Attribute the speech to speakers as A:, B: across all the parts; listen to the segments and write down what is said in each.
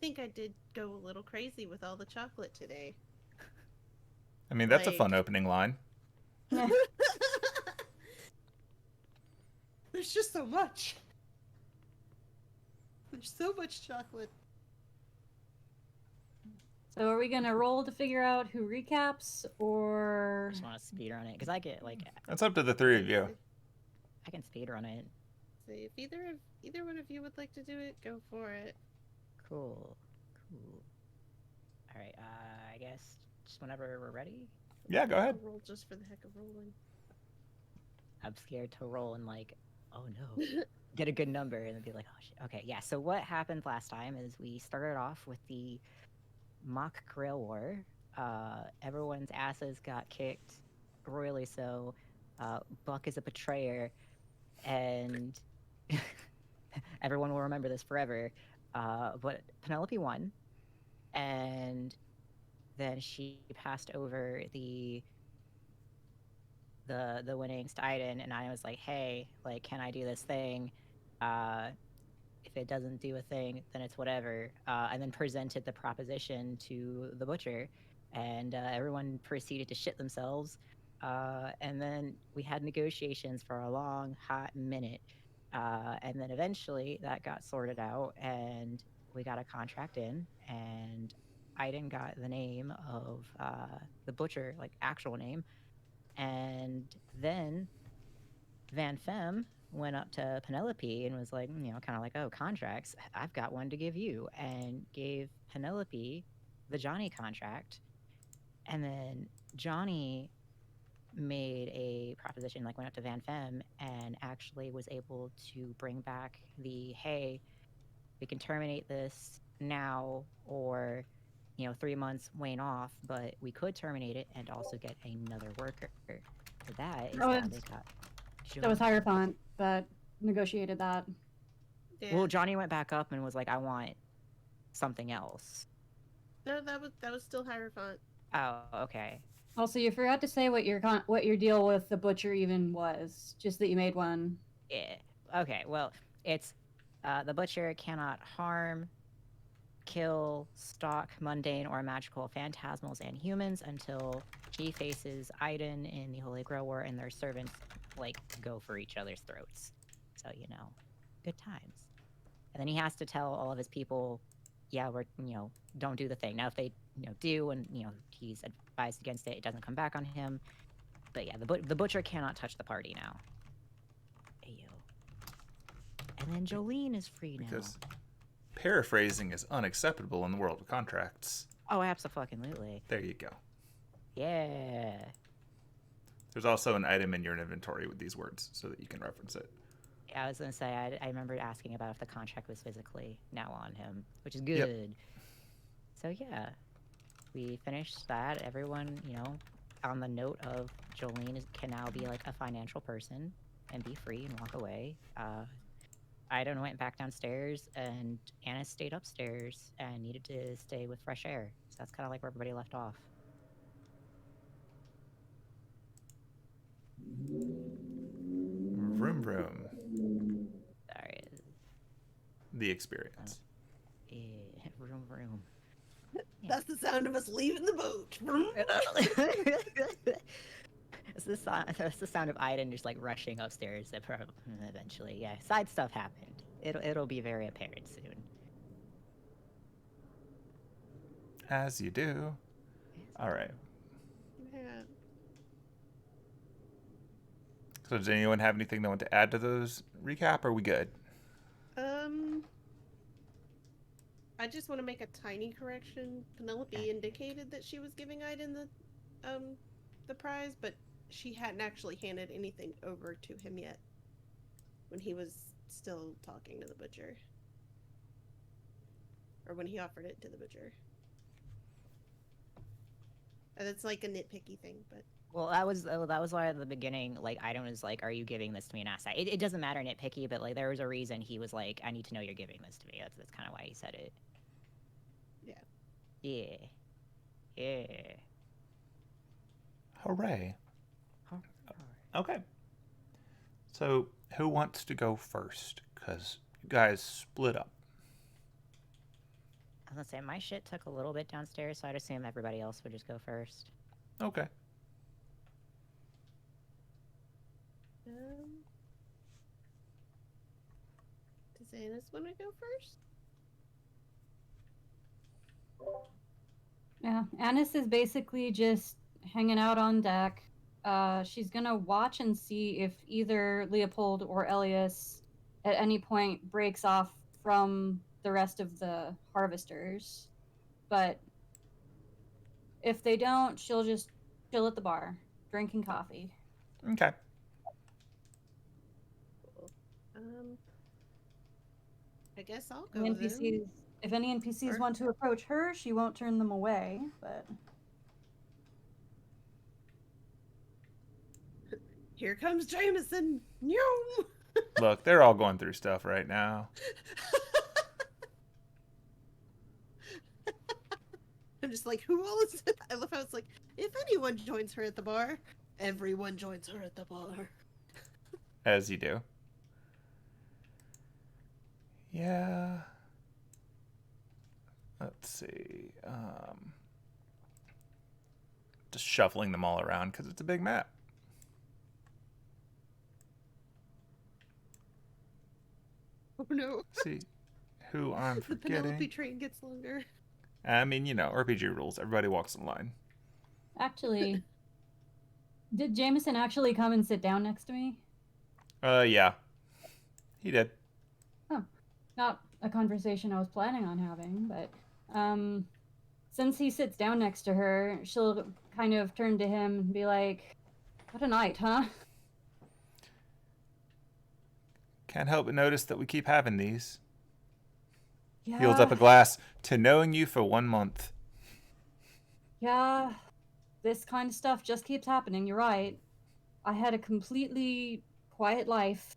A: think I did go a little crazy with all the chocolate today.
B: I mean, that's a fun
A: Like,
B: opening line.
A: there's just so much. There's so much chocolate.
C: So are we gonna roll to figure out who recaps,
D: I
C: or
D: just want to speed run it because I get like
B: That's up to the three of you.
D: I can speed run it.
A: So if either one of you would like to do it, go for it.
D: Cool. All right. I guess just whenever we're ready.
B: Yeah, go ahead.
A: I'll roll just for the heck of rolling.
D: I'm scared to roll and like, oh no, get a good number and then be like, oh shit. Okay, yeah. So what happened last time is we started off with the mock Grail War. Everyone's asses got kicked, royally so. Buck is a betrayer, and everyone will remember this forever. But Penelope won, and then she passed over the winnings to Iden, and I was like, hey, like, can I do this thing? If it doesn't do a thing, then it's whatever. And then presented the proposition to the butcher, and everyone proceeded to shit themselves. And then we had negotiations for a long, hot minute. And then eventually that got sorted out, and we got a contract in, and Iden got the name of the butcher, like actual name. And then Van-Fem went up to Penelope and was like, kind of like, oh, contracts, I've got one to give you, and gave Penelope the Johnny contract. And then Johnny made a proposition, like went up to Van-Fem and actually was able to bring back the, hey, we can terminate this now, or 3 months wane off, but we could terminate it and also get another worker. So that is how they got
C: that was Hierophant that negotiated that?
A: Yeah.
D: Well, Johnny went back up and was like, I want something else.
A: No, that was still Hierophant.
D: Oh, okay.
C: Also, you forgot to say what your deal with the butcher even was. Just that you made one.
D: Yeah. Okay. Well, it's the butcher cannot harm, kill, stalk, mundane, or magical phantasmals and humans until she faces Iden in the Holy Grail War, and their servants like go for each other's throats. So good times. And then he has to tell all of his people, yeah, we're don't do the thing. Now if they do, and he's advised against it, it doesn't come back on him. But yeah, the butcher cannot touch the party now. Ayo. And then Jolene is free now.
B: Because paraphrasing is unacceptable in the world of contracts.
D: Oh, absolutely.
B: There you go.
D: Yeah.
B: There's also an item in your inventory with these words so that you can reference it.
D: Yeah, I was going to say, I remember asking about if the contract was physically now on him, which is good.
B: Yep.
D: So yeah, we finished that. Everyone, on the note of Jolene can now be like a financial person and be free and walk away. Iden went back downstairs, and Anna stayed upstairs and needed to stay with fresh air. So that's kind of like where everybody left off.
B: Vroom vroom.
D: Sorry.
B: The experience.
D: Yeah, vroom vroom. Yeah.
A: That's the sound of us leaving the boat.
D: It's the sound of Iden just like rushing upstairs. Eventually, yeah. Side stuff happened. It'll be very apparent soon.
B: As you do. All right.
A: Yeah.
B: So does anyone have anything they want to add to those recap? Or are we good?
A: I just want to make a tiny correction. Penelope indicated that she was giving Iden the prize, but she hadn't actually handed anything over to him yet when he was still talking to the butcher. Or when he offered it to the butcher. And it's like a nitpicky thing, but...
D: Well, that was why at the beginning, like, Iden was like, are you giving this to me? And asked that. It doesn't matter nitpicky, but, like, there was a reason he was like, I need to know you're giving this to me. That's kind of why he said it.
A: Yeah.
D: Yeah. Yeah.
B: Hooray. Okay. So, who wants to go first? Because you guys split up.
D: was gonna say my shit took a little bit downstairs, so I'd assume everybody else would just go first.
B: Okay.
A: Does Annis want to go first?
C: Yeah, Annis is basically just hanging out on deck. She's gonna watch and see if either Leopold or Elias at any point breaks off from the rest of the harvesters. But if they don't, she'll just chill at the bar, drinking coffee.
B: Okay.
A: Cool. I guess I'll
C: The
A: go then.
C: NPCs, if any NPCs
A: Or-
C: want to approach her, she won't turn them away. But
A: Here comes Jameson. Nyum!
B: Look, they're all going through stuff right now.
A: I'm just like, who all is it? I love how it's like, if anyone joins her at the bar, everyone joins her at the bar.
B: As you do. Yeah. Let's see. Just shuffling them all around because it's a big map.
A: Oh no.
B: See who I'm
A: The Penelope
B: forgetting.
A: train gets longer.
B: I mean, you know, RPG rules. Everybody walks in line.
C: actually, did Jameson actually come and sit down next to me?
B: Yeah. He did.
C: Not a conversation I was planning on having, but since he sits down next to her, she'll kind of turn to him and be like, "What a night, huh?"
B: Can't help but notice that we keep having these.
C: Yeah.
B: He holds up a glass to knowing you for 1 month.
C: Yeah. This kind of stuff just keeps happening. You're right. I had a completely quiet life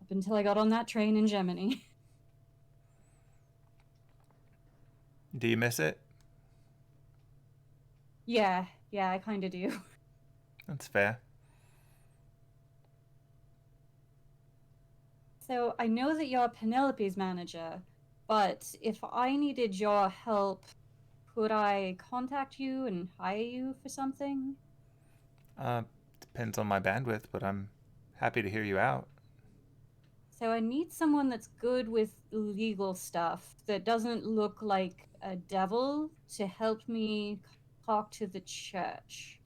C: up until I got on that train in Gemini.
B: Do you miss it?
C: Yeah, I kind of do.
B: That's fair.
C: So I know that you're Penelope's manager, but if I needed your help, could I contact you and hire you for something?
B: Depends on my bandwidth, but I'm happy to hear you out.
C: So I need someone that's good with legal stuff, that doesn't look like a devil, to help me talk to the church.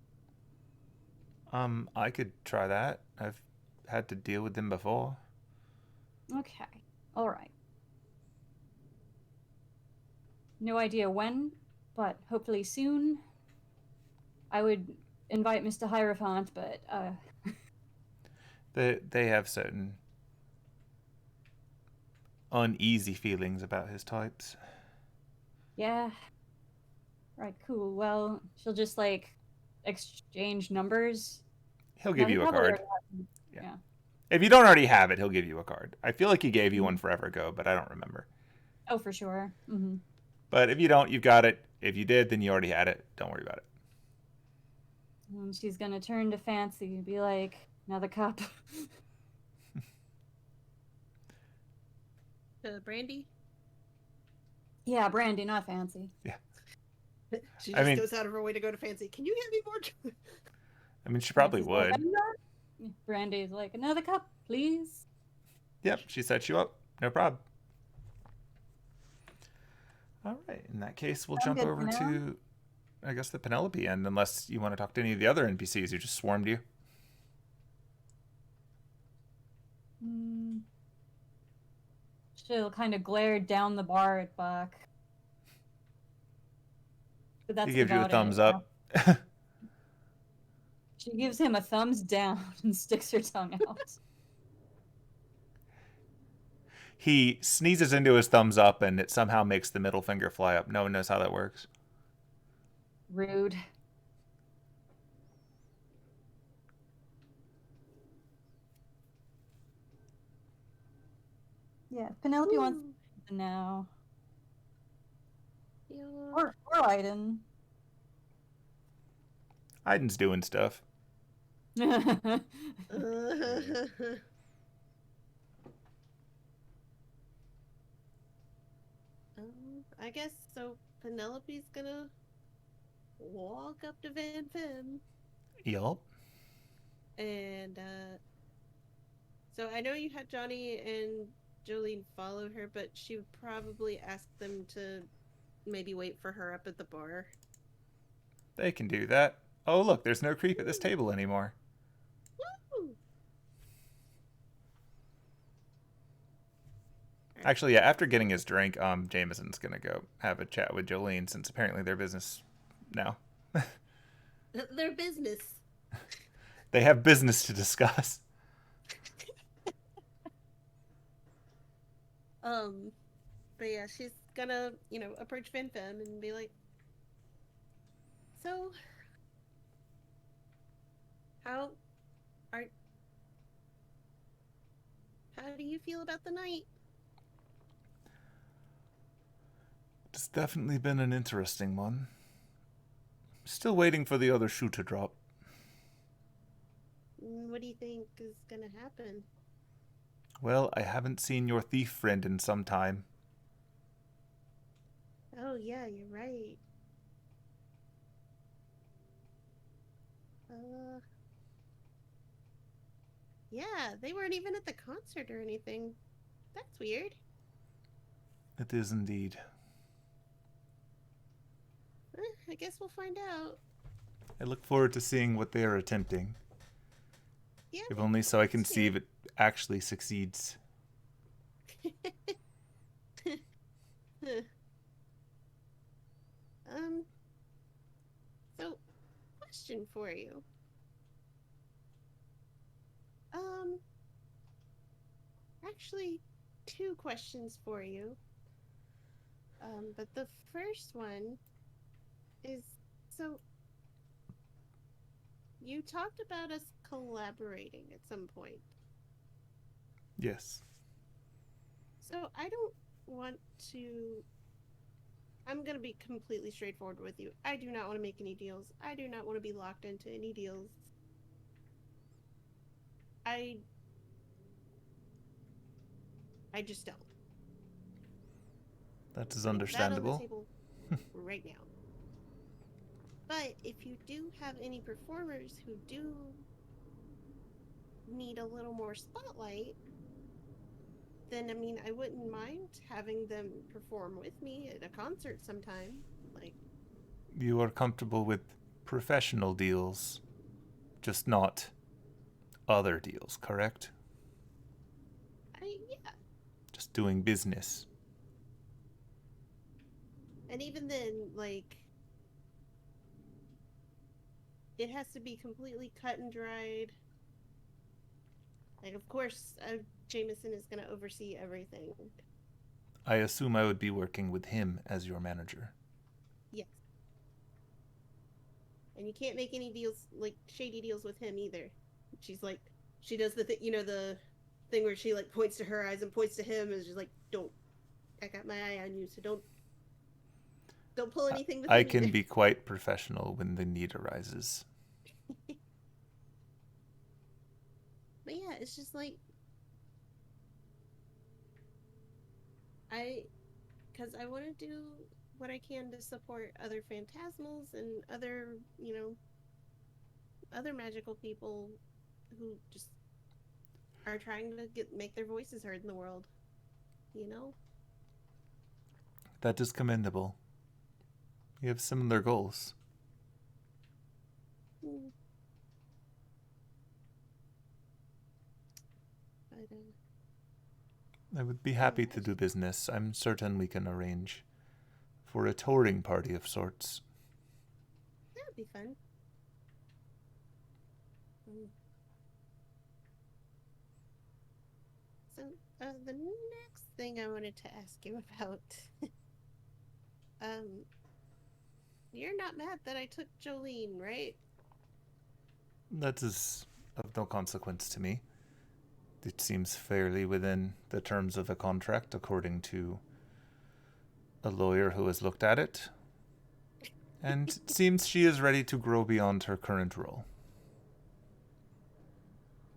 B: I could try that. I've had to deal with them before.
C: Okay, all right. No idea when, but hopefully soon. I would invite Mr. Hierophant, but
B: They have certain uneasy feelings about his types.
C: yeah. Right, cool. Well, she'll just like exchange numbers.
B: He'll
C: No,
B: give
C: he
B: you a
C: probably
B: card.
C: already has them. Yeah.
B: If you don't already have it, he'll give you a card. I feel like he gave you one forever ago, but I don't remember.
C: Oh, for sure. Mm-hmm.
B: But if you don't, you've got it. If you did, then you already had it. Don't worry about it.
C: And she's gonna turn to Fancy and be like, "Another cup."
A: Brandy?
C: Yeah, Brandy, not Fancy.
A: She
B: I
A: just
B: mean-
A: goes out of her way to go to Fancy. Can you get me more?
B: I mean, she probably
C: Fancy's like,
B: would.
C: Brandy's like, "Another cup, please."
B: Yep, she set you up. No problem. All right. In that case, we'll
C: Sound
B: jump
C: good
B: over
C: for now?
B: to, I guess, the Penelope end, unless you want to talk to any of the other NPCs who just swarmed you.
C: Mm. She'll kind of glare down the bar at Buck. But that's
B: He gives you a
C: about
B: thumbs
C: it.
B: up.
C: She gives him a thumbs down and sticks her tongue out.
B: He sneezes into his thumbs up, and it somehow makes the middle finger fly up. No one knows how that works.
C: Rude. Yeah, Penelope wants to now.
A: Yeah.
C: Or Aiden.
B: Aiden's doing stuff.
A: I guess so. Penelope's gonna walk up to Van-Fem
B: Yup.
A: and so I know you had Johnny and Jolene follow her, but she would probably ask them to maybe wait for her up at the bar.
B: They can do that. Oh, look, there's no creep at this table anymore.
A: Woo!
B: Actually, yeah, after getting his drink, Jameson's gonna go have a chat with Jolene since apparently they're business now.
A: Their business.
B: They have business to discuss.
A: But yeah, she's gonna, approach Van-Fem and be like, so, how are, how do you feel about the night?
B: It's definitely been an interesting one. Still waiting for the other shoe to drop.
A: What do you think is gonna happen?
B: Well, I haven't seen your thief friend in some time.
A: Oh yeah, you're right. Yeah, they weren't even at the concert or anything. That's weird.
B: It is indeed.
A: I guess we'll find out.
B: I look forward to seeing what they are attempting.
A: Yeah.
B: If only so I can see if it actually succeeds.
A: So, question for you. Actually, two questions for you. But the first one is, so you talked about us collaborating at some point.
B: Yes.
A: So I don't want to. I'm going to be completely straightforward with you. I do not want to make any deals. I do not want to be locked into any deals. I just don't.
B: That is
A: Putting that on the
B: understandable.
A: table right now. But if you do have any performers who do need a little more spotlight, then I wouldn't mind having them perform with me at a concert sometime. Like,
B: You are comfortable with professional deals, just not other deals, correct?
A: yeah.
B: Just doing business.
A: And even then, like, it has to be completely cut and dried. Like, of course, Jameson is going to oversee everything.
B: I assume I would be working with him as your manager.
A: Yes. And you can't make any deals, like, shady deals with him either. She's like, she does the thing, the thing where she, like, points to her eyes and points to him and is just like, don't, I got my eye on you, so don't pull anything with
B: I
A: him
B: can
A: either.
B: be quite professional when the need arises.
A: But yeah, it's just like, because I want to do what I can to support other phantasmals and other, other magical people who just are trying to make their voices heard in the world,
B: That is commendable. We have similar goals.
A: But,
B: I would be happy to do business. I'm certain we can arrange for a touring party of sorts.
A: that would be fun. So, the next thing I wanted to ask you about, you're not mad that I took Jolene, right?
B: That is of no consequence to me. It seems fairly within the terms of a contract, according to a lawyer who has looked at it. And it seems she is ready to grow beyond her current role.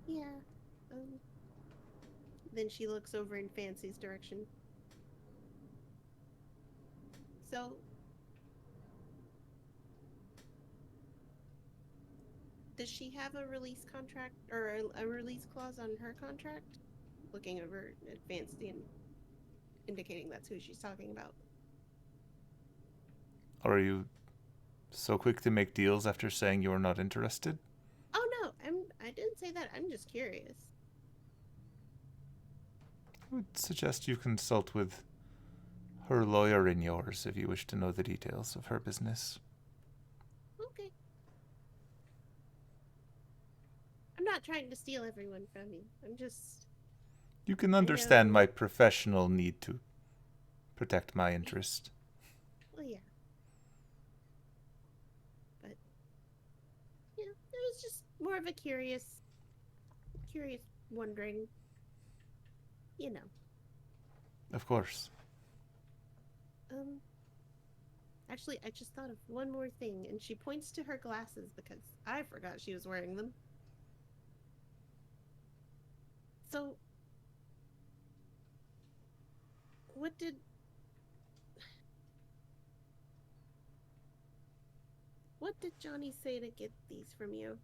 A: Yeah. Then she looks over in Fancy's direction. So, does she have a release contract or a release clause on her contract? Looking over advanced and indicating that's who she's talking about.
B: Are you so quick to make deals after saying you are not interested?
A: Oh no, I didn't say that. I'm just curious.
B: I would suggest you consult with her lawyer and yours if you wish to know the details of her business.
A: Okay. I'm not trying to steal everyone from you. I'm just...
B: You can understand my professional need to protect my interest.
A: Well, yeah. But, yeah, it was just more of a curious wondering, you know.
B: Of course.
A: Actually, I just thought of one more thing, and she points to her glasses because I forgot she was wearing them. So, what did Johnny say to get these from you?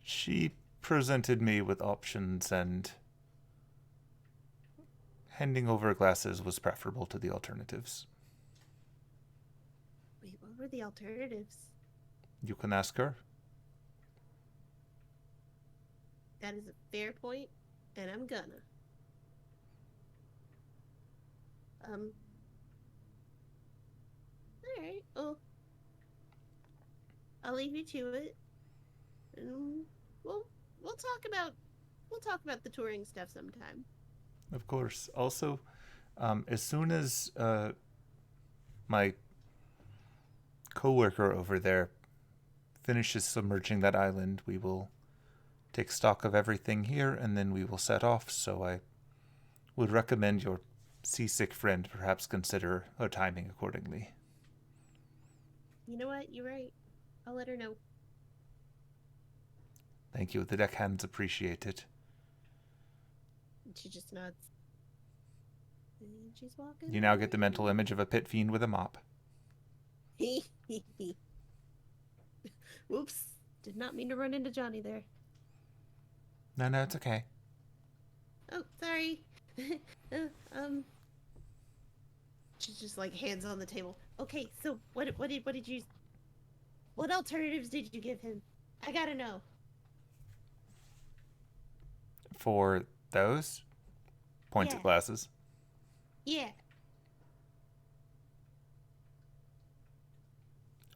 B: She presented me with options, and handing over glasses was preferable to the alternatives.
A: Wait, what were the alternatives?
B: You can ask her.
A: That is a fair point, and I'm gonna. Alright, well, I'll leave you to it. And we'll talk about the touring stuff sometime.
B: Of course. Also, as soon as my coworker over there finishes submerging that island, we will take stock of everything here, and then we will set off. So I would recommend your seasick friend perhaps consider her timing accordingly.
A: You know what? You're right. I'll let her know.
B: Thank you. The deckhands appreciate it.
A: And she just nods. And she's walking.
B: You now get the mental image of a pit fiend with a mop.
A: Whoops. Did not mean to run into Johnny there.
B: No, it's okay.
A: Oh, sorry. She's just like hands on the table. Okay, so what alternatives did you give him? I gotta know.
B: For those? Points at glasses.
A: Yeah.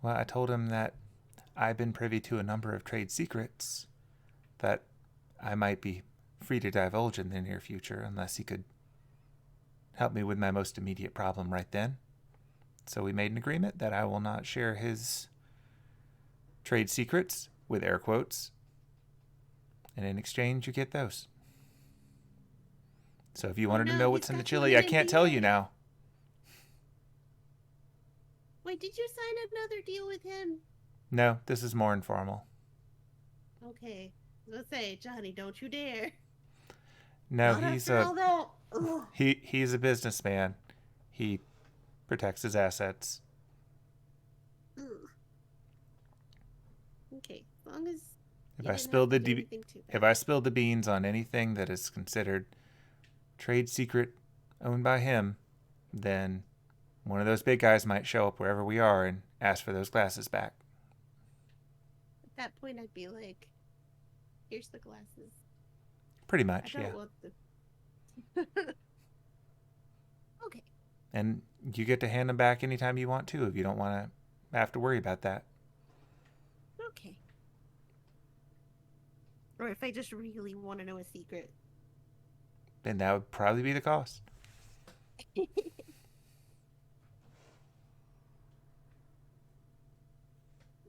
B: Well, I told him that I've been privy to a number of trade secrets that I might be free to divulge in the near future unless he could help me with my most immediate problem right then. So we made an agreement that I will not share his trade secrets, with air quotes, and in exchange you get those. So if you wanted to know what's in the chili, I can't tell you now.
A: Wait, did you sign another deal with him?
B: No, this is more informal.
A: Okay. Let's say, Johnny, don't you dare.
B: No,
A: Not
B: he's
A: after all that.
B: he's a businessman. He protects his assets.
A: Ugh. Okay, as long as
B: If I spill the beans on anything that is considered trade secret owned by him, then one of those big guys might show up wherever we are and ask for those glasses back.
A: At that point, I'd be like, "Here's the glasses."
B: Pretty much,
A: I don't
B: yeah.
A: want the... Okay.
B: And you get to hand them back anytime you want to if you don't want to have to worry about that.
A: Okay. Or if I just really want to know a secret.
B: Then that would probably be the cost.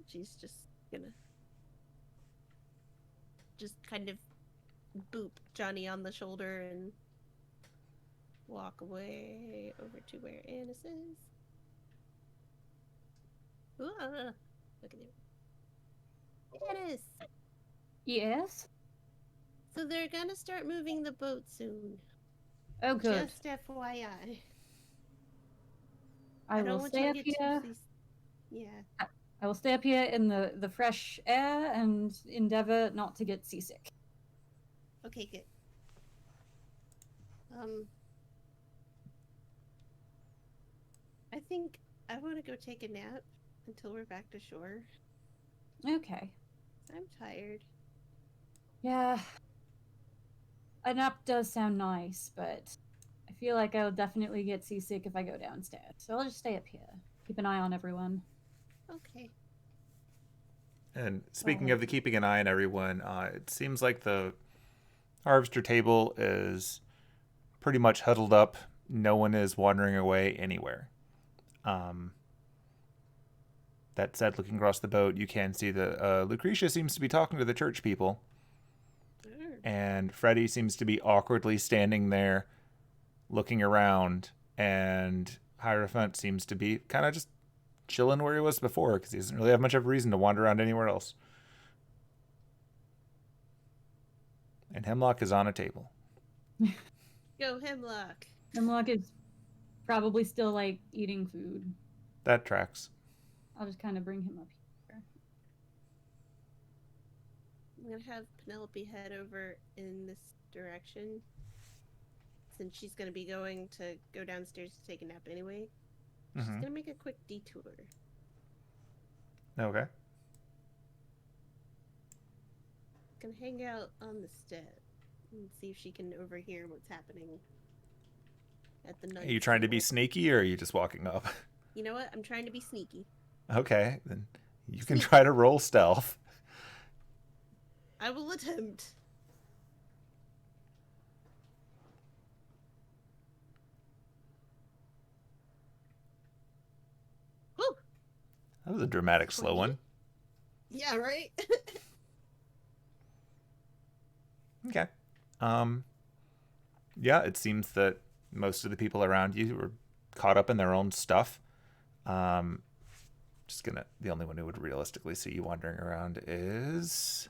A: She's just gonna just kind of boop Johnny on the shoulder and walk away over to where Annis is. Ooh, look at you. Annis!
C: Yes?
A: So they're gonna start moving the boat soon.
C: Oh, good.
A: Just FYI.
C: I
A: don't
C: will
A: want you
C: stay
A: to
C: up
A: get too
C: here.
A: Yeah.
C: I will stay up here in the fresh air and endeavor not to get seasick.
A: Okay, good. I think I want to go take a nap until we're back to shore.
C: Okay.
A: I'm tired.
C: Yeah. A nap does sound nice, but I feel like I'll definitely get seasick if I go downstairs. So I'll just stay up here. Keep an eye on everyone.
A: Okay.
B: And speaking
C: Right.
B: of the keeping an eye on everyone, it seems like the harvester table is pretty much huddled up. No one is wandering away anywhere. That said, looking across the boat, you can see that Lucretia seems to be talking to the church people. And Freddie seems to be awkwardly standing there looking around. And Hierophant seems to be kind of just chilling where he was before because he doesn't really have much of a reason to wander around anywhere else. And Hemlock is on a table.
A: Go Hemlock.
C: Hemlock is probably still like eating food.
B: That tracks.
C: I'll just kind of bring him up here.
A: I'm gonna have Penelope head over in this direction. Since she's gonna be going to go downstairs to take a nap anyway. She's gonna make a quick detour.
B: Okay.
A: Gonna hang out on the step and see if she can overhear what's happening at the night.
B: Are you trying to be sneaky or are you just walking up?
A: You know what? I'm trying to be sneaky.
B: Okay, then you can try to roll stealth.
A: I will attempt. Woo!
B: That was a dramatic slow one.
A: Yeah, right?
B: Okay. Yeah, it seems that most of the people around you are caught up in their own stuff. The only one who would realistically see you wandering around is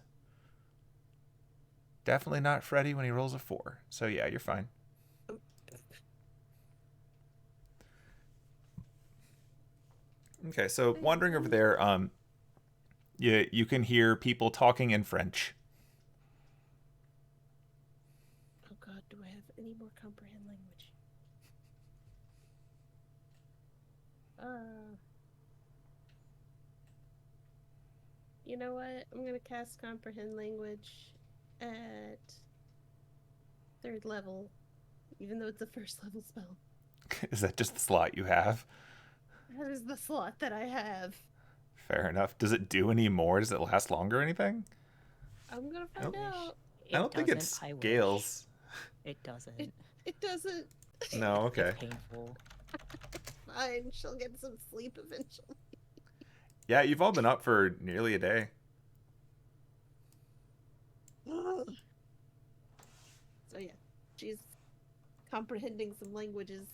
B: definitely not Freddy when he rolls a 4. So yeah, you're fine. Okay, so wandering over there, you can hear people talking in French.
A: Oh god, do I have any more comprehend language? You know what? I'm gonna cast comprehend language at 3rd level, even though it's a 1st level spell.
B: Is that just the slot you have?
A: That is the slot that I have.
B: Fair enough. Does it do any more? Does it last longer or anything?
A: I'm gonna find out.
B: I don't think it scales.
D: It doesn't.
A: It doesn't.
B: No, okay.
D: It's painful.
A: Fine, she'll get some sleep eventually.
B: Yeah, you've all been up for nearly a day.
A: So yeah, she's comprehending some languages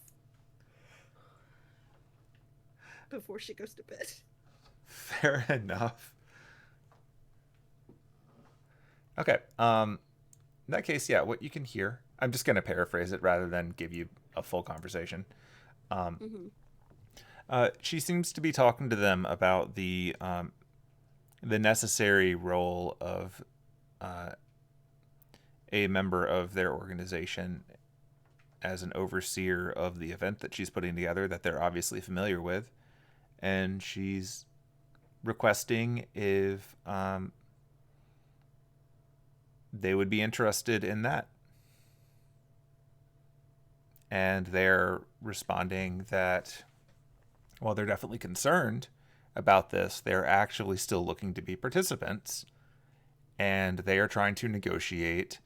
A: before she goes to bed.
B: Fair enough. Okay. In that case, yeah, what you can hear, I'm just going to paraphrase it rather than give you a full conversation. She seems to be talking to them about the necessary role of a member of their organization as an overseer of the event that she's putting together that they're obviously familiar with. And she's requesting if they would be interested in that. And they're responding that while they're definitely concerned about this, they're actually still looking to be participants. And they are trying to negotiate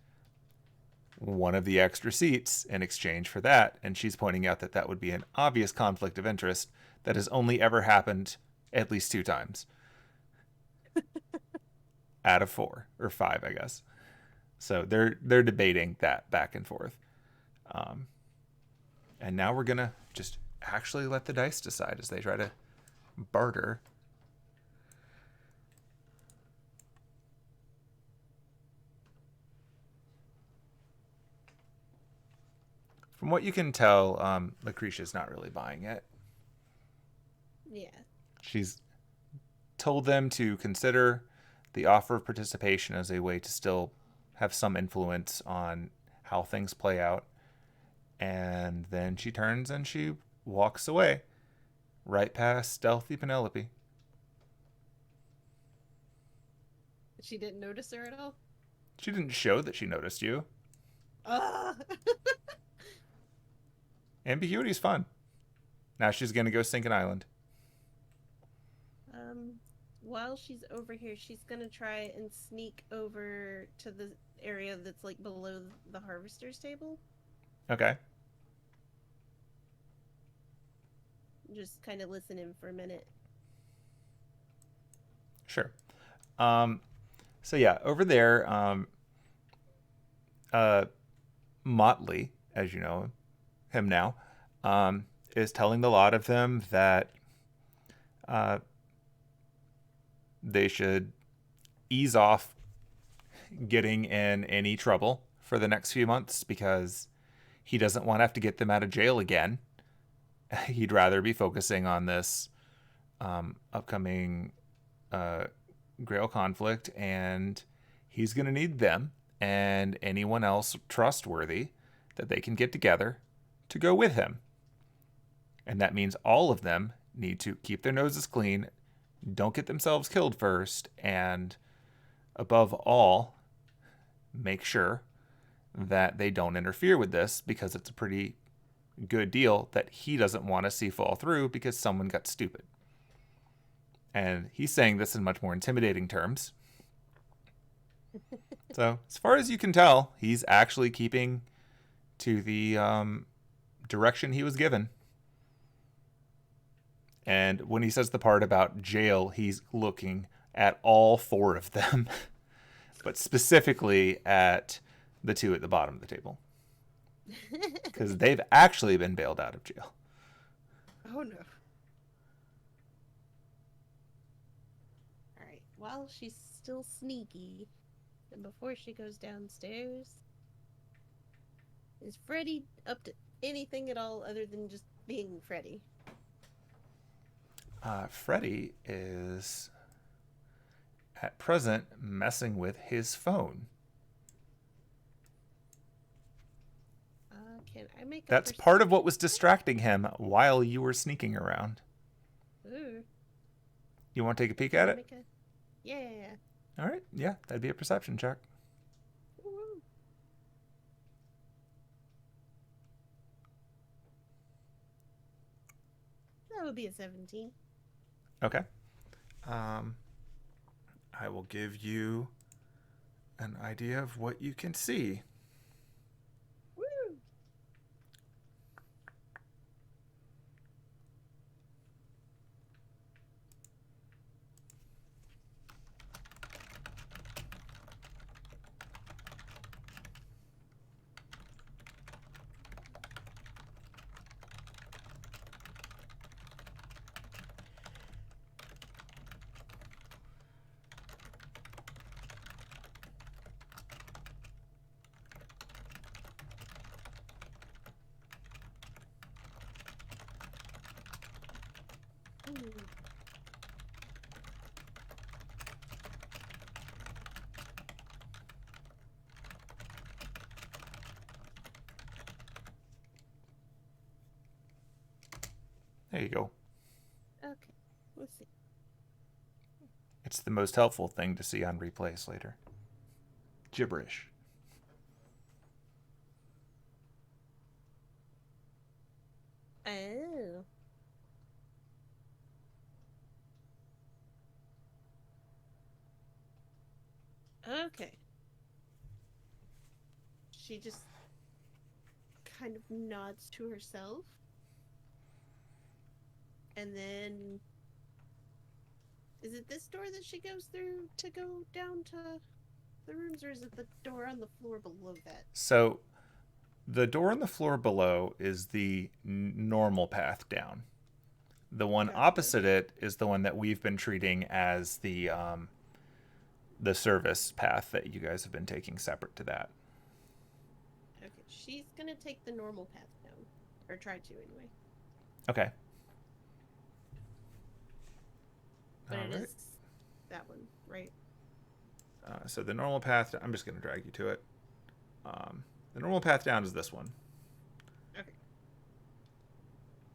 B: one of the extra seats in exchange for that. And she's pointing out that that would be an obvious conflict of interest that has only ever happened at least 2 times. Out of 4 or 5, I guess. So they're debating that back and forth. And now we're going to just actually let the dice decide as they try to barter. From what you can tell, Lucretia's not really buying it.
A: Yeah.
B: She's told them to consider the offer of participation as a way to still have some influence on how things play out. And then she turns and she walks away, right past stealthy Penelope.
A: She didn't notice her at all?
B: She didn't show that she noticed you.
A: Ah!
B: Ambiguity's fun. Now she's going to go sink an island.
A: While she's over here, she's gonna try and sneak over to the area that's like below the harvester's table.
B: Okay.
A: Just kind of listen in for a minute.
B: Sure. So yeah, over there, Motley, as you know him now, is telling the lot of them that they should ease off getting in any trouble for the next few months because he doesn't want to have to get them out of jail again. He'd rather be focusing on this upcoming Grail conflict, and he's going to need them and anyone else trustworthy that they can get together to go with him. And that means all of them need to keep their noses clean, don't get themselves killed first, and above all, make sure that they don't interfere with this because it's a pretty good deal that he doesn't want to see fall through because someone got stupid. And he's saying this in much more intimidating terms. So, as far as you can tell, he's actually keeping to the direction he was given. And when he says the part about jail, he's looking at all four of them, but specifically at the two at the bottom of the table. Because they've actually been bailed out of jail.
A: Oh no. Alright, while she's still sneaky, and before she goes downstairs, is Freddy up to anything at all other than just being Freddy?
B: Freddy is at present messing with his phone.
A: Can I make a
B: That's part of what was
A: perception
B: distracting him while you were sneaking around.
A: check? Ooh.
B: You want to take a peek at it?
A: Yeah.
B: All right. Yeah, that'd be a perception check.
A: Ooh. That would be a 17.
B: Okay. I will give you an idea of what you can see.
A: Woo! Ooh.
B: There you go.
A: Okay, let's see.
B: It's the most helpful thing to see on replays later. Gibberish.
A: Oh. Okay. She just kind of nods to herself. And then is it this door that she goes through to go down to the rooms, or is it the door on the floor below that?
B: So the door on the floor below is the normal path down. The one
A: Gotcha.
B: opposite it is the one that we've been treating as the service path that you guys have been taking separate to that.
A: Okay. She's gonna take the normal path down. Or try to, anyway.
B: Okay.
A: But
B: All
A: it
B: right.
A: is that one, right?
B: So the normal path, I'm just going to drag you to it. The normal path down is this one.
A: Okay.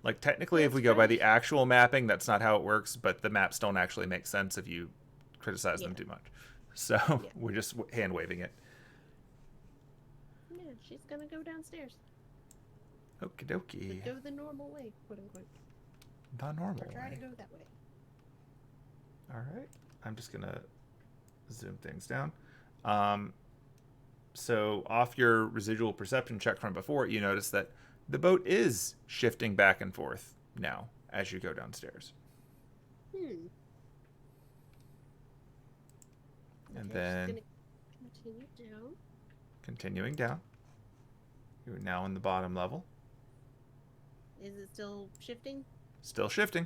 B: Like, technically, if
A: That's
B: we go by
A: right.
B: the actual mapping, that's not how it works, but the maps don't actually make sense if you criticize them
A: Yeah.
B: too much. So
A: Yeah.
B: we're just hand-waving it.
A: Yeah, she's gonna go downstairs.
B: Okie dokie.
A: Go the normal way, quote unquote.
B: The normal
A: Or try
B: way.
A: to go that way.
B: All right. I'm just going to zoom things down. So off your residual perception check from before, you notice that the boat is shifting back and forth now as you go downstairs. And
A: Okay,
B: then
A: she's gonna continue down.
B: continuing down. You're now in the bottom level.
A: Is it still shifting?
B: Still shifting.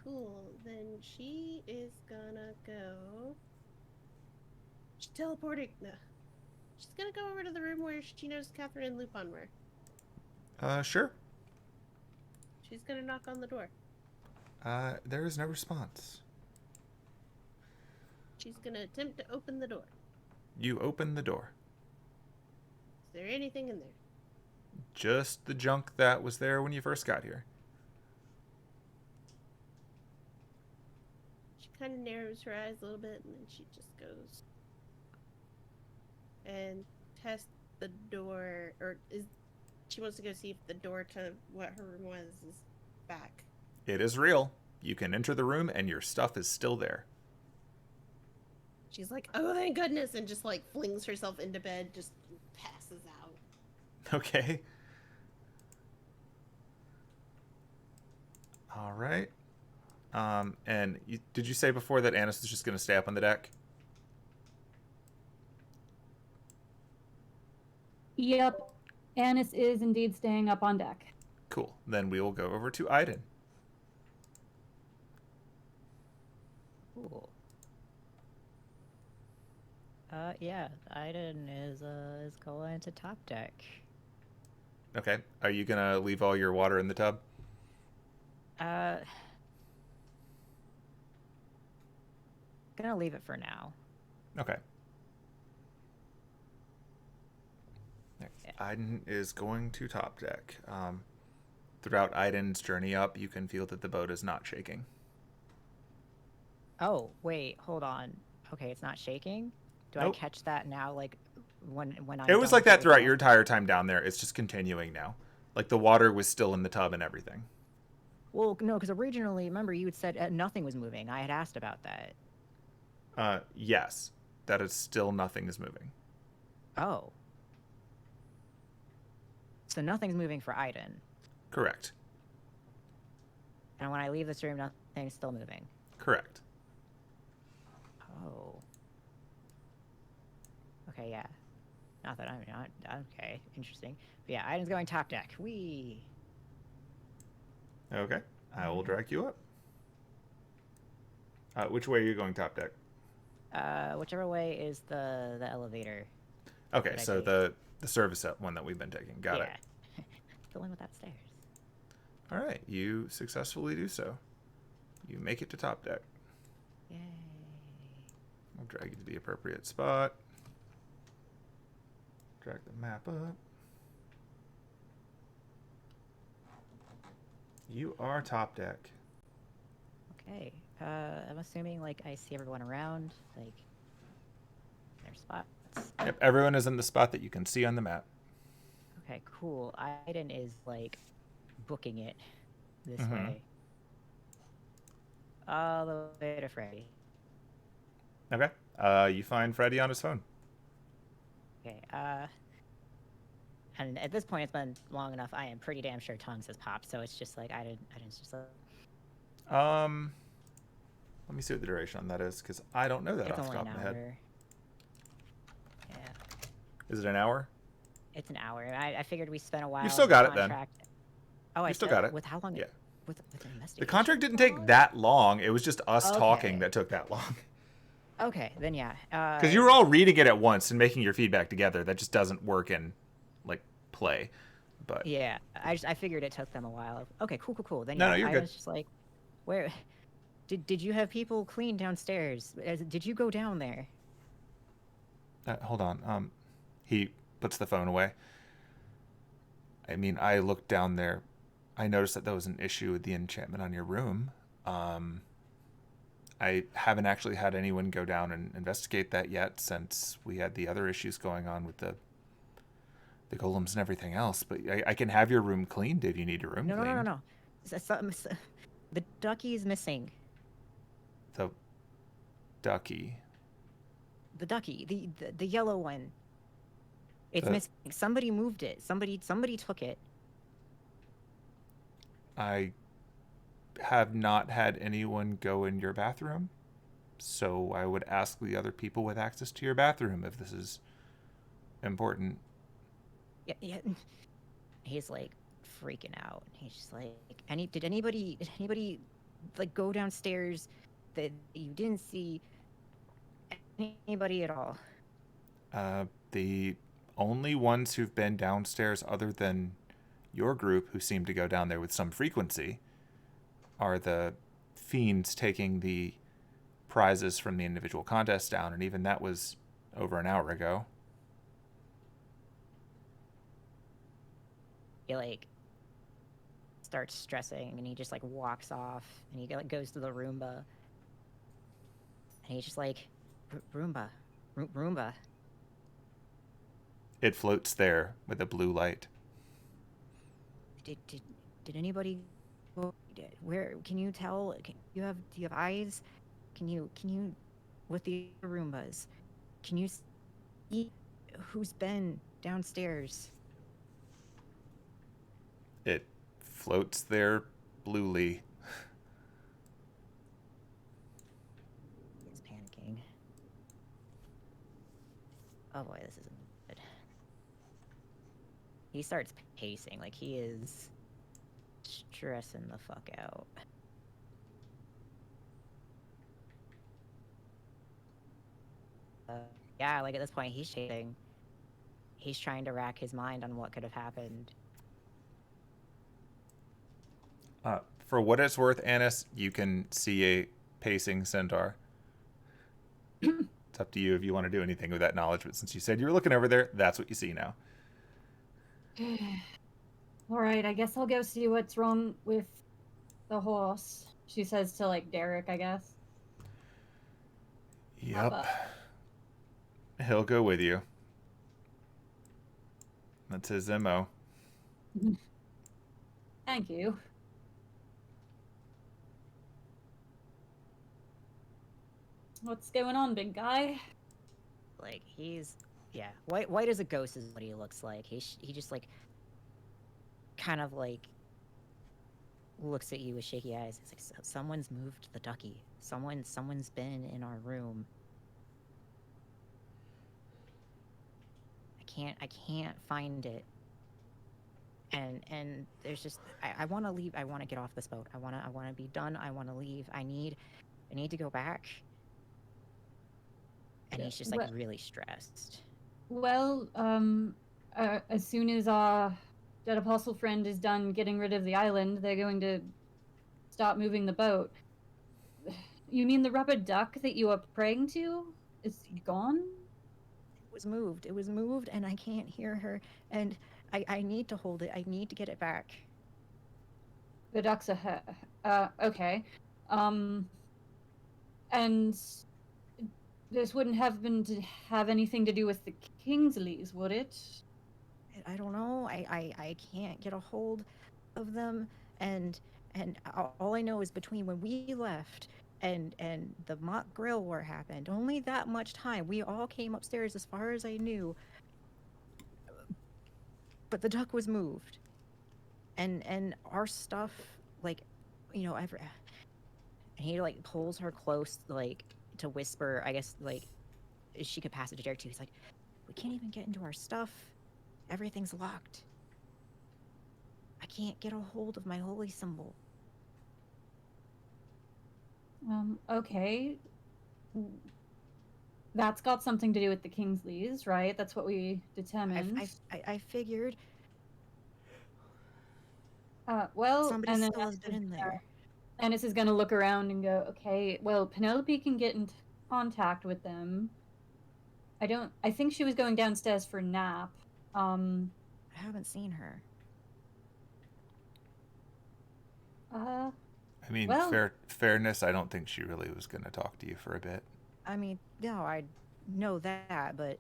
A: Cool. Then she is gonna go. She's teleporting. No. She's gonna go over to the room where she knows Catherine and Lupin were.
B: Sure.
A: She's gonna knock on the door.
B: There is no response.
A: She's gonna attempt to open the door.
B: You open the door.
A: Is there anything in there?
B: Just the junk that was there when you first got here.
A: She kind of narrows her eyes a little bit, and then she just goes and tests the door, or she wants to go see if the door to what her room was is back.
B: It is real. You can enter the room and your stuff is still there.
A: She's like, oh, thank goodness, and just like flings herself into bed, just passes out.
B: Okay. All right. And did you say before that Annis is just going to stay up on the deck?
C: Yep. Annis is indeed staying up on deck.
B: Cool. Then we will go over to Aiden.
D: Cool. Yeah, Aiden is going to top deck.
B: Okay. Are you going to leave all your water in the tub?
D: Gonna leave it for now.
B: Okay. Aiden is going to top deck. Throughout Aiden's journey up, you can feel that the boat is not shaking.
D: Oh, wait, hold on. Okay, it's not shaking? Do
B: Nope.
D: I catch that now, like, when I'm
B: It was
D: done
B: like that
D: with
B: throughout
D: it?
B: your entire time down there. It's just continuing now. Like the water was still in the tub and everything.
D: Well, no, because originally, remember, you had said nothing was moving. I had asked about that.
B: Yes. That is still nothing is moving.
D: Oh. So nothing's moving for Aiden.
B: Correct.
D: And when I leave this room, nothing's still moving.
B: Correct.
D: Oh. Okay, yeah. Not that I'm not okay. Interesting. But yeah, Aiden's going top deck. Whee!
B: Okay. I will drag you up. Which way are you going top deck?
D: Whichever way is the elevator.
B: Okay,
D: That I
B: so
D: take.
B: the service up one that we've been taking. Got it.
D: The one without stairs.
B: All right. You successfully do so. You make it to top deck.
D: Yay.
B: I'll drag you to the appropriate spot. Drag the map up. You are top deck.
D: Okay. I'm assuming like I see everyone around, like their spots.
B: Yep, everyone is in the spot that you can see on the map.
D: Okay, cool. Aiden is like booking it this
B: Mhm.
D: way. All the way to Freddy.
B: Okay. You find Freddy on his phone.
D: Okay, and at this point it's been long enough, I am pretty damn sure Tongues has popped, so it's just like Aiden's just like
B: Let me see what the duration on that is, because I don't know that
D: it's
B: off the
D: only
B: top
D: an
B: of my head.
D: hour. Yeah.
B: Is it an hour?
D: It's an hour. I figured we spent a while.
B: You've still
D: on the
B: got it then.
D: contract. Oh, I
B: You've still got it.
D: With how long?
B: Yeah.
D: With the investigation.
B: The contract didn't take that long. It was just us talking
D: Okay.
B: that took that long.
D: Okay, then yeah.
B: Because you were all reading it at once and making your feedback together. That just doesn't work in, like, play. But
D: Yeah, I figured it took them a while. Okay, cool. Then
B: No,
D: yeah,
B: no, you're
D: I
B: good.
D: was just like, where did you have people clean downstairs? Did you go down there?
B: Hold on. He puts the phone away. I mean, I looked down there. I noticed that there was an issue with the enchantment on your room. I haven't actually had anyone go down and investigate that yet, since we had the other issues going on with the golems and everything else. But I can have your room cleaned if you need your room cleaned.
D: No. The ducky is missing.
B: The ducky.
D: The ducky, the yellow one. It's
B: The-
D: missing. Somebody moved it. Somebody took it.
B: I have not had anyone go in your bathroom, so I would ask the other people with access to your bathroom if this is important.
D: Yeah. He's like freaking out. He's just like, did anybody like go downstairs that you didn't see anybody at all?
B: The only ones who've been downstairs other than your group, who seem to go down there with some frequency, are the fiends taking the prizes from the individual contests down, and even that was over an hour ago.
D: He like starts stressing and he just like walks off and he like goes to the Roomba and he's just like, Roomba.
B: It floats there with a blue light.
D: Did anybody go? Where can you tell? Do you have eyes? Can you with the Roombas? Can you see who's been downstairs?
B: It floats there bluely.
D: He's panicking. Oh boy, this isn't good. He starts pacing, like he is stressing the fuck out. Yeah, like at this point, he's shaking. He's trying to rack his mind on what could have happened.
B: For what it's worth, Annis, you can see a pacing centaur. It's up to you if you want to do anything with that knowledge, but since you said you were looking over there, that's what you see now.
C: All right, I guess I'll go see what's wrong with the horse. She says to, like, Derek, I guess.
B: Yep. He'll go with you. That's his MO.
C: Thank you. What's going on, big guy?
D: Like he's, yeah, white as a ghost is what he looks like. He just like kind of like looks at you with shaky eyes. It's like, someone's moved the ducky. Someone's been in our room. I can't find it. And there's just I want to leave. I want to get off this boat. I want to be done. I want to leave. I need to go back. And he's just like really stressed.
C: Well, as soon as our dead apostle friend is done getting rid of the island, they're going to stop moving the boat. You mean the rubber duck that you were praying to is gone?
D: It was moved and I can't hear her, and I need to hold it. I need to get it back.
C: The ducks are hurt. Okay. And this wouldn't have anything to do with the Kingsleys, would it?
D: I don't know. I can't get a hold of them, and all I know is between when we left and the mock Grail war happened, only that much time. We all came upstairs as far as I knew, but the duck was moved, and our stuff, like, you know, and he like pulls her close, like, to whisper, I guess, like she could pass it to Derek too. He's like, we can't even get into our stuff. Everything's locked. I can't get a hold of my holy symbol.
C: Okay. That's got something to do with the Kingsleys, right? That's what we determined.
D: I figured
C: Well,
D: somebody
C: and then
D: still has been in there.
C: Ennis is going to look around and go, okay, well, Penelope can get in contact with them. I think she was going downstairs for a nap.
D: I haven't seen her.
B: I mean,
C: Well,
B: fairness, I don't think she really was going to talk to you for a bit.
D: I mean, no, I know that, but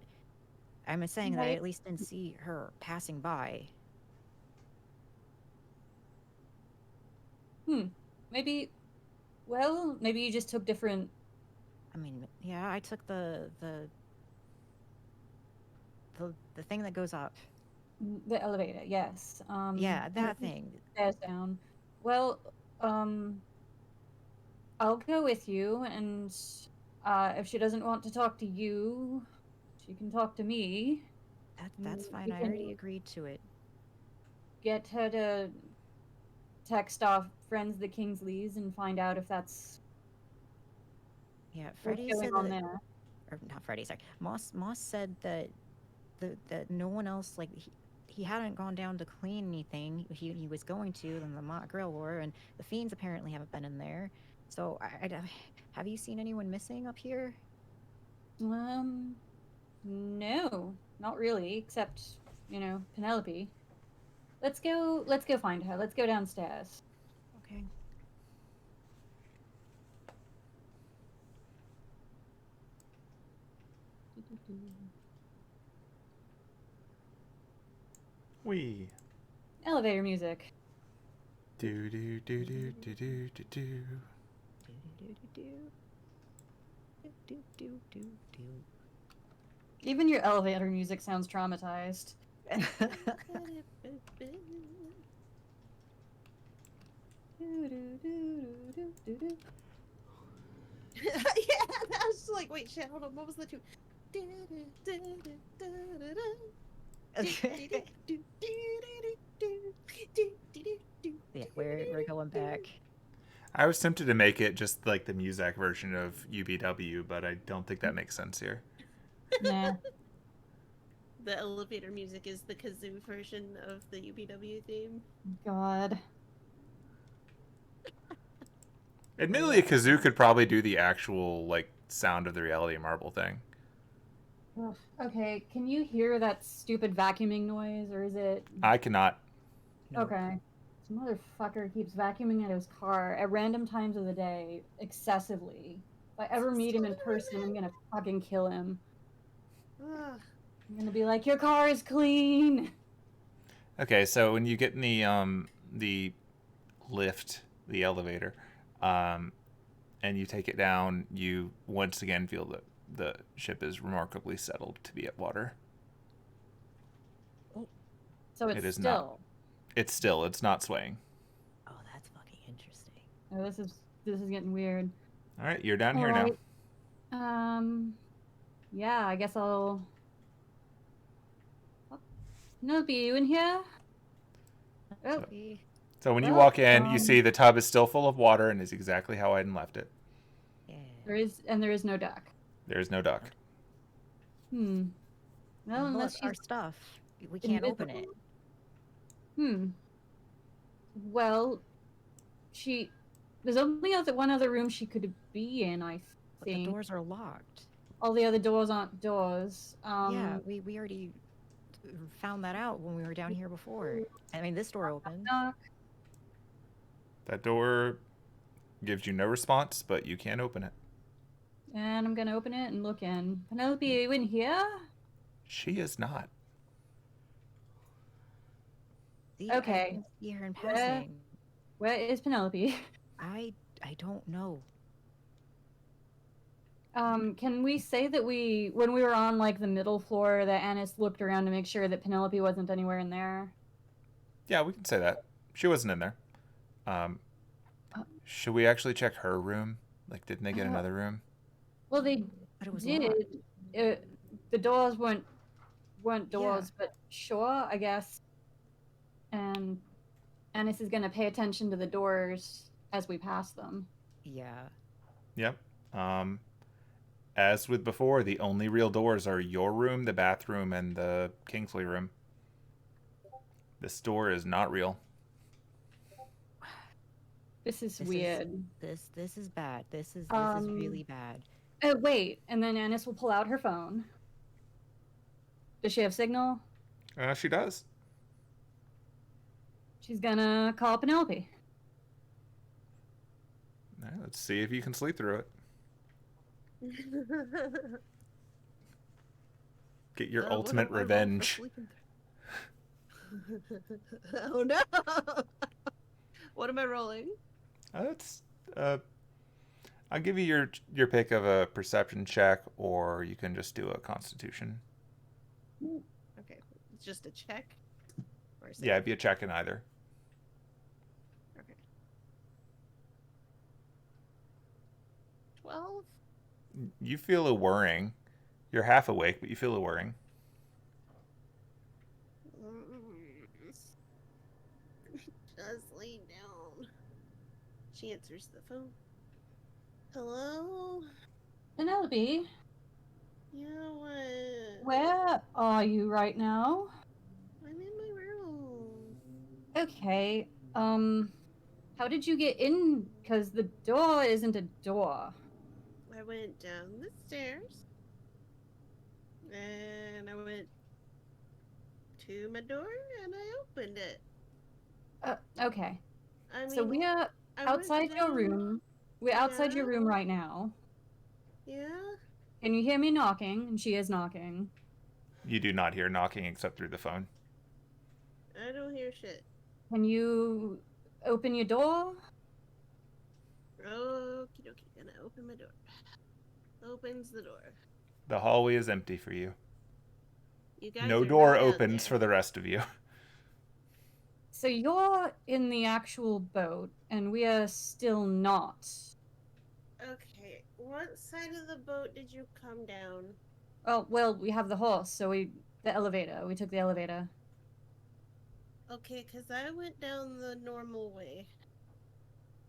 D: I'm saying that I
C: Right.
D: at least didn't see her passing by.
C: Maybe you just took different.
D: I mean, yeah, I took the thing that goes up.
C: The elevator, yes.
D: Yeah, that thing.
C: Stairs down. Well, I'll go with you, and if she doesn't want to talk to you, she can talk to me.
D: That's fine.
C: We
D: I
C: can
D: already agreed to it.
C: get her to text our friends, the Kingsleys, and find out if that's
D: Yeah,
C: what's
D: Freddie
C: going
D: said
C: on
D: that,
C: there.
D: or not Freddie, sorry. Moss said that that no one else, like, he hadn't gone down to clean anything. He was going to, then the Mott Grill War, and the fiends apparently haven't been in there. So have you seen anyone missing up here?
C: No, not really, except, Penelope. Let's go find her. Let's go downstairs.
D: Okay.
B: Wee.
C: Elevator music.
B: Do do do do do do do do.
C: Even your elevator music sounds traumatized.
A: Yeah, I was like, wait, shit, hold on, what was the tune?
D: Yeah, we're going back.
B: I was tempted to make it just like the Muzak version of UBW, but I don't think that makes sense here.
C: Nah.
A: The elevator music is the kazoo version of the UBW theme.
C: God.
B: Admittedly, a kazoo could probably do the actual like sound of the Reality Marble thing.
C: Ugh. Okay, can you hear that stupid vacuuming noise, or is it...
B: I cannot.
D: Nope.
C: Okay. This motherfucker keeps vacuuming at his car at random times of the day, excessively. If I ever meet him in person, I'm gonna fucking kill him.
A: Ugh.
C: I'm gonna be like, your car is clean!
B: Okay, so when you get in the lift, the elevator, and you take it down, you once again feel that the ship is remarkably settled to be at water.
C: So it's
B: It is
C: still.
B: not. It's still. It's not swaying.
D: Oh, that's fucking interesting.
C: Oh, this is getting weird.
B: All right, you're down here
C: Alright.
B: now.
C: Yeah, I guess I'll... No, be you in here? Oh,
B: So when you
C: Well,
B: walk in, you see the tub is still full of water and is exactly how Aiden left it.
D: Yeah.
C: there is no duck.
B: There is no duck.
C: Well,
D: Look,
C: unless
D: our
C: she's
D: stuff. We can't open it.
C: invisible. Well, there's only one other room she could be in, I
D: But the
C: think.
D: doors are locked.
C: All the other doors aren't doors.
D: Yeah, we already found that out when we were down here before. I mean, this door opened.
C: knock.
B: That door gives you no response, but you can open it.
C: And I'm gonna open it and look in. Penelope, are you in here?
B: She is not.
D: See,
C: Okay.
D: I can see her in passing.
C: Where is Penelope?
D: I don't know.
C: Can we say that when we were on like the middle floor, that Annis looked around to make sure that Penelope wasn't anywhere in there?
B: Yeah, we can say that. She wasn't in there. Should we actually check her room? Like, didn't they get another room?
C: Well, they
D: But it was
C: did.
D: locked.
C: The doors weren't doors, but sure, I guess. And Annis is gonna pay attention to the doors as we pass them.
D: Yeah.
B: Yep. As with before, the only real doors are your room, the bathroom, and the Kingsley room. This door is not real.
C: This is
D: This
C: weird.
D: This is bad. This is really bad.
C: Oh, wait. And then Annis will pull out her phone. Does she have signal?
B: She does.
C: She's gonna call Penelope.
B: All right, let's see if you can sleep through it. Get your ultimate
A: what do I roll for
B: revenge.
A: sleeping through? Oh no! What am I rolling?
B: That's I'll give you your pick of a perception check, or you can just do a Constitution.
A: Okay, it's just a check. Or is
B: Yeah, it'd be a check in either.
A: Okay. 12.
B: You feel a whirring. You're half awake, but you feel a whirring.
A: Just lay down. She answers the phone. Hello?
C: Penelope,
A: Yeah, what?
C: where are you right now?
A: I'm in my room.
C: Okay, how did you get in? Because the door isn't a door.
A: I went down the stairs. And I went to my door and I opened it.
C: Okay.
A: I mean,
C: So we are
A: I
C: outside
A: went
C: your
A: down-
C: room. We're outside your
A: Yeah?
C: room right now.
A: Yeah?
C: Can you hear me knocking? And she is knocking.
B: You do not hear knocking except through the phone.
A: I don't hear shit.
C: Can you open your door?
A: Okie dokie, gonna open my door. Opens the door.
B: The hallway is empty for you.
A: You guys
B: No
A: are
B: door
A: not out
B: opens
A: there.
B: for the rest of you.
C: So you're in the actual boat, and we are still not.
A: Okay, what side of the boat did you come down?
C: Oh, well, we have the horse, so the elevator. We took the elevator.
A: Okay, because I went down the normal way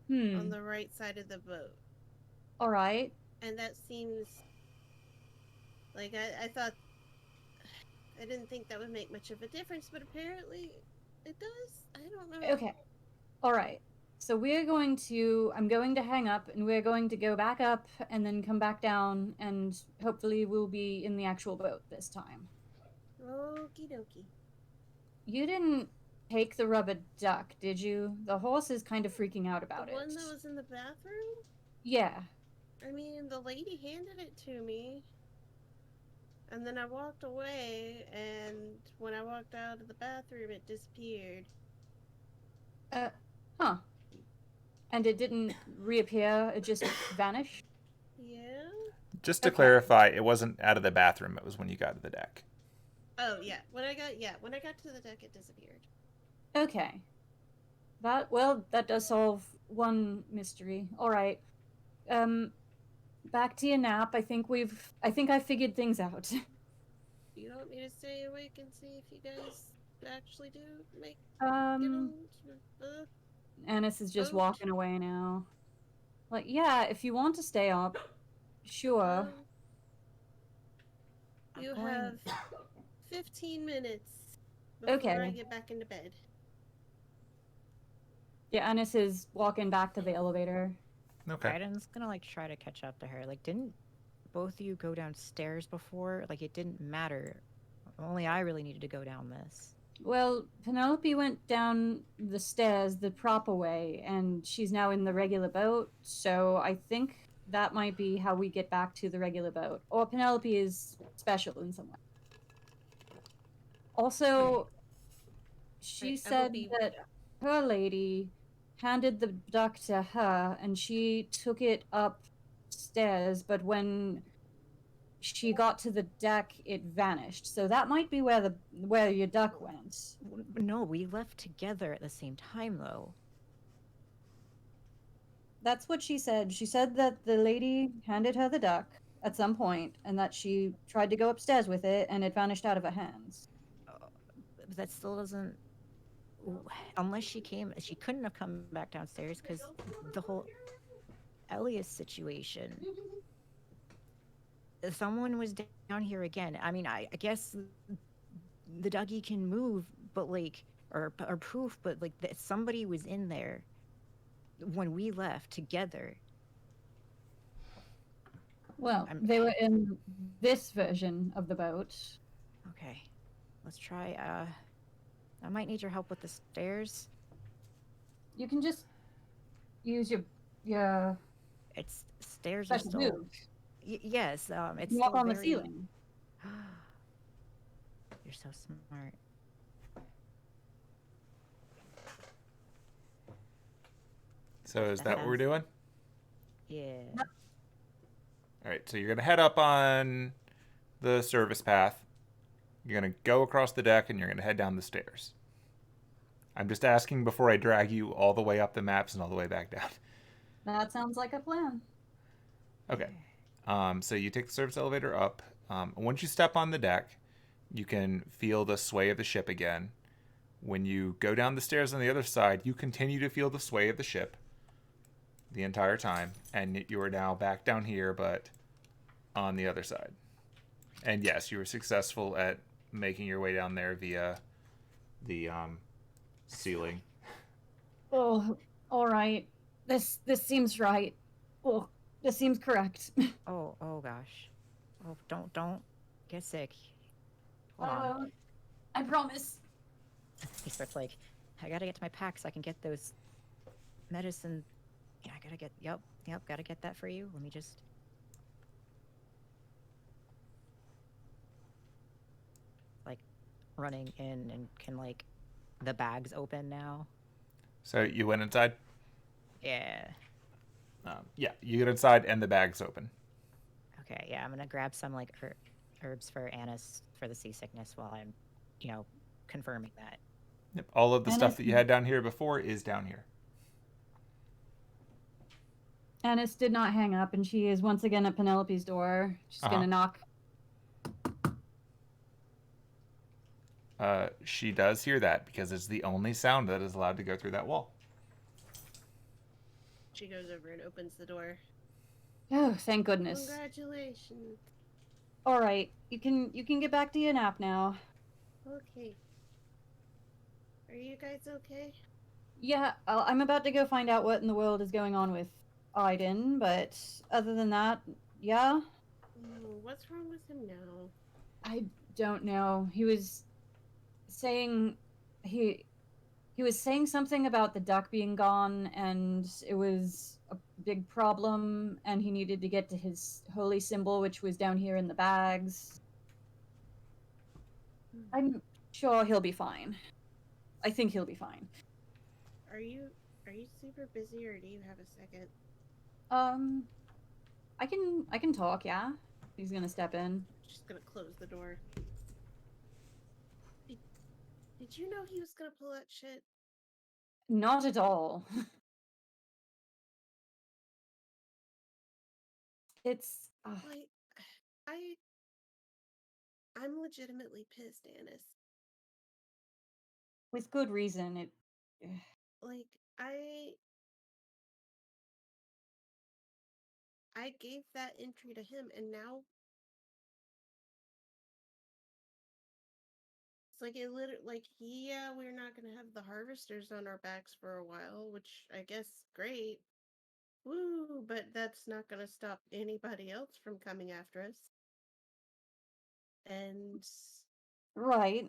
C: Hmm.
A: on the right side of the boat.
C: All right.
A: And that seems like I thought, I didn't think that would make much of a difference, but apparently it does. I don't know.
C: Okay. All right. So I'm going to hang up, and we're going to go back up and then come back down, and hopefully we'll be in the actual boat this time.
A: Okie dokie.
C: You didn't take the rubber duck, did you? The horse is kind of freaking out about
A: The
C: it.
A: one that was in the bathroom?
C: Yeah.
A: I mean, the lady handed it to me. And then I walked away, and when I walked out of the bathroom, it disappeared.
C: Huh. And it didn't reappear, it just vanished?
A: Yeah?
B: Just to
C: Okay.
B: clarify, it wasn't out of the bathroom. It was when you got to the deck.
A: Oh, yeah. When I got to the deck, it disappeared.
C: Okay. That does solve one mystery. All right. Back to your nap. I think I figured things out.
A: Do you want me to stay awake and see if you guys actually do get on the
C: Annis is just
A: boat?
C: walking away now. Like, yeah, if you want to stay up, sure.
A: You
D: I'm going-
A: have 15 minutes before
C: Okay.
A: I get back into bed.
C: Yeah, Annis is walking back to the elevator.
B: Okay.
D: Aiden's gonna like try to catch up to her. Like, didn't both of you go downstairs before? Like, it didn't matter. Only I really needed to go down this.
C: Well, Penelope went down the stairs the proper way, and she's now in the regular boat, so I think that might be how we get back to the regular boat. Or Penelope is special in some way. Also, she
A: Right,
C: said
A: be-
C: that her lady handed the duck to her, and she took it upstairs, but when she got to the deck, it vanished. So that might be where your duck went.
D: No, we left together at the same time, though.
C: That's what she said. She said that the lady handed her the duck at some point, and that she tried to go upstairs with it, and it vanished out of her hands.
D: But that still doesn't. Unless she couldn't have come back downstairs because the whole Elias situation. someone was down here again. I mean, I guess the Dougie can move, but like, or poof, but like somebody was in there when we left together.
C: Well,
D: I'm
C: they were in this version of the boat.
D: okay. Let's try. I might need your help with the stairs.
C: You can just use your
D: It's stairs are
C: special
D: still.
C: move.
D: Yes.
C: You
D: It's
C: can walk
D: still
C: on the
D: very.
C: ceiling.
D: You're so smart.
B: So is that what we're
D: sounds-
B: doing?
D: Yeah.
B: All right, so you're going to head up on the service path. You're going to go across the deck and you're going to head down the stairs. I'm just asking before I drag you all the way up the maps and all the way back down.
C: That sounds like a plan.
B: Okay. So you take the service elevator up. Once you step on the deck, you can feel the sway of the ship again. When you go down the stairs on the other side, you continue to feel the sway of the ship the entire time. And you are now back down here, but on the other side. And yes, you were successful at making your way down there via the ceiling.
C: Oh, all right. This seems right. Oh, this seems correct.
D: Oh gosh. Oh, don't get sick. Hold on.
C: I promise.
D: He starts like, I gotta get to my pack so I can get those medicine. Yeah, I gotta get. Yep, gotta get that for you. Let me just. Like, running in and can like, the bags open now.
B: So you went inside?
D: Yeah.
B: Yeah, you get inside and the bag's open.
D: Okay. Yeah, I'm gonna grab some like herbs for Annis for the seasickness while I'm, confirming that.
B: Yep, all of the
C: And
B: stuff that you had down here before is down here.
C: Annis did not hang up, and she is once again at Penelope's door. She's gonna knock.
B: She does hear that because it's the only sound that is allowed to go through that wall.
A: She goes over and opens the door.
C: Oh, thank goodness.
A: Congratulations.
C: All right, you can get back to your nap now.
A: Okay. Are you guys okay?
C: Yeah, I'm about to go find out what in the world is going on with Aiden, but other than that, yeah.
A: What's wrong with him now?
C: I don't know. He was saying he was saying something about the duck being gone, and it was a big problem, and he needed to get to his holy symbol, which was down here in the bags. I'm sure he'll be fine. I think he'll be fine.
A: Are you super busy, or do you have a second?
C: I can talk, yeah. He's gonna step in.
A: Just gonna close the door. Did you know he was gonna pull that shit?
C: Not at all. It's
A: Like, I'm legitimately pissed, Annis.
C: with good reason. It
A: Like, I gave that entry to him, and now it's like it literally, like, yeah, we're not gonna have the harvesters on our backs for a while, which I guess great. Woo, but that's not gonna stop anybody else from coming after us. And
C: right.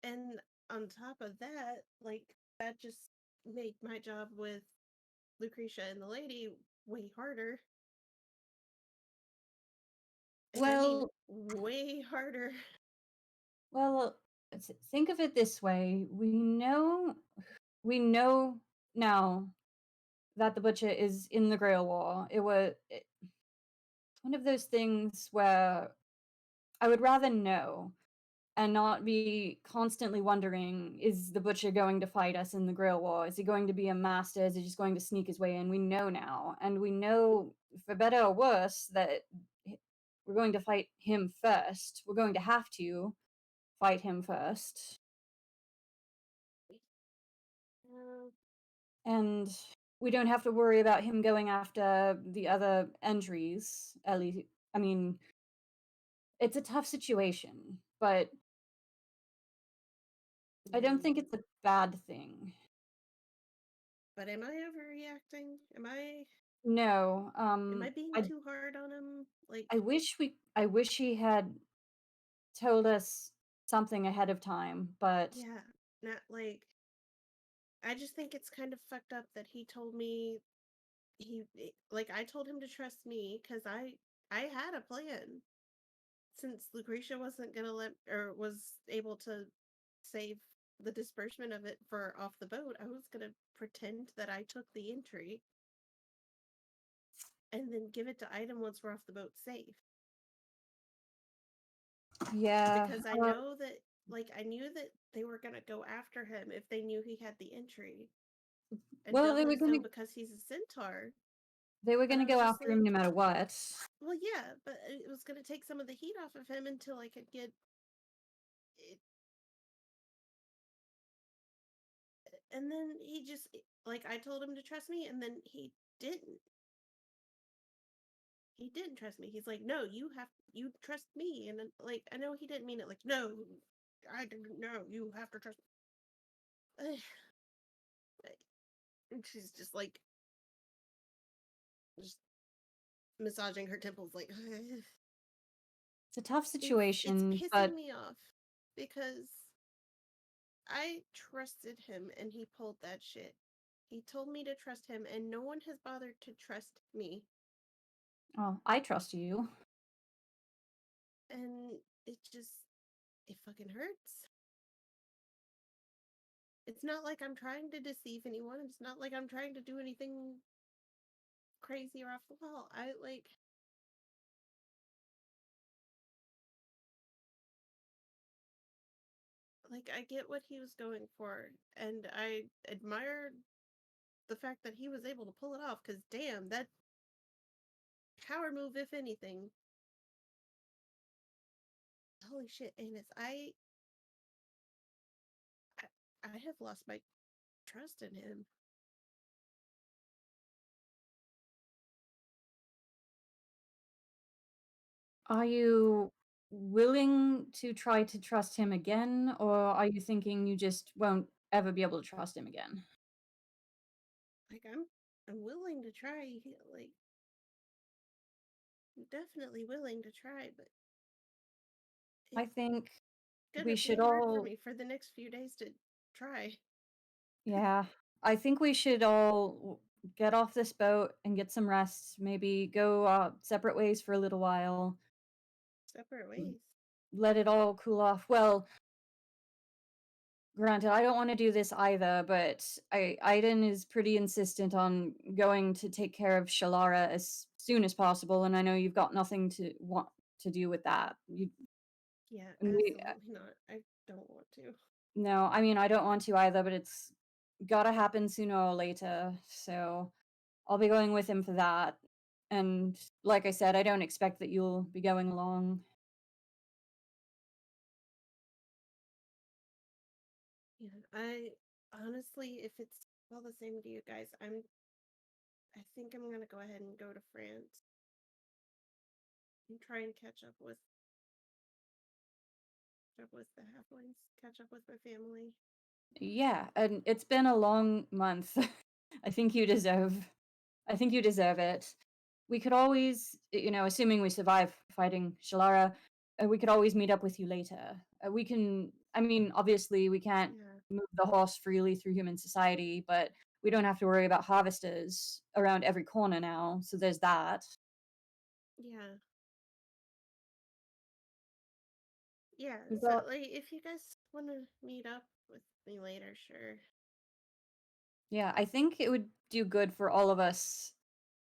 A: and on top of that, like, that just made my job with Lucretia and the lady way harder. And I mean, way harder.
C: Well, think of it this way. We know now that the butcher is in the Grail War. It's one of those things where I would rather know and not be constantly wondering, is the butcher going to fight us in the Grail War? Is he going to be a master? Is he just going to sneak his way in? We know now. And we know, for better or worse, that we're going to fight him first. We're going to have to fight him first. And we don't have to worry about him going after the other entries. At least, I mean, it's a tough situation, but I don't think it's a bad thing.
A: But am I overreacting?
C: No,
A: Am I being
C: I
A: too hard on him? Like,
C: I wish he had told us something ahead of time, but
A: yeah, not like. I just think it's kind of fucked up that he told me like I told him to trust me because I had a plan. Since Lucretia wasn't gonna let or was able to save the disbursement of it for off the boat, I was gonna pretend that I took the entry and then give it to Item once we're off the boat safe.
C: yeah,
A: Because I know that I knew that they were gonna go after him if they knew he had the entry. And
C: well,
A: doubly so because he's a centaur.
C: they were
A: But I
C: gonna
A: was
C: go
A: just
C: after him no
A: like,
C: matter what.
A: well, yeah, but it was gonna take some of the heat off of him until I could get it. And then he just I told him to trust me, and then he didn't. He didn't trust me. He's like, no, you trust me, and then I know he didn't mean it like, no, I didn't know. You have to trust me. And she's just just massaging her temples, like
C: It's a tough
A: it's
C: situation,
A: pissing
C: but
A: me off because I trusted him and he pulled that shit. He told me to trust him, and no one has bothered to trust me.
C: oh, I trust you.
A: And it fucking hurts. It's not like I'm trying to deceive anyone. It's not like I'm trying to do anything crazy or off the wall. I get what he was going for, and I admire the fact that he was able to pull it off, because damn, that power move, if anything. Holy shit, Anus, I have lost my trust in him.
C: Are you willing to try to trust him again, or are you thinking you just won't ever be able to trust him again?
A: I'm willing to try, I'm definitely willing to try, but
C: I
A: it's
C: think
A: gonna
C: we
A: be
C: should
A: hard for
C: all,
A: me for the next few days to try.
C: yeah, I think we should all get off this boat and get some rest, maybe go separate ways for a little while,
A: Separate
C: l-
A: ways.
C: let it all cool off. Well, granted, I don't want to do this either, but Aiden is pretty insistent on going to take care of Shalara as soon as possible, and I know you've got nothing to want to do with that.
A: Yeah,
C: We,
A: absolutely not. I don't want to.
C: no, I mean I don't want to either, but it's gotta happen sooner or later. So I'll be going with him for that. And like I said, I don't expect that you'll be going along.
A: Yeah, I honestly, if it's all the same to you guys, I think I'm gonna go ahead and go to France and try and catch up with the halflings, catch up with my family.
C: Yeah, and it's been a long month. I think you deserve I think you deserve it. We could always, assuming we survive fighting Shalara, we could always meet up with you later. We can, I mean, obviously we can't
A: Yeah,
C: move the horse freely through human society, but we don't have to worry about harvesters around every corner now, so there's that.
A: yeah, yeah.
C: We've
A: So
C: got,
A: if you guys want to meet up with me later, sure.
C: yeah, I think it would do good for all of us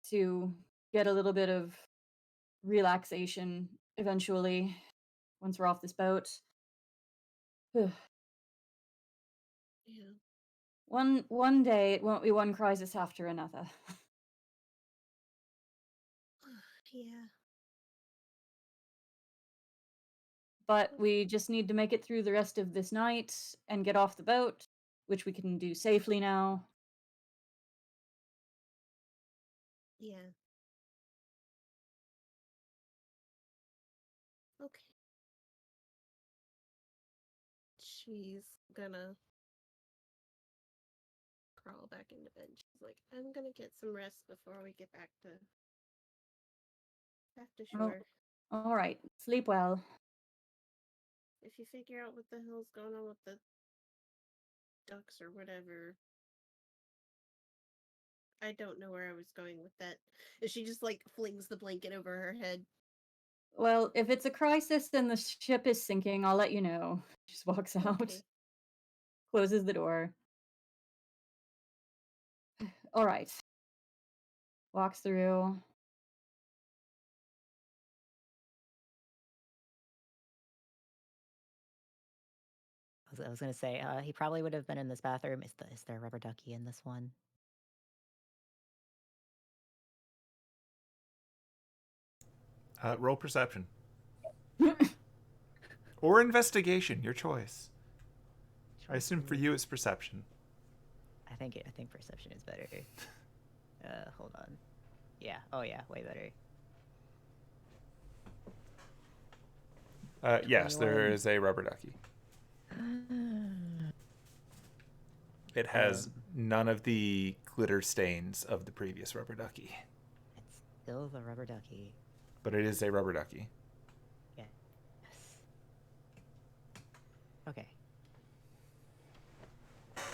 C: to get a little bit of relaxation eventually once we're off this boat.
A: Yeah,
C: One day it won't be one crisis after another.
A: yeah.
C: But we just need to make it through the rest of this night and get off the boat, which we can do safely now.
A: Yeah. Okay. she's gonna crawl back into bed. She's like, I'm gonna get some rest before we get back to
C: Oh,
A: shore.
C: all right. Sleep well.
A: If you figure out what the hell's going on with the ducks or whatever, I don't know where I was going with that. And she just like flings the blanket over her head.
C: Well, if it's a crisis and the ship is sinking, I'll let you know. Just walks out,
A: Okay.
C: closes the door. All right. Walks through.
D: I was gonna say, he probably would have been in this bathroom. Is there a rubber ducky in this one?
B: Roll perception. Or investigation, your choice. I assume for you it's perception.
D: I think perception is better. Hold on. Yeah. Oh yeah, way better.
B: Yes, there
D: 21.
B: is a rubber ducky. It has none of the glitter stains of the previous rubber ducky.
D: It's still the rubber ducky.
B: But it is a rubber ducky.
D: Yes. Okay.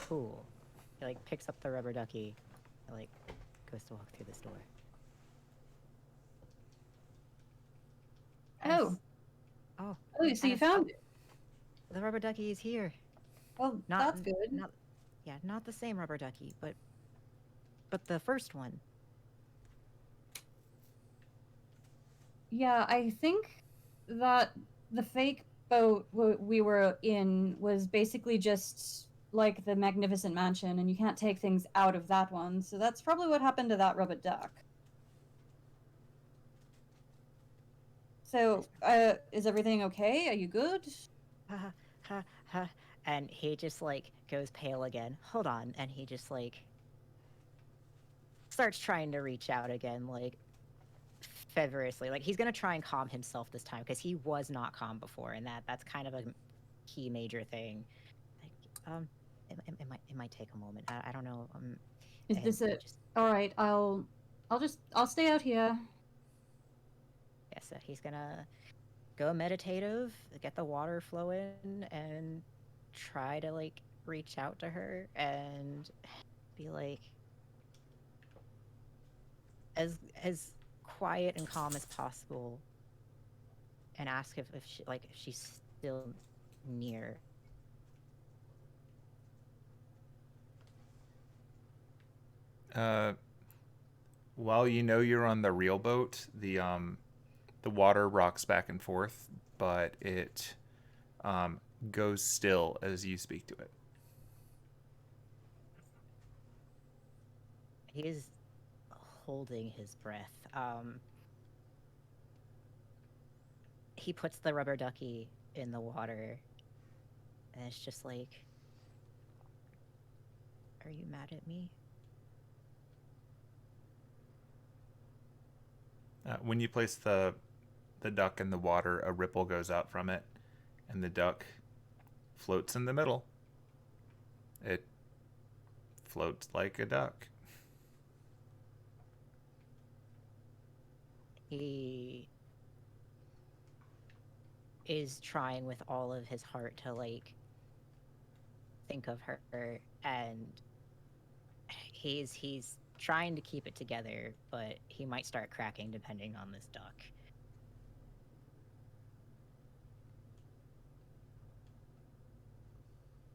D: Cool. He like picks up the rubber ducky and like goes to walk through this door.
C: Oh.
D: Oh.
C: Oh, so you found it.
D: The rubber ducky is here.
C: Well, that's good.
D: Not the same rubber ducky, but the first one.
C: Yeah, I think that the fake boat we were in was basically just like the Magnificent Mansion, and you can't take things out of that one. So that's probably what happened to that rubber duck. So, is everything okay? Are you good?
D: Ha ha ha. And he just like goes pale again. Hold on. And he just like starts trying to reach out again, like feverishly. Like he's gonna try and calm himself this time because he was not calm before, and that's kind of a key major thing. Like, it might take a moment. I don't know.
C: Is this a
D: just
C: all right? I'll stay out here.
D: yeah. So he's gonna go meditative, get the water flowing, and try to like reach out to her and be like as quiet and calm as possible, and ask if she's still near.
B: While you know you're on the real boat, the water rocks back and forth, but it goes still as you speak to it.
D: He's holding his breath. He puts the rubber ducky in the water, and it's just like, are you mad at me?
B: When you place the duck in the water, a ripple goes out from it, and the duck floats in the middle. It floats like a duck.
D: He is trying with all of his heart to like think of her, and he's trying to keep it together, but he might start cracking depending on this duck.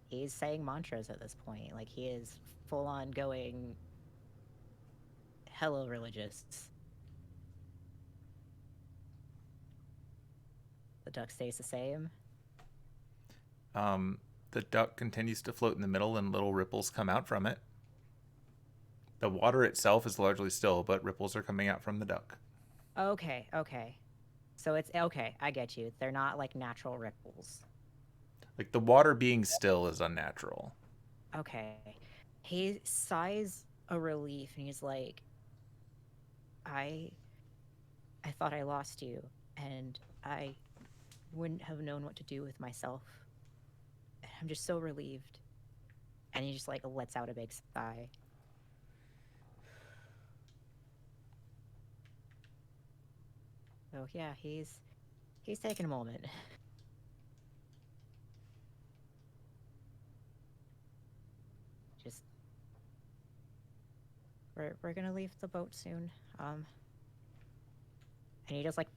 D: He's saying mantras at this point. Like he is full on going hella religious. The duck stays the same.
B: The duck continues to float in the middle, and little ripples come out from it. The water itself is largely still, but ripples are coming out from the duck.
D: Okay. So it's okay. I get you. They're not like natural ripples.
B: Like the water being still is unnatural.
D: Okay. He sighs a relief and he's like, I thought I lost you, and I wouldn't have known what to do with myself. I'm just so relieved. And he just like lets out a big sigh. So yeah, he's taking a moment. Just we're gonna leave the boat soon. And he just like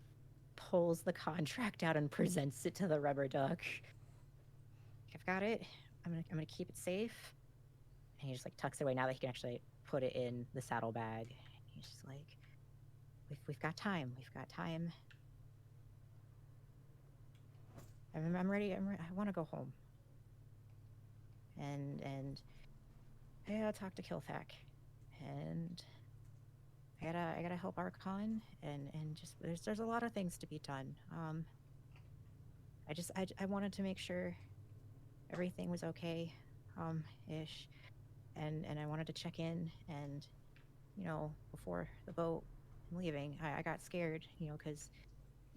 D: pulls the contract out and presents it to the rubber duck. I've got it. I'm gonna keep it safe. And he just like tucks it away now that he can actually put it in the saddlebag. He's just like, we've got time. We've got time. I'm ready. I want to go home. And I gotta talk to Kilthak, and I gotta help Archon, and just there's a lot of things to be done. I wanted to make sure everything was okay, ish, and I wanted to check in, and before the boat and leaving, I got scared, because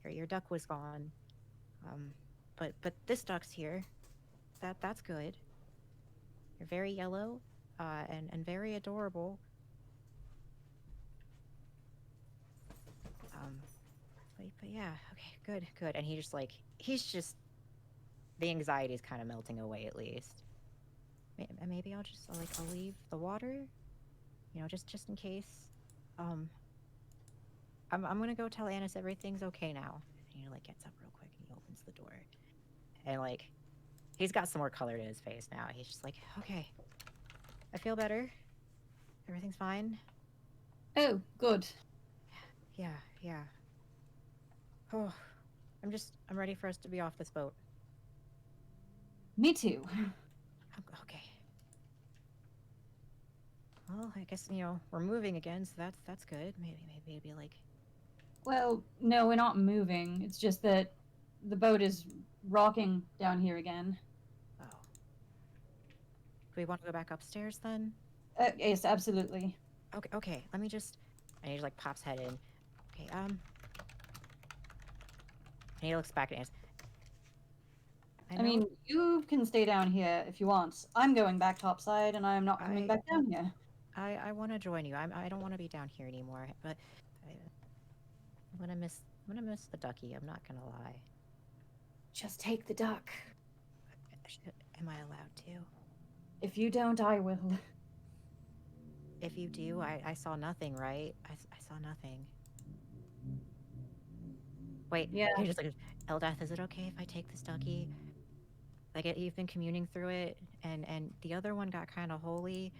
D: your duck was gone, but this duck's here. That's good. You're very yellow, and very adorable. But yeah, okay, good. And he's just the anxiety is kind of melting away at least. Maybe I'll leave the water, just in case. I'm gonna go tell Annis everything's okay now. And he gets up real quick and he opens the door, and he's got some more color to his face now. He's just like, okay, I feel better. Everything's fine.
C: Oh, good.
D: Yeah. Oh, I'm ready for us to be off this boat.
C: Me too.
D: Okay. Well, I guess, we're moving again, so that's good. Maybe
C: Well, no, we're not moving. It's just that the boat is rocking down here again.
D: oh. Do we want to go back upstairs then?
C: Yes, absolutely.
D: Okay, let me just... And he just, pops head in. Okay, and he looks back at us.
C: I mean, you can stay down here if you want. I'm going back topside, and I'm not coming back down here.
D: I want to join you. I don't want to be down here anymore, but I'm gonna miss the ducky. I'm not gonna lie.
C: Just take the duck.
D: Am I allowed to?
C: If you don't, I will.
D: If you do, I saw nothing, right? I saw nothing. Wait,
C: Yeah.
D: you're just like, Eldath, is it okay if I take this ducky? You've been communing through it, and the other one got kind of holy.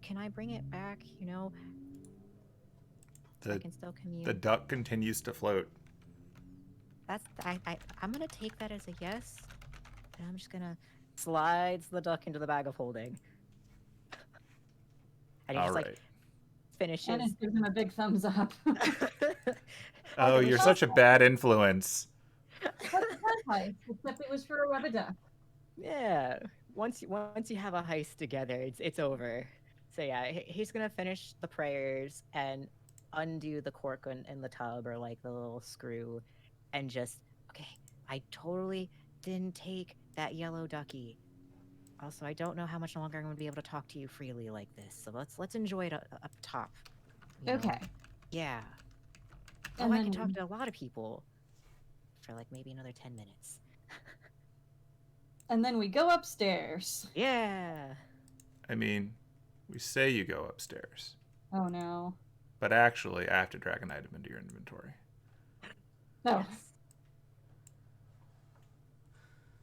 D: Can I bring it back, so I can still commune?
B: The duck continues to float.
D: I'm gonna take that as a yes, and I'm just gonna slides the duck into the bag of holding. And he
B: All
D: just
B: right.
D: finishes.
C: Annis gives him a big thumbs up.
B: Oh, you're such a bad influence.
C: What's that heist? Except it was for a rubber duck.
D: Yeah. Once you have a heist together, it's over. So yeah, he's gonna finish the prayers and undo the cork in the tub, or the little screw, and just, okay, I totally didn't take that yellow ducky. Also, I don't know how much longer I'm gonna be able to talk to you freely like this. So let's enjoy it up top.
C: Okay.
D: Yeah.
C: And
D: I
C: then
D: can talk to a lot of people for maybe another 10 minutes.
C: And then we go upstairs.
D: Yeah.
B: I mean, we say you go upstairs,
C: Oh no.
B: but actually I have to drag an item into your inventory.
C: No.
D: Yes.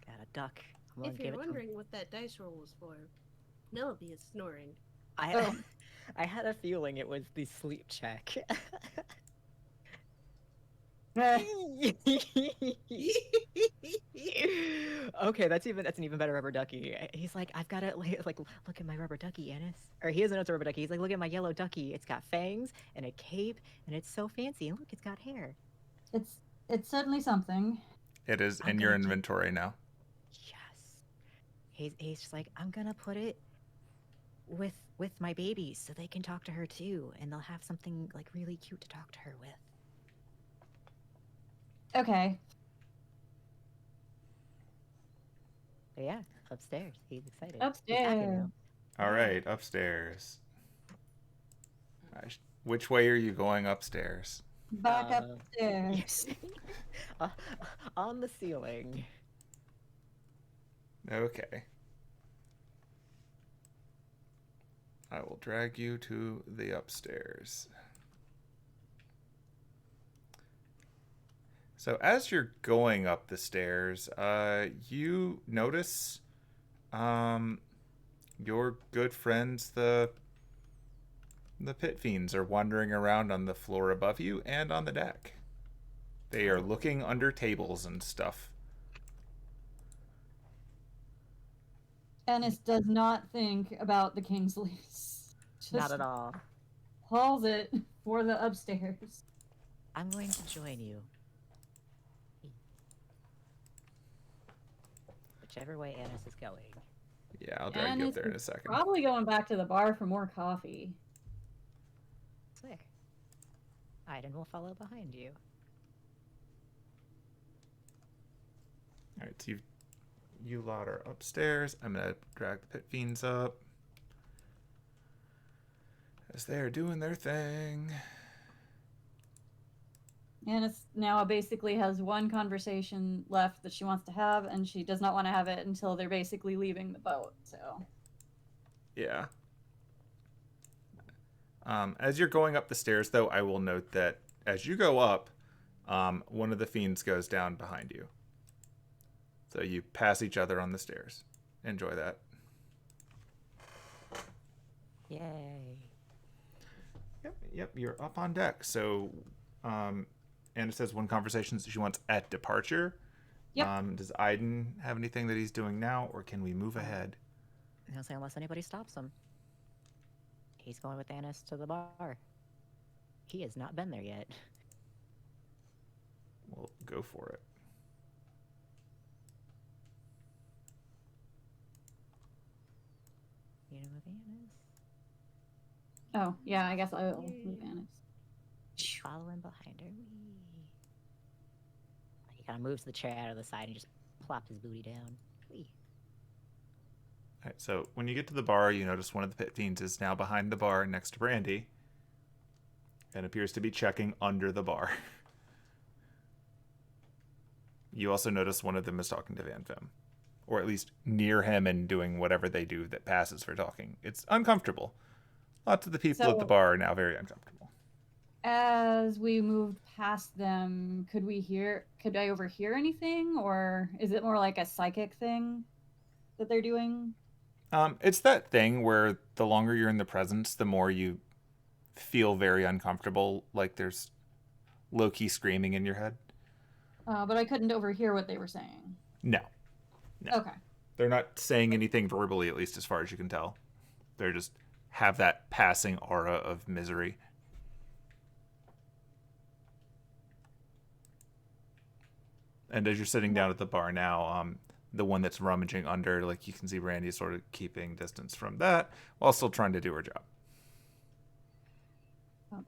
D: Got a duck.
A: If you're wondering what that dice roll was for, Penelope is snoring.
D: I had a feeling it was the sleep check. Okay, that's an even better rubber ducky. He's like, I've got it. Look at my rubber ducky, Annis. Or he doesn't know it's a rubber ducky. He's like, look at my yellow ducky. It's got fangs and a cape, and it's so fancy. And look, it's got hair.
C: It's certainly something.
B: It is in your inventory now.
D: Yes. He's just like, I'm gonna put it with my babies so they can talk to her too, and they'll have something really cute to talk to her with.
C: Okay.
D: But yeah, upstairs. He's excited. He's happy
C: Upstairs.
D: now.
B: All right, upstairs. Which way are you going upstairs?
C: Back
D: Uh,
C: upstairs.
D: Uh, on the ceiling.
B: Okay. I will drag you to the upstairs. So as you're going up the stairs, you notice your good friends, the pit fiends, are wandering around on the floor above you and on the deck. They are looking under tables and stuff.
C: Ennis does not think about the Kingsleys. Just
D: Not at all.
C: hauls it for the upstairs.
D: I'm going to join you. Whichever way Annis is going.
B: Yeah, I'll drag you up
C: Ennis
B: there in a
C: is
B: second.
C: probably going back to the bar for more coffee.
D: Swear. Aiden will follow behind you.
B: All right, so you lot are upstairs. I'm gonna drag the pit fiends up as they are doing their thing.
C: Ennis now basically has one conversation left that she wants to have, and she does not want to have it until they're basically leaving the boat. So
B: Yeah. As you're going up the stairs, though, I will note that as you go up, one of the fiends goes down behind you. So you pass each other on the stairs. Enjoy that.
D: Yay.
B: Yep, you're up on deck. So, Anna says one conversation she wants at departure.
C: Yep.
B: Does Aiden have anything that he's doing now, or can we move ahead?
D: He'll say unless anybody stops him. He's going with Annis to the bar. He has not been there yet.
B: We'll go for it.
D: You know, with Annis.
C: oh yeah, I guess I'll move Ennis.
D: Following behind her. He kind of moves the chair out of the side and just plops his booty down. Whee.
B: All right, so when you get to the bar, you notice one of the pit fiends is now behind the bar next to Brandy and appears to be checking under the bar. You also notice one of them is talking to Van-Fem, or at least near him and doing whatever they do that passes for talking. It's uncomfortable. Lots of the people at the bar are now very uncomfortable.
C: As we moved past them, could I overhear anything, or is it more like a psychic thing that they're doing?
B: It's that thing where the longer you're in the presence, the more you feel very uncomfortable, like there's low-key screaming in your head.
C: But I couldn't overhear what they were saying.
B: No.
C: Okay.
B: They're not saying anything verbally, at least as far as you can tell. They're just have that passing aura of misery. And as you're sitting down at the bar now, the one that's rummaging under, like you can see Randy sort of keeping distance from that while still trying to do her job.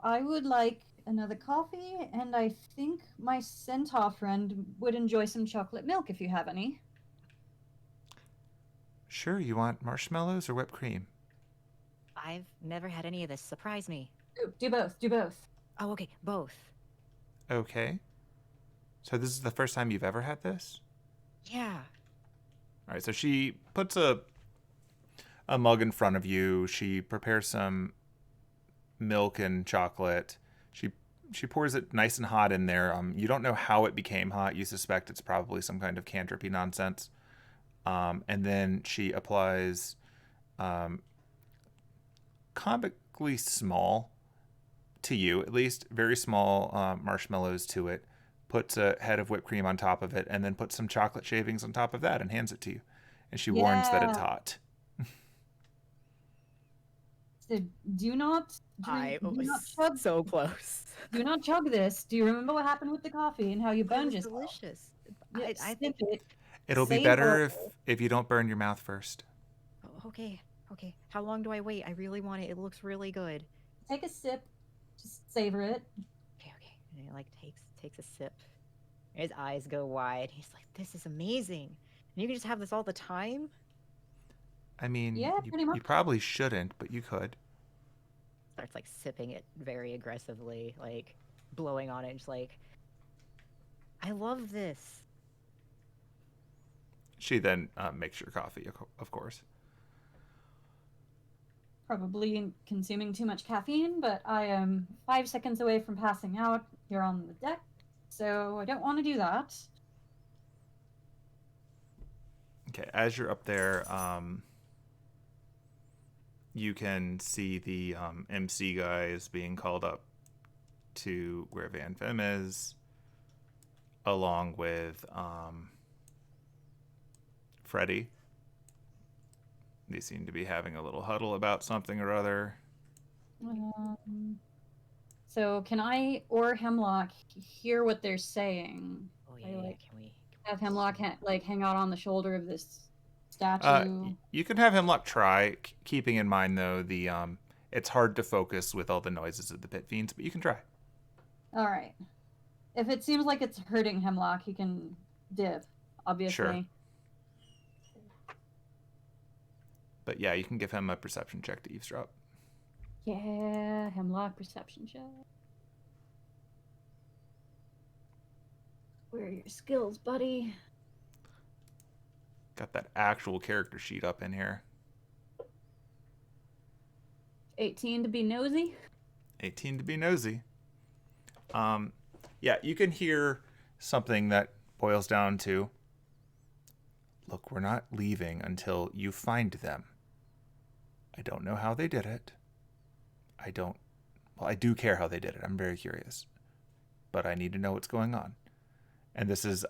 C: I would like another coffee, and I think my centaur friend would enjoy some chocolate milk if you have any.
B: Sure, you want marshmallows or whipped cream?
D: I've never had any of this. Surprise me.
C: Do both. Do both.
D: Oh, okay. Both.
B: Okay. So this is the first time you've ever had this?
D: Yeah.
B: All right, so she puts a mug in front of you. She prepares some milk and chocolate. She pours it nice and hot in there. You don't know how it became hot. You suspect it's probably some kind of cantripy nonsense. And then she applies comically small, to you at least, very small marshmallows to it, puts a head of whipped cream on top of it, and then puts some chocolate shavings on top of that and hands it to you. And she warns that it's hot.
C: So do not
D: I
C: do
D: was
C: not chug,
D: so close.
C: do not chug this. Do you remember what happened with the coffee and how you
D: It
C: burned
D: was
C: yourself?
D: delicious.
C: Yeah,
D: I
C: sip
D: think.
C: it.
B: It'll be
C: Savor
B: better
C: it.
B: if you don't burn your mouth first.
D: Oh, okay. Okay. How long do I wait? I really want it. It looks really good.
C: Take a sip. Just savor it.
D: Okay. Okay. And he like takes a sip. His eyes go wide. He's like, "This is amazing." You can just have this all the time?
B: I mean,
C: Yeah, pretty much.
B: you probably shouldn't, but you could.
D: Starts like sipping it very aggressively, like blowing on it, just like, I love this.
B: She then makes your coffee, of course.
C: Probably consuming too much caffeine, but I am 5 seconds away from passing out here on the deck, so I don't want to do that.
B: Okay, as you're up there, you can see the MC guys being called up to where Van-Fem is, along with Freddy. They seem to be having a little huddle about something or other.
C: So can I or Hemlock hear what they're saying?
D: Oh
C: I,
D: yeah,
C: like,
D: can we
C: have Hemlock hang out on the shoulder of this statue?
B: You can have Hemlock try, keeping in mind though the it's hard to focus with all the noises of the pit fiends, but you can try.
C: All right. If it seems like it's hurting Hemlock, he can dip, obviously.
B: Sure. But yeah, you can give him a perception check to eavesdrop.
C: Yeah, Hemlock perception check. Where are your skills, buddy?
B: Got that actual character sheet up in here.
C: 18 to be nosy.
B: 18 to be nosy. Yeah, you can hear something that boils down to, look, we're not leaving until you find them. I don't know how they did it. I do care how they did it. I'm very curious. But I need to know what's going on. And this is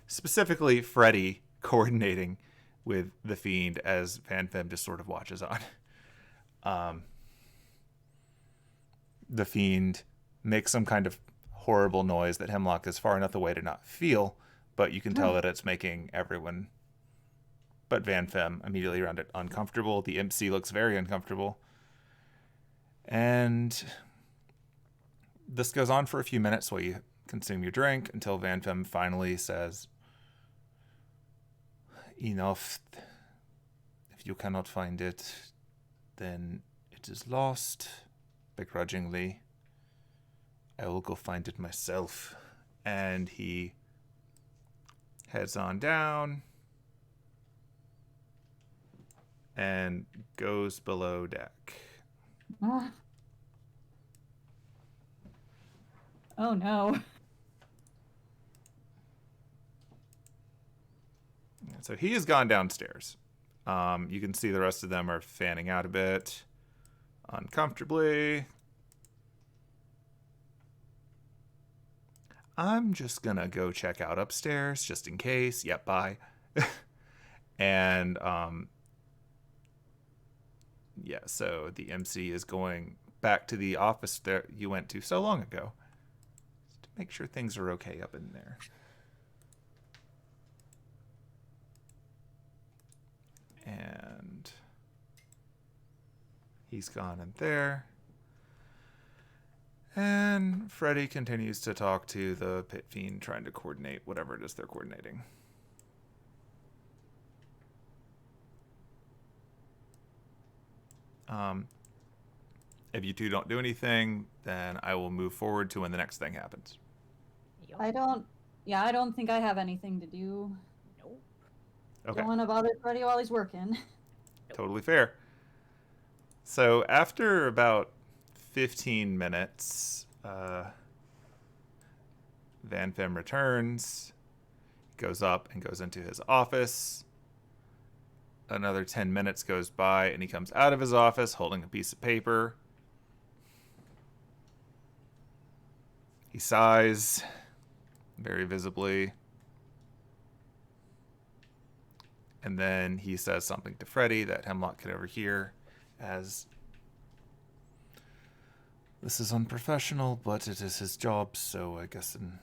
B: specifically Freddy coordinating with the Fiend as Van-Fem just sort of watches on. The Fiend makes some kind of horrible noise that Hemlock is far enough away to not feel, but you can tell that it's making everyone but Van-Fem immediately around it uncomfortable. The MC looks very uncomfortable. And this goes on for a few minutes while you consume your drink until Van-Fem finally says, enough. If you cannot find it, then it is lost. Begrudgingly, I will go find it myself. And he heads on down and goes below deck.
C: Oh no.
B: So he has gone downstairs. You can see the rest of them are fanning out a bit uncomfortably. I'm just gonna go check out upstairs just in case. Yep, bye. And yeah, so the MC is going back to the office that you went to so long ago to make sure things are okay up in there. And he's gone in there. And Freddy continues to talk to the pit fiend, trying to coordinate whatever it is they're coordinating. If you two don't do anything, then I will move forward to when the next thing happens.
D: Yup.
C: I don't think I have anything to do.
D: Nope.
B: Okay.
C: Don't want to bother Freddy while he's working.
B: Totally fair. So after about 15 minutes, Van-Fem returns, goes up and goes into his office. Another 10 minutes goes by and he comes out of his office holding a piece of paper. He sighs very visibly. And then he says something to Freddy that Hemlock can overhear as, this is unprofessional, but it is his job, so I guess in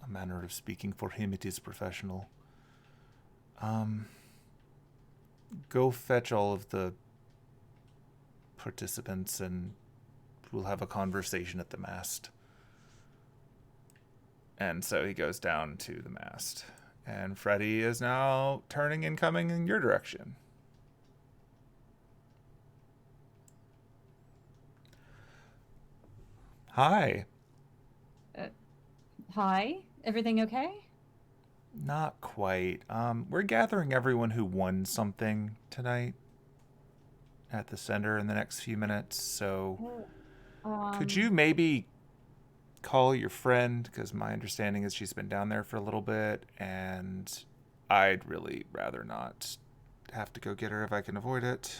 B: a manner of speaking for him it is professional. Go fetch all of the participants and we'll have a conversation at the mast. And so he goes down to the mast And Freddy is now turning and coming in your direction. Hi.
C: Hi, everything okay?
B: Not quite. We're gathering everyone who won something tonight at the center in the next few minutes, so could you maybe call your friend? Because my understanding is she's been down there for a little bit, and I'd really rather not have to go get her if I can avoid it.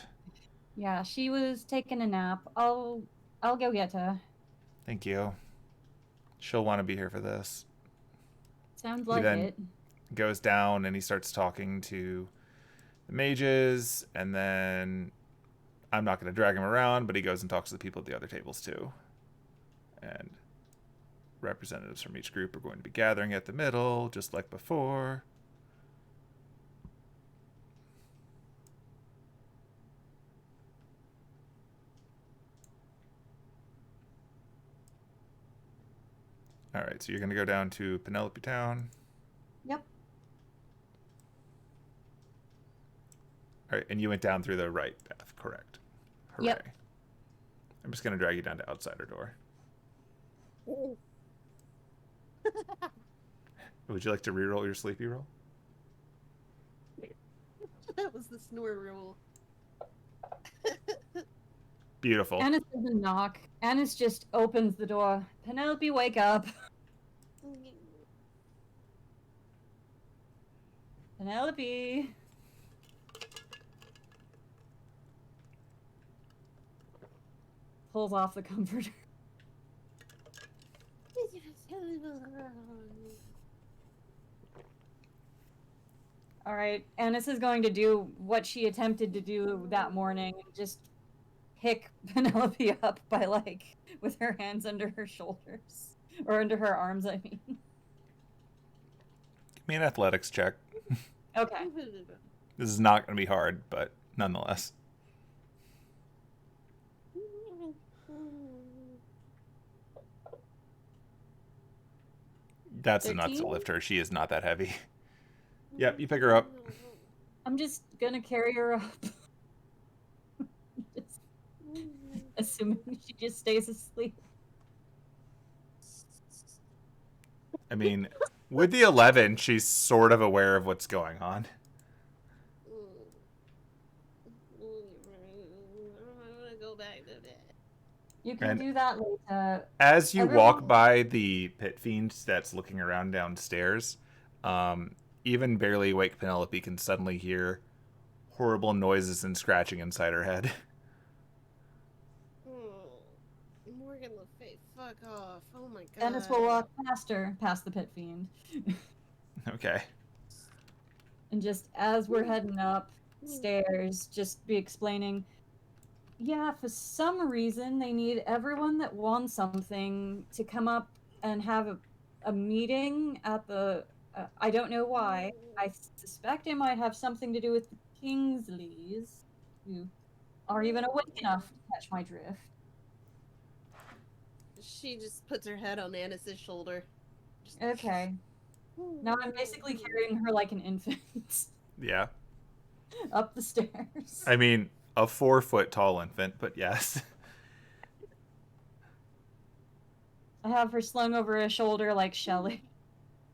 C: Yeah, she was taking a nap. I'll go get her.
B: Thank you. She'll want to be here for this.
C: Sounds
B: He
C: like
B: then
C: it.
B: goes down and he starts talking to the mages, and then I'm not going to drag him around, but he goes and talks to the people at the other tables too. And representatives from each group are going to be gathering at the middle, just like before. All right, so you're going to go down to Penelope Town.
C: Yep.
B: All right, and you went down through the right path, correct? Hooray.
C: Yep.
B: I'm just going to drag you down to Outsider Door. Would you like to reroll your sleepy roll?
A: That was the snore rule.
B: Beautiful.
C: Annis doesn't knock. Annis just opens the door. Penelope, wake up. Penelope. Pulls off the comforter. All right, Annis is going to do what she attempted to do that morning and just pick Penelope up by, like, with her hands under her shoulders. Or under her arms, I mean.
B: Give me an athletics check.
C: Okay.
B: This is not going to be hard, but nonetheless. That's enough to
C: 13?
B: lift her. She is not that heavy. Yep, you pick her up.
C: I'm just gonna carry her up. Just assuming she just stays asleep.
B: I mean, with the 11, she's sort of aware of what's going on.
A: Go back to bed.
C: You can
B: And
C: do that later.
B: as you
C: Everyone-
B: walk by the pit fiend that's looking around downstairs, even barely awake Penelope can suddenly hear horrible noises and scratching inside her head.
A: Morgan Le Fay, fuck off. Oh my god.
C: Dennis will walk past her, past the pit fiend.
B: Okay.
C: And just as we're heading up stairs, just be explaining, yeah, for some reason they need everyone that won something to come up and have a meeting at the, I don't know why. I suspect it might have something to do with the Kingsleys, who are even awake enough to catch my drift.
A: She just puts her head on Annis's shoulder. Just...
C: Okay. Now I'm basically carrying her like an infant
B: Yeah.
C: up the stairs.
B: I mean, a 4-foot tall infant, but yes.
C: I have her slung over her shoulder like Shelly.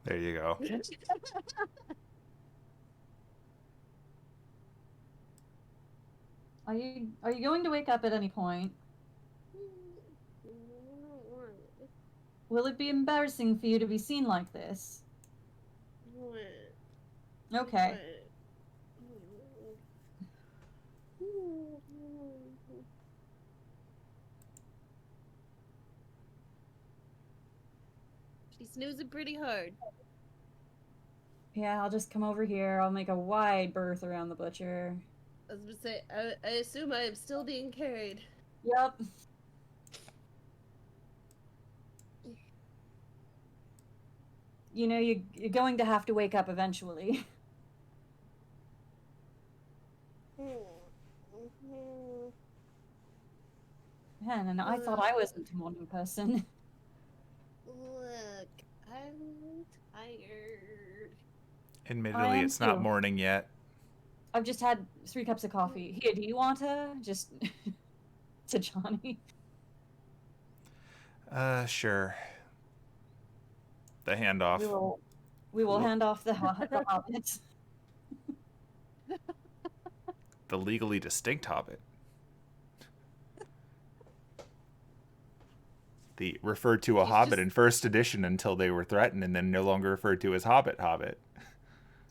B: There you go.
C: Are you going to wake up at any point? Will it be embarrassing for you to be seen like this? Okay.
A: She's snoozing pretty hard.
C: Yeah, I'll just come over here. I'll make a wide berth around the butcher.
A: I was gonna say, I assume I am still being carried.
C: Yep. You know, you're going to have to wake up eventually. Man, and I thought I wasn't a morning person.
A: Look, I'm tired.
B: Admittedly,
C: am
B: it's not
C: too.
B: morning yet.
C: I've just had 3 cups of coffee. Here, do you want to just to Johnny?
B: Sure. The handoff.
C: We will
B: Look.
C: hand off the hobbits.
B: The legally distinct hobbit. The referred to a
A: He's
B: hobbit
A: just-
B: in first edition until they were threatened and then no longer referred to as hobbit.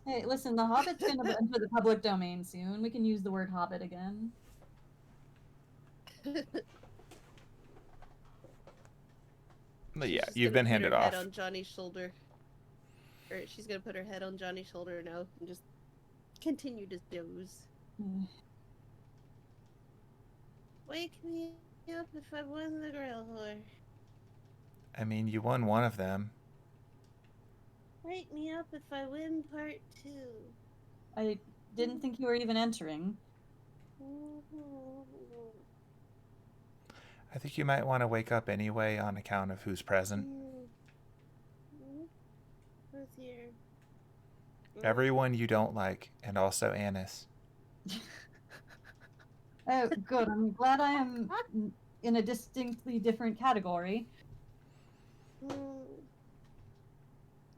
C: Hey, listen, the hobbit's going to enter the public domain soon. We can use the word hobbit again.
B: But yeah,
A: She's
B: you've
A: gonna
B: been
A: put
B: handed
A: her
B: off.
A: head on Johnny's shoulder. Or she's gonna put her head on Johnny's shoulder now and just continue to doze. Wake me up if I won the Grail whore.
B: I mean, you won one of them.
A: Wake me up if I win part 2.
C: I didn't think you were even entering.
B: I think you might want to wake up anyway on account of who's present.
A: Who's here?
B: Everyone you don't like, and also Annis.
C: Oh, good. I'm glad I am in a distinctly different category.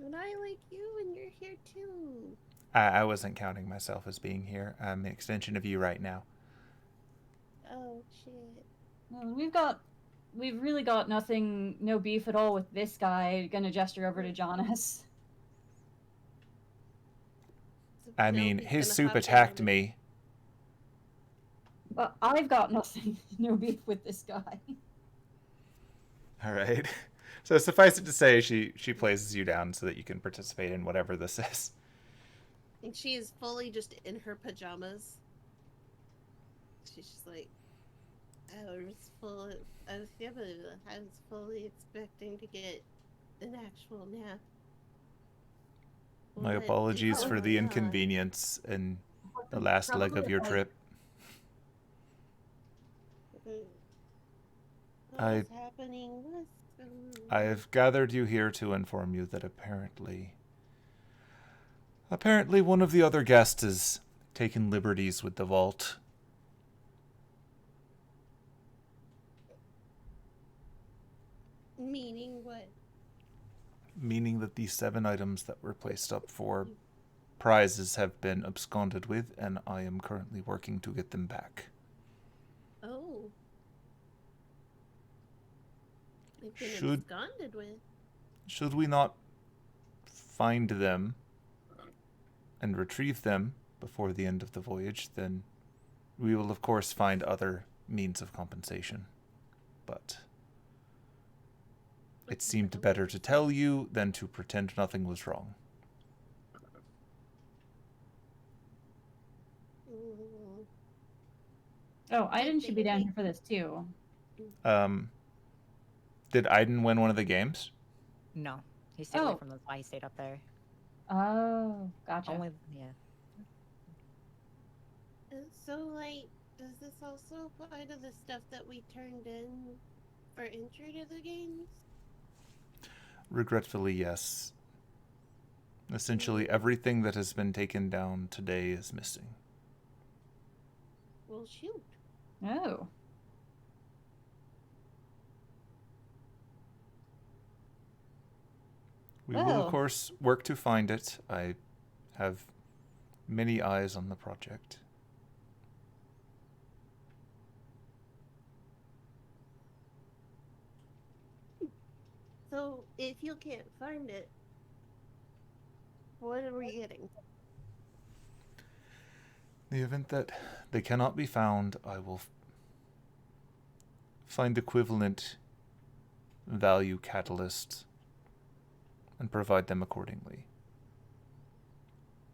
A: And I like you, and you're here too.
B: I wasn't counting myself as being here. I'm an extension of you right now.
A: Oh shit.
C: Well, we've really got no beef at all with this guy. Gonna gesture over to Jonas.
A: So
B: I mean,
A: Penelope's
B: his
A: gonna
B: soup
A: hop in
B: attacked
A: on it.
B: me.
C: But I've got no beef with this guy.
B: All right. So suffice it to say, she places you down so that you can participate in whatever this is.
A: And she is fully just in her pajamas. She's just like, I was fully expecting to get an actual nap.
B: My
A: What
B: apologies
A: is
B: for the
A: going on?
B: inconvenience and the last leg of your trip.
A: What's happening? What's going on?
B: I have gathered you here to inform you that apparently one of the other guests has taken liberties with the vault.
A: Meaning what?
B: Meaning that the 7 items that were placed up for prizes have been absconded with, and I am currently working to get them back.
A: Oh. They've been
B: Should-
A: absconded with.
B: Should we not find them and retrieve them before the end of the voyage, then we will of course find other means of compensation. But it seemed better to tell you than to pretend nothing was wrong.
A: Mm.
C: Oh, Aiden should be down here for this too.
B: Did Aiden win one of the games?
D: No, he stayed away
C: Oh.
D: from that's why he stayed up there.
C: Oh, gotcha.
D: Only, yeah.
A: So, like, does this also apply to the stuff that we turned in for entry to the games?
B: Regretfully, yes. Essentially, everything that has been taken down today is missing.
A: Well, shoot.
C: Oh.
B: We will,
C: Oh.
B: of course, work to find it. I have many eyes on the project.
A: So, if you can't find it, what are we getting?
B: In the event that they cannot be found, I will find equivalent value catalysts and provide them accordingly.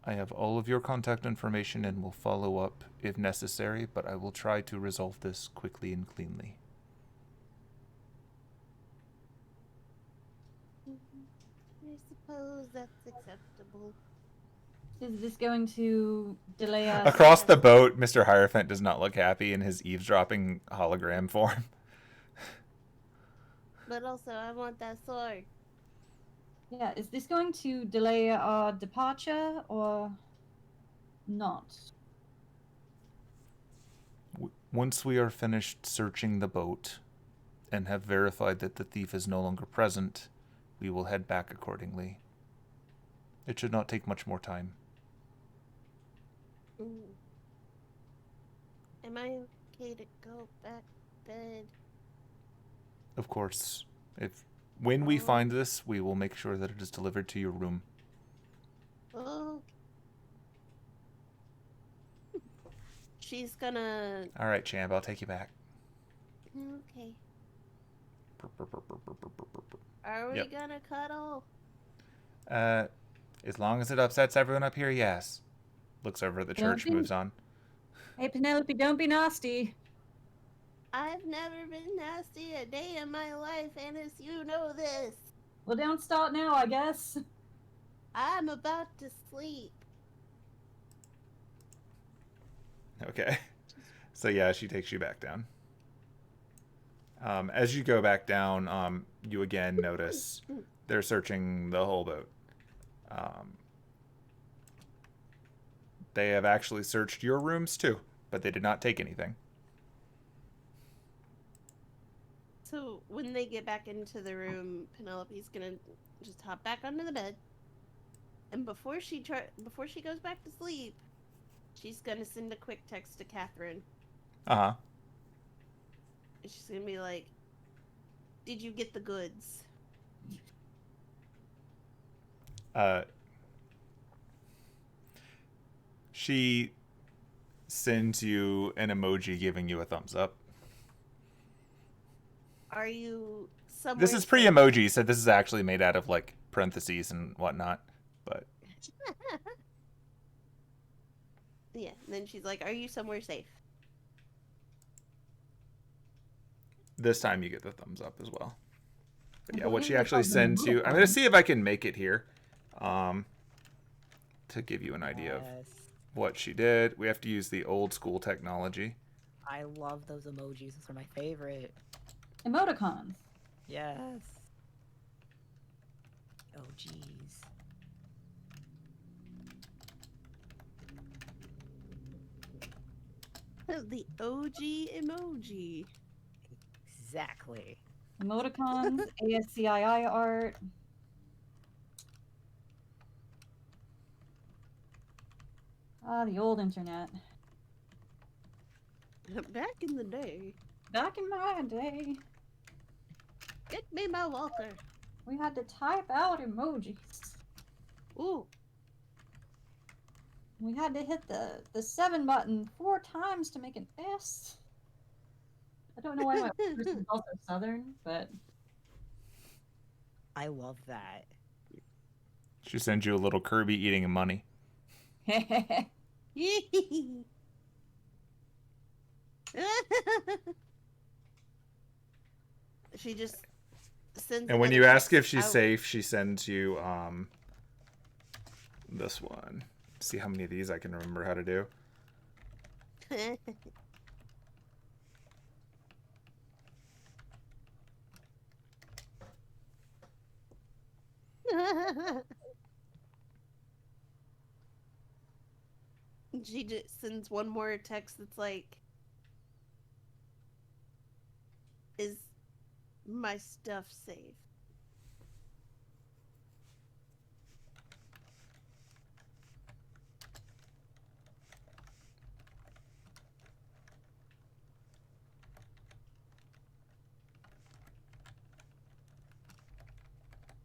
B: I have all of your contact information and will follow up if necessary, but I will try to resolve this quickly and cleanly.
A: I suppose that's acceptable.
C: Is this going to delay us?
B: Across the boat, Mr. Hierophant does not look happy in his eavesdropping hologram form.
A: But also, I want that sword.
C: Yeah, is this going to delay our departure or not?
B: Once we are finished searching the boat and have verified that the thief is no longer present, we will head back accordingly. It should not take much more time.
A: Am I okay to go back to bed?
B: Of course, when we find this, we will make sure that it is delivered to your room.
A: Oh. She's gonna...
B: All right, champ, I'll take you back.
A: Okay. Are we gonna cuddle?
B: As long as it upsets everyone up here, yes. Looks over at the church, moves on.
C: Hey, Penelope, don't be nasty.
A: I've never been nasty a day in my life, Annis, you know this.
C: Well, don't start now, I guess.
A: I'm about to sleep.
B: Okay. So yeah, she takes you back down. As you go back down, you again notice they're searching the whole boat. They have actually searched your rooms too, but they did not take anything.
A: So when they get back into the room, Penelope's gonna just hop back onto the bed, and before she goes back to sleep, she's gonna send a quick text to Catherine.
B: Uh-huh.
A: And she's gonna be like, "Did you get the goods?"
B: She sends you an emoji giving you a thumbs up.
A: Are you somewhere?
B: This is pre-emoji, so this is actually made out of like parentheses and whatnot. But
A: yeah. And then she's like, "Are you somewhere safe?"
B: this time you get the thumbs up as well. But yeah, what she actually sends you, I'm gonna see if I can make it here, to give you an idea of what she did. We have to use the old school technology.
D: I love those emojis. Those are my favorite.
C: Emoticons.
D: Yes. Oh, jeez.
A: The OG emoji.
D: Exactly.
C: Emoticons, ASCII art. Ah, the old internet.
A: Back in the day.
C: Back in my day,
A: Get me my Walker.
C: we had to type out emojis.
A: Ooh.
C: We had to hit the 7 button 4 times to make an S. I don't know why my person's also Southern, but
D: I love that.
B: She sends you a little Kirby eating money.
A: She just sends.
B: And when you
A: another
B: ask if
A: text
B: she's
A: out.
B: safe, she sends you this one. See how many of these I can remember how to do.
A: She just sends one more text that's like, "Is my stuff safe?"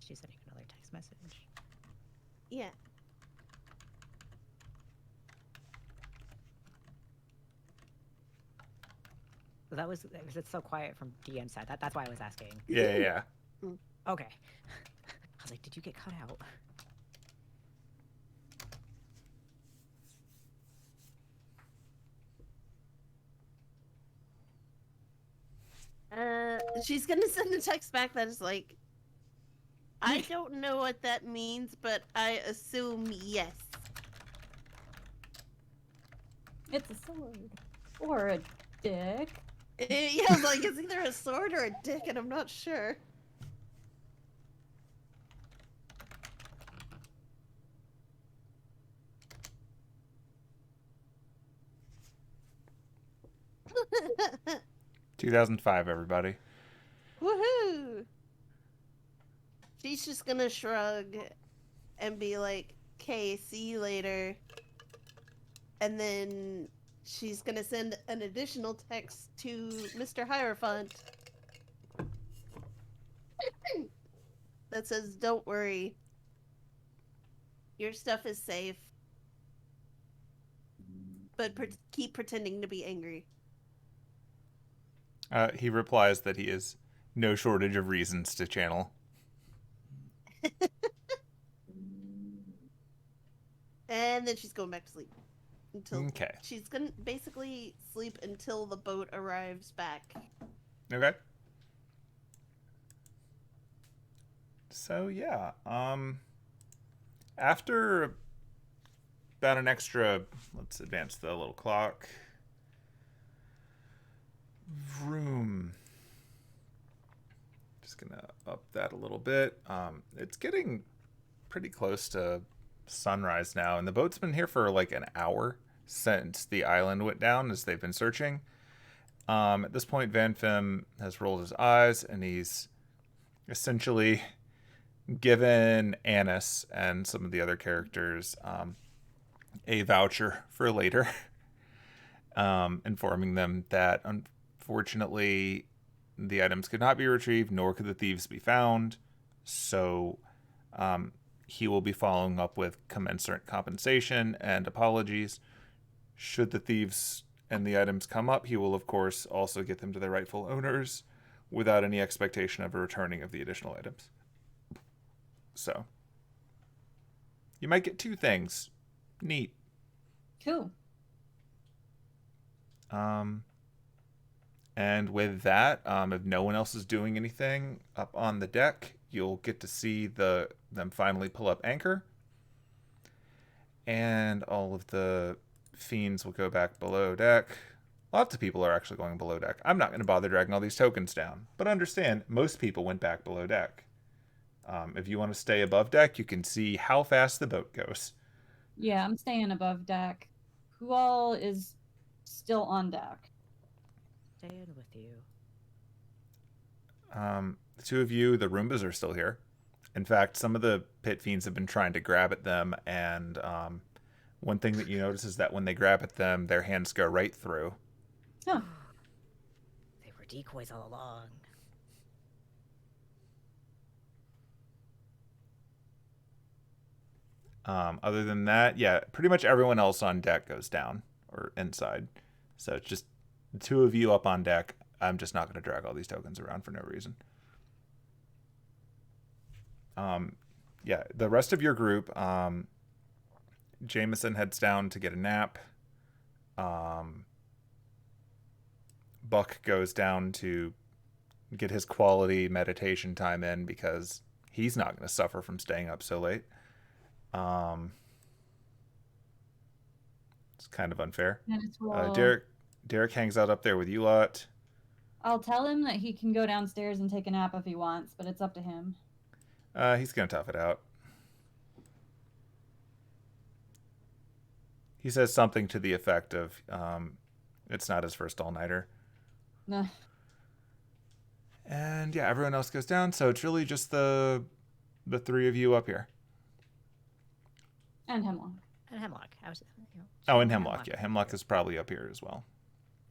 D: She's sending another text message.
A: Yeah.
D: That was it's so quiet from DM side. That's why I was asking.
B: Yeah.
D: Okay. I was like, did you get cut out?
A: She's gonna send a text back that is like, "I don't know what that means, but I assume yes."
C: it's a sword. Or a dick.
A: Yeah, I was like, it's either a sword or a dick, and I'm not sure.
B: 2005, everybody.
A: Woohoo! She's just gonna shrug and be like, "Okay, see you later." And then she's gonna send an additional text to Mr. Hierophant that says, "Don't worry, your stuff is safe, but keep pretending to be angry."
B: He replies that he has no shortage of reasons to channel.
A: And then she's going back to sleep.
B: Okay.
A: She's gonna basically sleep until the boat arrives back.
B: Okay. So yeah, after about an extra, let's advance the little clock. Vroom. Just gonna up that a little bit. It's getting pretty close to sunrise now, and the boat's been here for like an hour since the island went down as they've been searching. At this point, Van-Fem has rolled his eyes, and he's essentially given Annis and some of the other characters a voucher for later, informing them that unfortunately the items could not be retrieved, nor could the thieves be found. So he will be following up with commensurate compensation and apologies. Should the thieves and the items come up, he will, of course, also get them to their rightful owners without any expectation of a returning of the additional items. So, you might get two things. Neat.
C: Cool.
B: And with that, if no one else is doing anything up on the deck, you'll get to see them finally pull up anchor. And all of the fiends will go back below deck. Lots of people are actually going below deck. I'm not going to bother dragging all these tokens down. But understand, most people went back below deck. If you want to stay above deck, you can see how fast the boat goes.
C: Yeah, I'm staying above deck. Who all is still on deck?
D: Staying with you.
B: The two of you, the Roombas, are still here. In fact, some of the pit fiends have been trying to grab at them, and one thing that you notice is that when they grab at them, their hands go right through.
C: Huh.
D: They were decoys all along.
B: Other than that, yeah, pretty much everyone else on deck goes down or inside. So it's just the two of you up on deck. I'm just not going to drag all these tokens around for no reason. Yeah, the rest of your group, Jameson heads down to get a nap. Buck goes down to get his quality meditation time in because he's not going to suffer from staying up so late. It's kind of unfair. Derek hangs out up there with you lot.
C: I'll tell him that he can go downstairs and take a nap if he wants, but it's up to him.
B: He's going to tough it out. He says something to the effect of, it's not his first all-nighter.
C: Nah.
B: And yeah, everyone else goes down, so it's really just the three of you up here.
C: And Hemlock.
D: And Hemlock.
B: Oh, and Hemlock. Yeah, Hemlock is probably up here as well.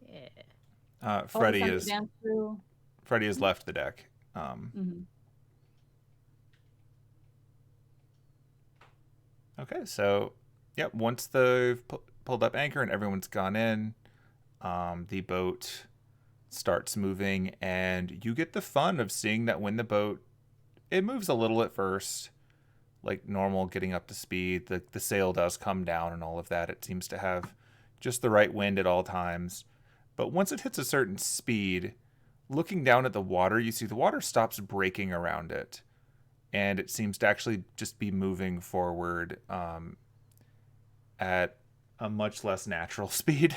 D: Yeah.
B: Freddie has left the deck. Okay, so yep. Once they've pulled up anchor and everyone's gone in, the boat starts moving, and you get the fun of seeing that when the boat it moves a little at first. Like normal, getting up to speed. The sail does come down and all of that. It seems to have just the right wind at all times. But once it hits a certain speed, looking down at the water, you see the water stops breaking around it. And it seems to actually just be moving forward at a much less natural speed.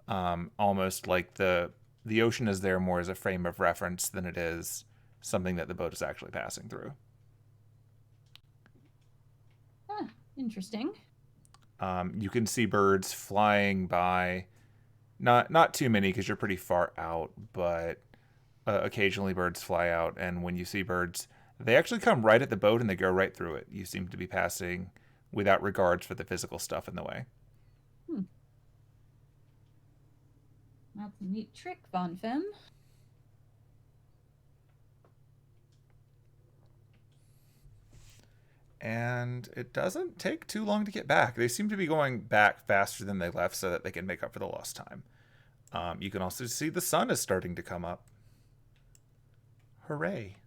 B: Almost like the ocean is there more as a frame of reference than it is something that the boat is actually passing through.
C: Interesting.
B: You can see birds flying by, Not too many because you're pretty far out, but occasionally birds fly out, and when you see birds, they actually come right at the boat and they go right through it. You seem to be passing without regards for the physical stuff in the way.
C: That's a neat trick, Van-Fem.
B: And it doesn't take too long to get back. They seem to be going back faster than they left so that they can make up for the lost time. You can also see the sun is starting to come up. Hooray.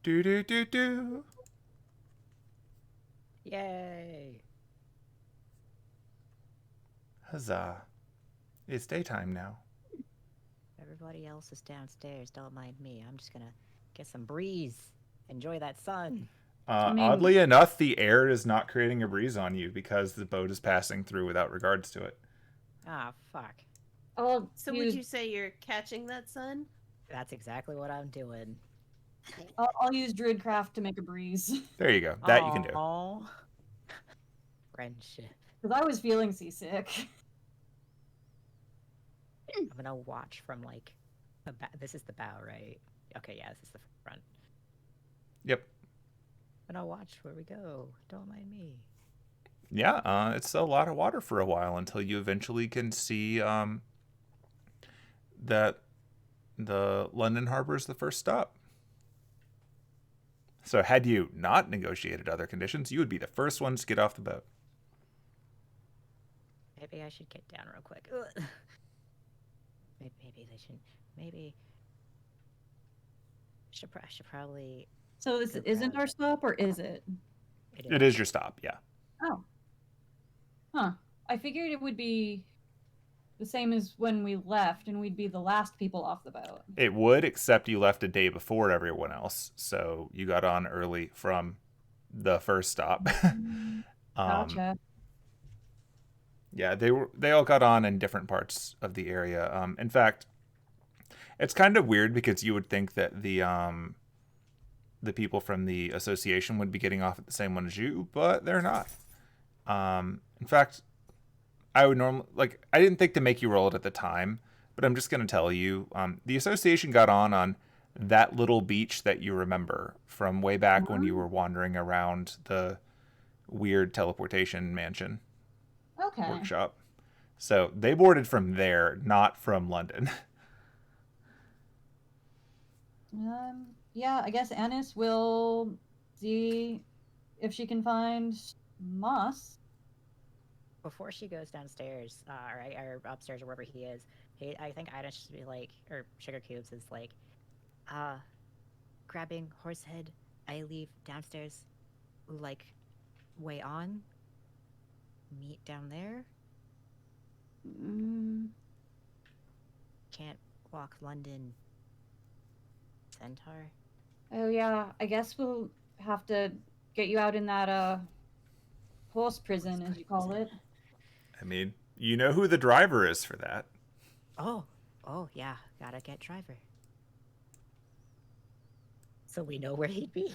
B: Do.
D: Yay!
B: Huzzah. It's daytime now.
D: Everybody else is downstairs. Don't mind me. I'm just gonna get some breeze. Enjoy that sun.
B: Oddly enough, the air is not creating a breeze on you because the boat is passing through without regards to it.
D: Ah, fuck.
A: So would you say you're catching that sun?
D: That's exactly what I'm doing.
C: I'll use Druidcraft to make a breeze.
B: There you go. That you can do.
D: Aww. Friendship.
C: Because I was feeling seasick.
D: I'm gonna watch from like the this is the bow, right? Okay, yeah, this is the front.
B: Yep.
D: I'm gonna watch where we go. Don't mind me.
B: Yeah, it's a lot of water for a while until you eventually can see that the London Harbor is the first stop. So had you not negotiated other conditions, you would be the first ones to get off the boat.
D: Maybe I should get down real quick. Maybe they should. Maybe I should probably.
C: So this isn't our stop, or is it?
B: It is your stop, yeah.
C: Oh. Huh. I figured it would be the same as when we left, and we'd be the last people off the boat.
B: It would, except you left a day before everyone else, so you got on early from the first stop.
C: Gotcha.
B: Yeah, they all got on in different parts of the area. In fact, it's kind of weird because you would think that the people from the association would be getting off at the same one as you, but they're not. In fact, I would normally I didn't think to make you roll it at the time, but I'm just gonna tell you, the association got on that little beach that you remember from way back when you were wandering around the weird teleportation mansion.
C: Okay.
B: Workshop. So they boarded from there, not from London.
C: Yeah, I guess Annis will see if she can find Moss.
D: Before she goes downstairs, or upstairs or wherever he is, I think Ida should be like, or Sugar Cubes is like, grabbing Horsehead. I leave downstairs, like, way on. Meet down there. Can't walk London. Centaur.
C: Oh yeah, I guess we'll have to get you out in that horse prison, as you call it.
B: I mean, you know who the driver is for that.
D: Oh yeah, gotta get driver. So we know where he'd be.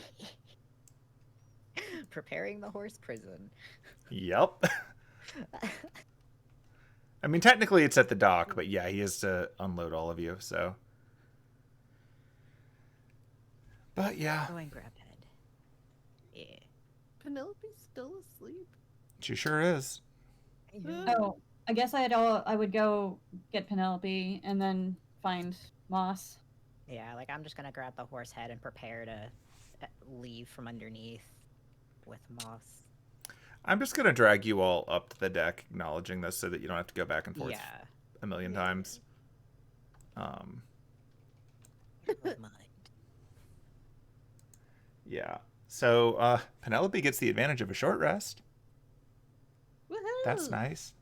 D: Preparing the horse prison.
B: Yep. I mean, technically it's at the dock, but yeah, he has to unload all of you, so. But yeah.
D: Go and grab head. Yeah.
A: Penelope's still asleep.
B: She sure is.
C: Oh, I guess I would go get Penelope and then find Moss.
D: Yeah, like I'm just gonna grab the horse head and prepare to leave from underneath with Moss.
B: I'm just going to drag you all up to the deck, acknowledging this so that you don't have to go back and forth a million times. Yeah. So Penelope gets the advantage of a short rest.
A: Woohoo!
B: That's nice.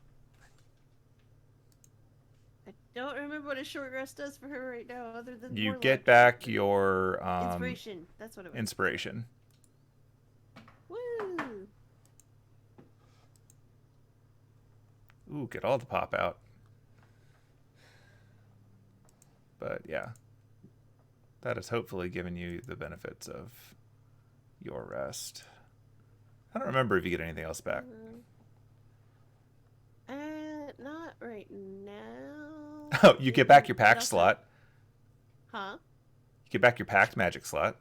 A: I don't remember what a short rest does for her right now, other than
B: You
A: more
B: get
A: luck.
B: back your
A: Inspiration. That's what it was.
B: Inspiration.
A: Woo!
B: Ooh, get all the pop out. But yeah, that has hopefully given you the benefits of your rest. I don't remember if you get anything else back.
A: Not right now.
B: Oh, you get back your
A: But
B: pact
A: also-
B: slot.
A: Huh?
B: You get back your pact magic slot,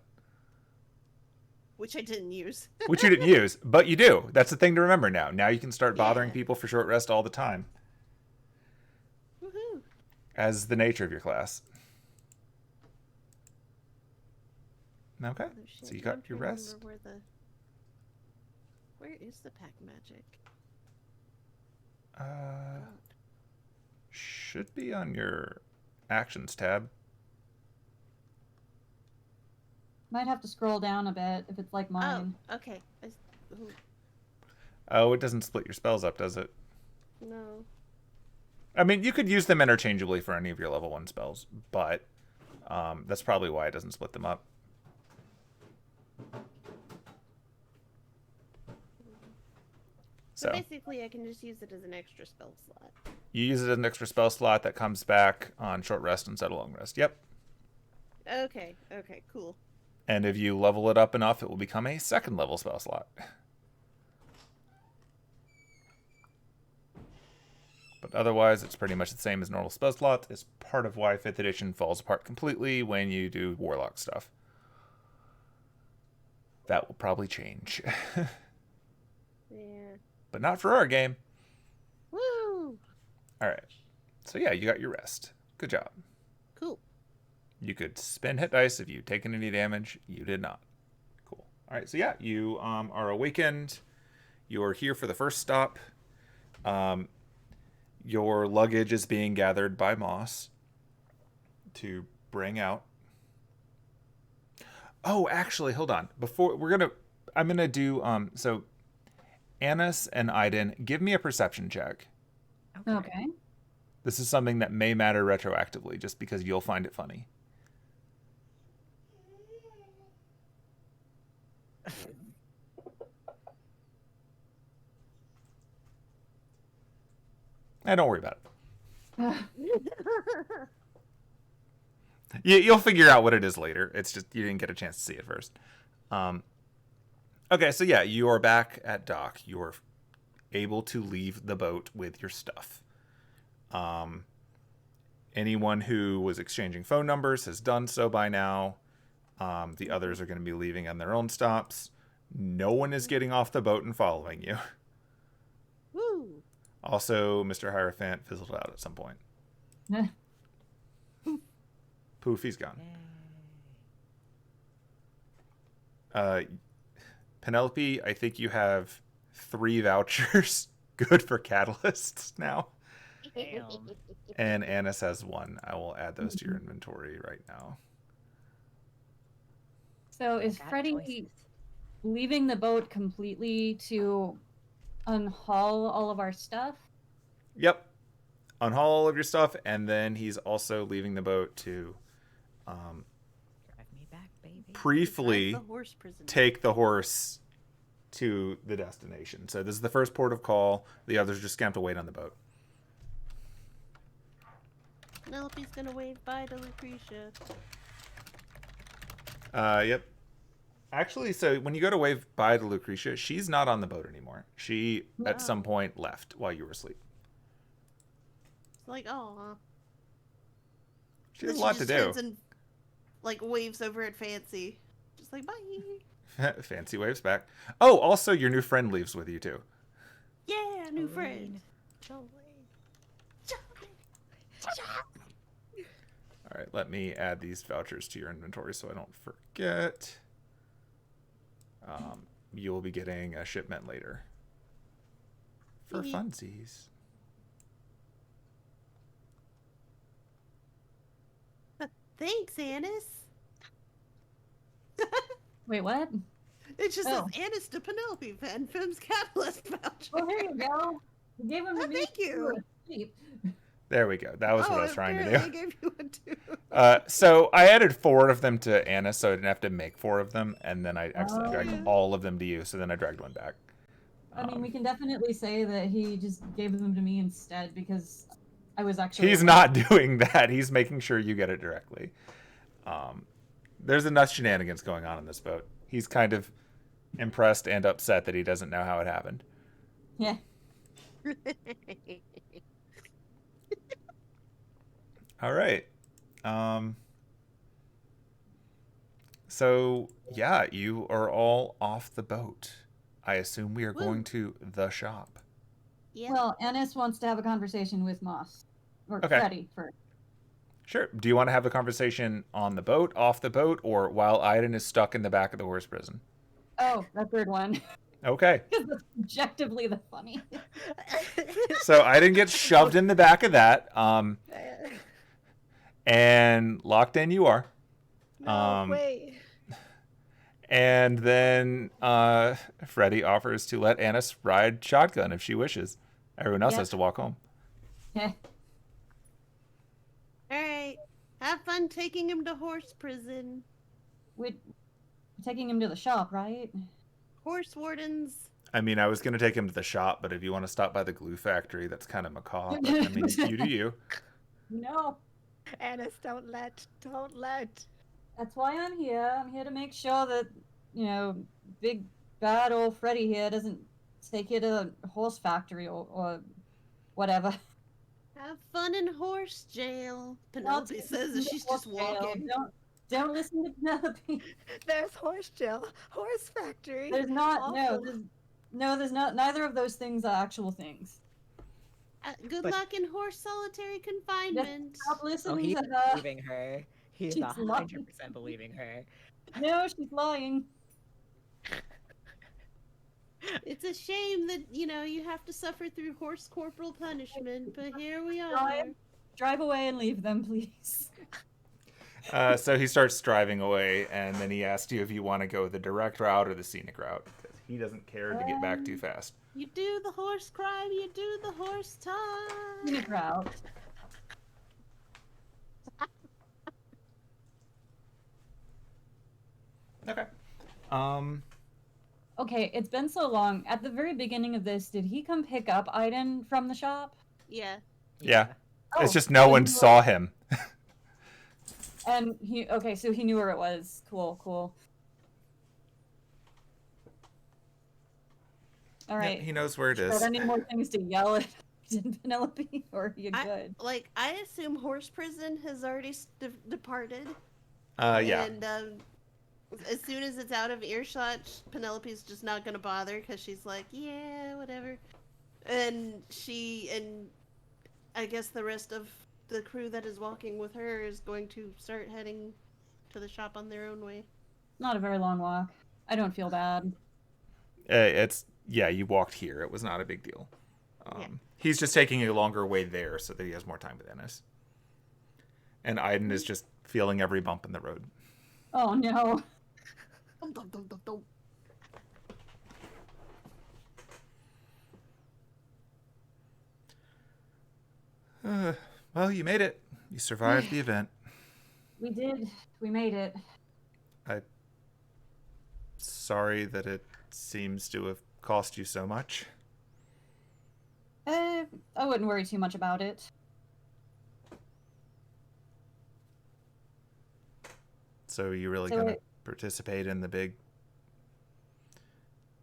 A: Which I didn't use.
B: which you didn't use, but you do. That's the thing to remember now. Now you can start bothering
A: Yeah.
B: people for short rest all the time,
A: Woohoo!
B: as the nature of your class. Okay,
A: Oh, shit.
B: so you
A: Now I'm
B: got your
A: trying to
B: rest.
A: remember Where is the pack magic? God.
B: Should be on your actions tab.
C: Might have to scroll down a bit if it's like mine.
A: Oh, okay.
B: Oh, it doesn't split your spells up, does it?
A: No.
B: I mean, you could use them interchangeably for any of your level 1 spells, but that's probably why it doesn't split them up.
A: So
B: So
A: basically, I can just use it as an extra spell slot.
B: you use it as an extra spell slot that comes back on short rest instead of long rest. Yep.
A: Okay. Okay. Cool.
B: And if you level it up enough, it will become a second level spell slot. But otherwise, it's pretty much the same as normal spell slots. It's part of why 5th edition falls apart completely when you do Warlock stuff. That will probably change.
A: Yeah.
B: But not for our game.
A: Woo!
B: Alright. So yeah, you got your rest. Good job.
A: Cool.
B: You could spend hit dice if you'd taken any damage. You did not. Cool. Alright, so yeah, you are awakened. You are here for the first stop. Your luggage is being gathered by Moss to bring out. Oh, actually, hold on. Before I'm gonna do so Annis and Aiden, give me a perception check.
C: Okay.
B: This is something that may matter retroactively just because you'll find it funny. Don't worry about it. You'll figure out what it is later. It's just you didn't get a chance to see it first. Okay, so yeah, you are back at dock. You are able to leave the boat with your stuff. Anyone who was exchanging phone numbers has done so by now. The others are going to be leaving on their own stops. No one is getting off the boat and following you.
A: Woo!
B: Also, Mr. Hierophant fizzled out at some point. Poof, he's gone. Penelope, I think you have 3 vouchers good for catalysts now.
D: Damn.
B: And Annis has 1. I will add those to your inventory right now.
C: So is
D: Bad
C: Freddie
D: choices.
C: leaving the boat completely to unhaul all of our stuff?
B: Yep. Unhaul all of your stuff, and then he's also leaving the boat to
D: Drive me back, baby.
B: briefly
A: Drive the horse prisoner.
B: take the horse to the destination. So this is the first port of call. The others just have to wait on the boat.
A: Penelope's gonna wave bye to Lucretia.
B: Yep. Actually, so when you go to wave bye to Lucretia, she's not on the boat anymore. She, at
A: Wow.
B: some point, left while you were asleep.
A: It's like, oh.
B: She has a lot to do.
A: And, like, waves over at Fancy. Just like, bye.
B: Fancy waves back. Oh, also, your new friend leaves with you, too.
A: Yeah, new friend.
D: Jolene.
B: All right, let me add these vouchers to your inventory so I don't forget. You will be getting a shipment later. For
A: Mhm.
B: funsies.
A: Thanks, Annis.
C: Wait, what?
A: It just
C: Oh.
A: says Annis to Penelope, Van-Fem's catalyst voucher.
C: Oh, there you go. You gave him to
A: Oh,
C: me.
A: thank you.
C: Sleep.
B: There we go. That was what I was trying to do.
A: I gave you one too.
B: So I added 4 of them to Anna, so I didn't have to make 4 of them, and then I accidentally
C: Oh.
B: dragged all of them to you, so then I dragged 1 back.
C: I mean, we can definitely say that he just gave them to me instead because I was actually.
B: He's not doing that. He's making sure you get it directly. There's enough shenanigans going on in this boat. He's kind of impressed and upset that he doesn't know how it happened.
C: Yeah.
B: All right. So, yeah, you are all off the boat. I assume we are
A: Woo.
B: going to the shop.
A: Yep.
C: Well, Ennis wants to have a conversation with Moss. Or
B: Okay.
C: Freddy first.
B: Sure. Do you want to have the conversation on the boat, off the boat, or while Aiden is stuck in the back of the horse prison?
C: Oh, that third one.
B: Okay.
C: Because that's objectively the funny.
B: So Aiden gets shoved in the back of that, and locked in you are.
A: No, wait.
B: And then Freddy offers to let Annis ride shotgun if she wishes. Everyone else
C: Yep.
B: has to walk home.
C: Yeah.
A: All right. Have fun taking him to horse prison.
C: We're taking him to the shop, right?
A: Horse wardens.
B: I mean, I was going to take him to the shop, but if you want to stop by the glue factory, that's kind of macabre. But, I mean, you do you.
C: No.
D: Annis, don't let.
C: That's why I'm here. I'm here to make sure that, big bad old Freddy here doesn't take you to the horse factory or whatever.
A: Have fun in horse jail.
C: Not
A: Penelope
C: to
A: says
C: listen
A: as
C: to
A: she's
C: horse
A: just
C: jail.
A: walking.
C: Don't listen to Penelope.
D: There's horse jail, horse factory.
C: There's not.
D: awful.
C: There's not. Neither of those things are actual things.
A: Good
D: But-
A: luck in horse solitary confinement.
C: Stop
D: Oh,
C: listening
D: he's
C: to her.
D: believing her. He's
C: She's
D: 100% believing her.
C: No, she's lying.
A: It's a shame that, you have to suffer through horse corporal punishment, but here we are.
C: Drive away and leave them, please.
B: So he starts driving away, and then he asks you if you want to go the direct route or the scenic route. Because he doesn't care to get back too fast.
A: You do the horse crime, you do the horse time.
C: Scenic route.
B: Okay.
C: Okay, it's been so long. At the very beginning of this, did he come pick up Aiden from the shop?
A: Yeah.
B: Yeah. It's
C: Oh,
B: just no
C: so
B: one
C: he
B: saw him.
C: And so he knew where it was. Cool. All right.
B: Yeah, he knows where it
C: Are
B: is.
C: there any more things to yell at Penelope, or are you
A: I-
C: good?
A: I assume horse prison has already departed.
B: Yeah.
A: And as soon as it's out of earshot, Penelope's just not going to bother because she's like, yeah, whatever. And I guess the rest of the crew that is walking with her is going to start heading to the shop on their own way.
C: Not a very long walk. I don't feel bad.
B: You walked here. It was not a big deal.
A: Yeah.
B: He's just taking a longer way there so that he has more time with Ennis. And Aiden is just feeling every bump in the road.
C: Oh no.
A: Dum, dum, dum, dum, dum.
B: Well, you made it. You survived the event.
C: We did. We made it.
B: Sorry that it seems to have cost you so much.
C: I wouldn't worry too much about it.
B: So are you really
C: So
B: going to
C: it-
B: participate in the big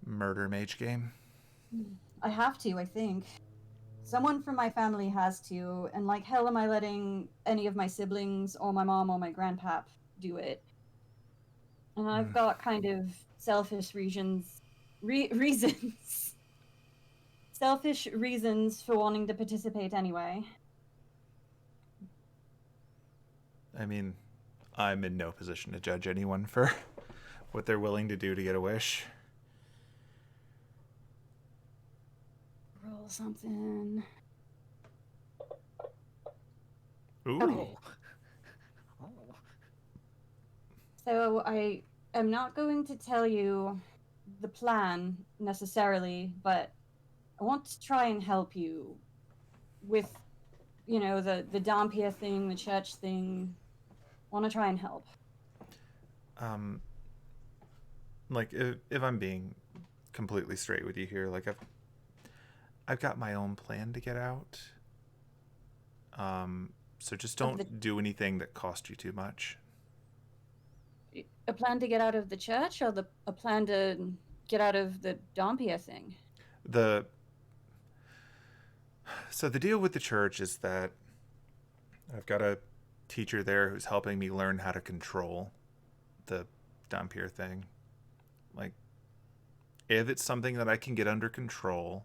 B: murder mage game?
C: I have to, I think. Someone from my family has to, and like hell am I letting any of my siblings or my mom or my grandpap do it. And I've got kind of selfish reasons selfish reasons for wanting to participate anyway.
B: I mean, I'm in no position to judge anyone for what they're willing to do to get a wish.
C: Roll something.
B: Ooh.
C: Okay.
D: Oh.
C: So I am not going to tell you the plan necessarily, but I want to try and help you with, the Dampier thing, the church thing. I want to try and help.
B: Like if I'm being completely straight with you here, like I've got my own plan to get out. So just don't do anything that costs you too much.
C: A plan to get out of the church, or a plan to get out of the Dompia thing?
B: So the deal with the church is that I've got a teacher there who's helping me learn how to control the Dampier thing. Like, if it's something that I can get under control,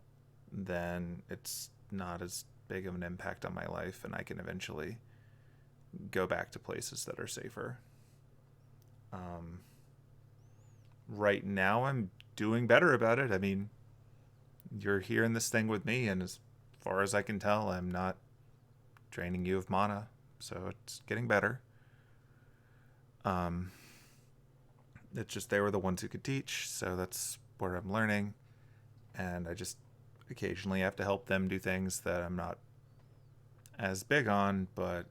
B: then it's not as big of an impact on my life, and I can eventually go back to places that are safer. Right now, I'm doing better about it. I mean, you're here in this thing with me, and as far as I can tell, I'm not draining you of mana, so it's getting better. It's just they were the ones who could teach, so that's where I'm learning, and I just occasionally have to help them do things that I'm not as big on, but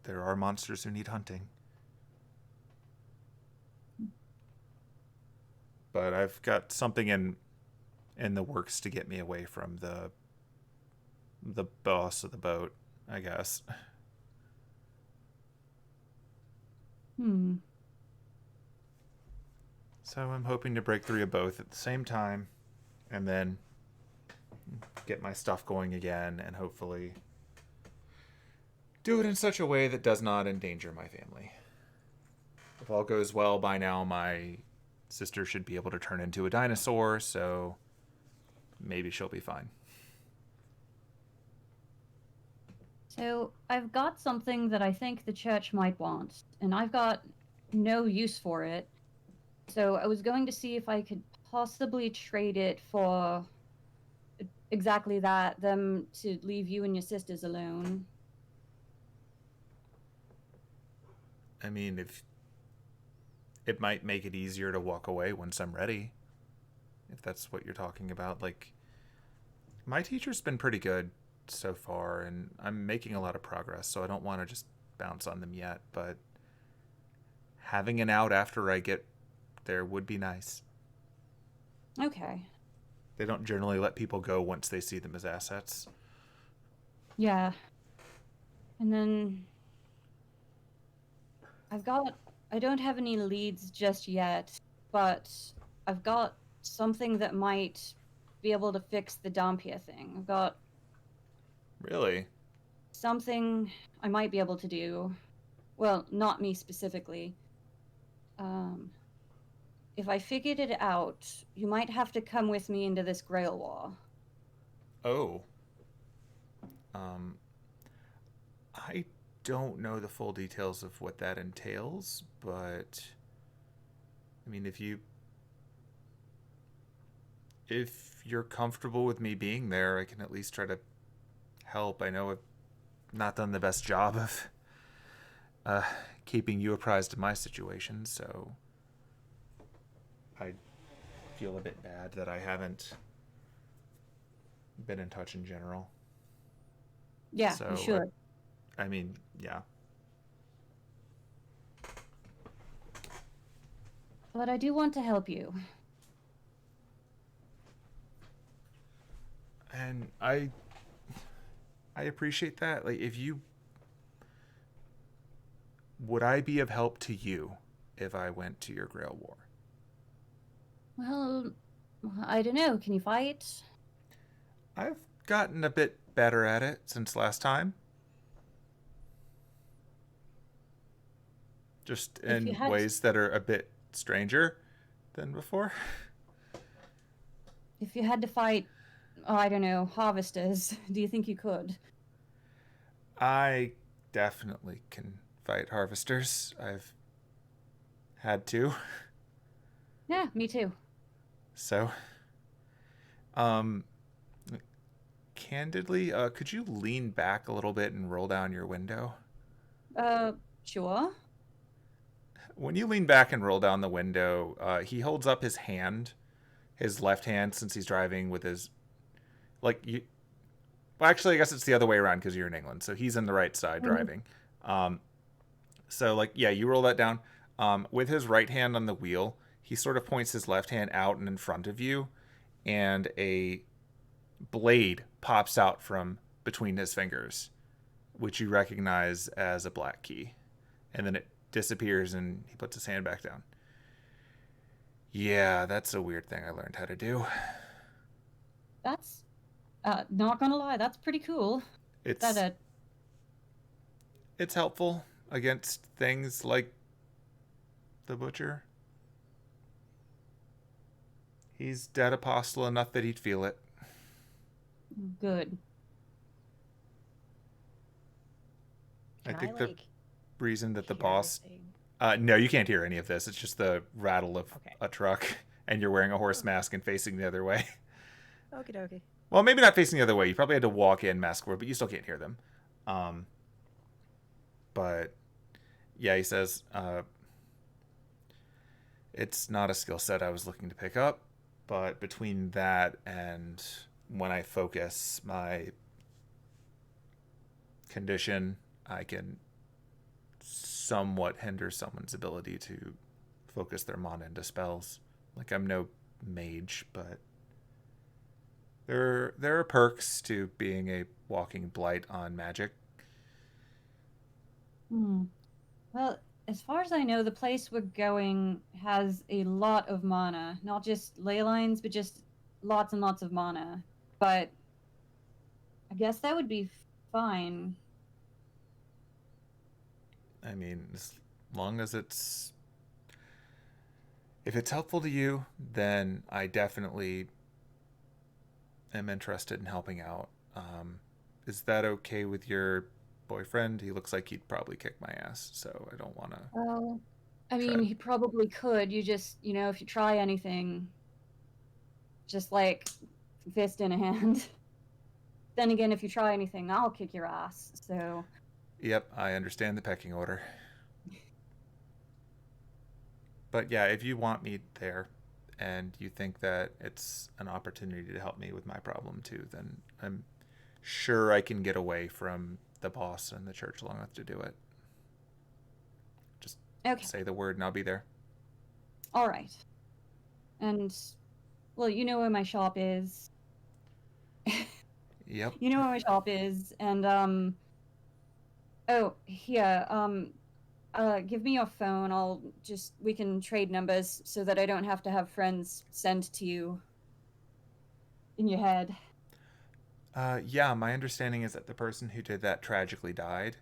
B: there are monsters who need hunting. But I've got something in the works to get me away from the boss of the boat, I guess. So I'm hoping to break through of both at the same time, and then get my stuff going again, and hopefully do it in such a way that does not endanger my family. If all goes well, by now my sister should be able to turn into a dinosaur, so maybe she'll be fine.
C: So I've got something that I think the church might want, and I've got no use for it. So I was going to see if I could possibly trade it for exactly that, them to leave you and your sisters alone.
B: I mean, if it might make it easier to walk away once I'm ready, if that's what you're talking about. Like, my teacher's been pretty good so far, and I'm making a lot of progress, so I don't want to just bounce on them yet, but having an out after I get there would be nice.
C: Okay.
B: They don't generally let people go once they see them as assets.
C: Yeah. And then I don't have any leads just yet, but I've got something that might be able to fix the Dompia thing. I've got
B: Really?
C: something I might be able to do. Well, not me specifically. If I figured it out, you might have to come with me into this Grail war.
B: Oh. I don't know the full details of what that entails, but I mean, if you're comfortable with me being there, I can at least try to help. I know I've not done the best job of keeping you apprised of my situation, so I feel a bit bad that I haven't been in touch in general.
C: Yeah,
B: So,
C: you should.
B: I mean, yeah.
C: But I do want to help you.
B: And I appreciate that. Like, would I be of help to you if I went to your Grail War?
C: Well, I don't know. Can you fight?
B: I've gotten a bit better at it since last time. Just in ways that are a bit stranger than before.
C: If you had to fight, I don't know, harvesters, do you think you could?
B: I definitely can fight harvesters. I've had to.
C: Yeah, me too.
B: So, candidly, could you lean back a little bit and roll down your window?
C: Sure.
B: When you lean back and roll down the window, he holds up his hand, his left hand, since he's driving with his, well, actually, I guess it's the other way around because you're in England, so he's in the right side driving. So, you roll that down. With his right hand on the wheel, he sort of points his left hand out and in front of you, and a blade pops out from between his fingers, which you recognize as a black key. And then it disappears and he puts his hand back down. Yeah, that's a weird thing I learned how to do.
C: That's, not gonna lie, that's pretty cool.
B: It's
C: That
B: it's helpful against things like the butcher. He's dead apostle enough that he'd feel it.
C: good.
B: I
D: Can
B: think the
D: like
B: reason that the
D: hear
B: boss...
D: thing?
B: No, you can't hear any of this. It's just the rattle of
D: Okay.
B: a truck, and you're wearing a horse mask and facing the other way.
D: Okie dokie.
B: Well, maybe not facing the other way. You probably had to walk in mask forward, but you still can't hear them. But yeah, he says, it's not a skill set I was looking to pick up, but between that and when I focus my condition, I can somewhat hinder someone's ability to focus their mana into spells. Like, I'm no mage, but there are perks to being a walking blight on magic.
C: Well, as far as I know, the place we're going has a lot of mana. Not just ley lines, but just lots and lots of mana. But I guess that would be fine.
B: I mean, as long as if it's helpful to you, then I definitely am interested in helping out. Is that okay with your boyfriend? He looks like he'd probably kick my ass, so I don't want to.
C: Well, I mean, he probably could. You just, if you try anything, just like fist in a hand. Then again, if you try anything, I'll kick your ass. So.
B: Yep, I understand the pecking order. But yeah, if you want me there and you think that it's an opportunity to help me with my problem too, then I'm sure I can get away from the boss and the church long enough to do it. Just say the word and I'll be there.
C: All right. And, well, you know where my shop is.
B: Yep.
C: You know where my shop is, and, oh, here, give me your phone. We can trade numbers so that I don't have to have friends sent to you in your head.
B: Yeah, my understanding is that the person who did that tragically died.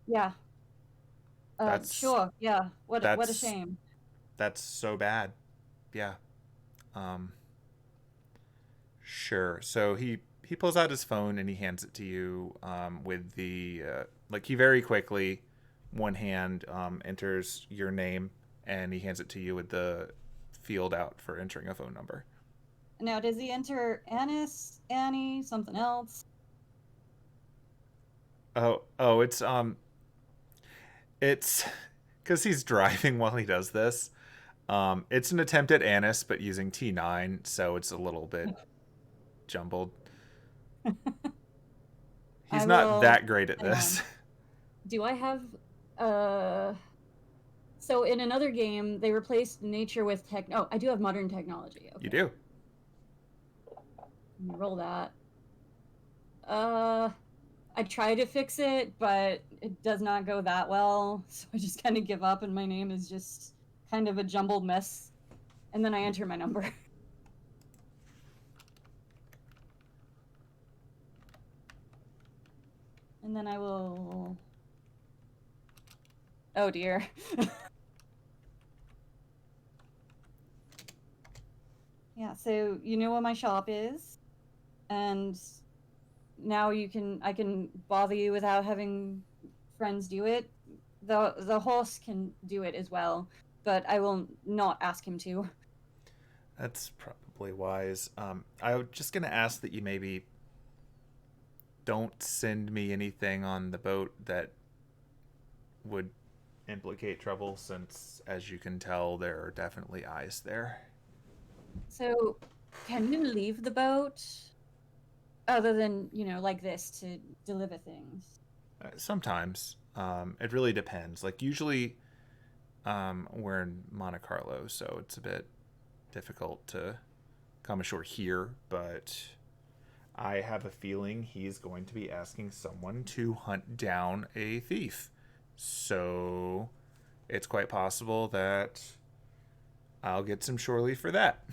C: Yeah. Sure, yeah. What a shame.
B: That's so bad. Yeah. Sure. So he pulls out his phone and he hands it to you with the he very quickly, one hand enters your name and he hands it to you with the field out for entering a phone number.
C: Now, does he enter Annis, Annie, something else?
B: Oh, it's because he's driving while he does this. It's an attempt at Annis, but using T9, so it's a little bit jumbled. He's not that great at this.
C: Do I have so in another game they replaced nature with tech? Oh, I do have modern technology. Okay.
B: You do.
C: Let me roll that. I try to fix it, but it does not go that well, so I just kind of give up and my name is just kind of a jumbled mess. And then I enter my number. And then I will... Oh dear. Yeah, so you know where my shop is, and now I can bother you without having friends do it. The horse can do it as well, but I will not ask him to.
B: That's probably wise. I'm just gonna ask that you maybe don't send me anything on the boat that would implicate trouble, since, as you can tell, there are definitely eyes there.
C: So, can you leave the boat? Other than, like this, to deliver things?
B: Sometimes. It really depends. Like, usually we're in Monte Carlo, so it's a bit difficult to come ashore here, but I have a feeling he's going to be asking someone to hunt down a thief. So it's quite possible that I'll get some shore leave for that.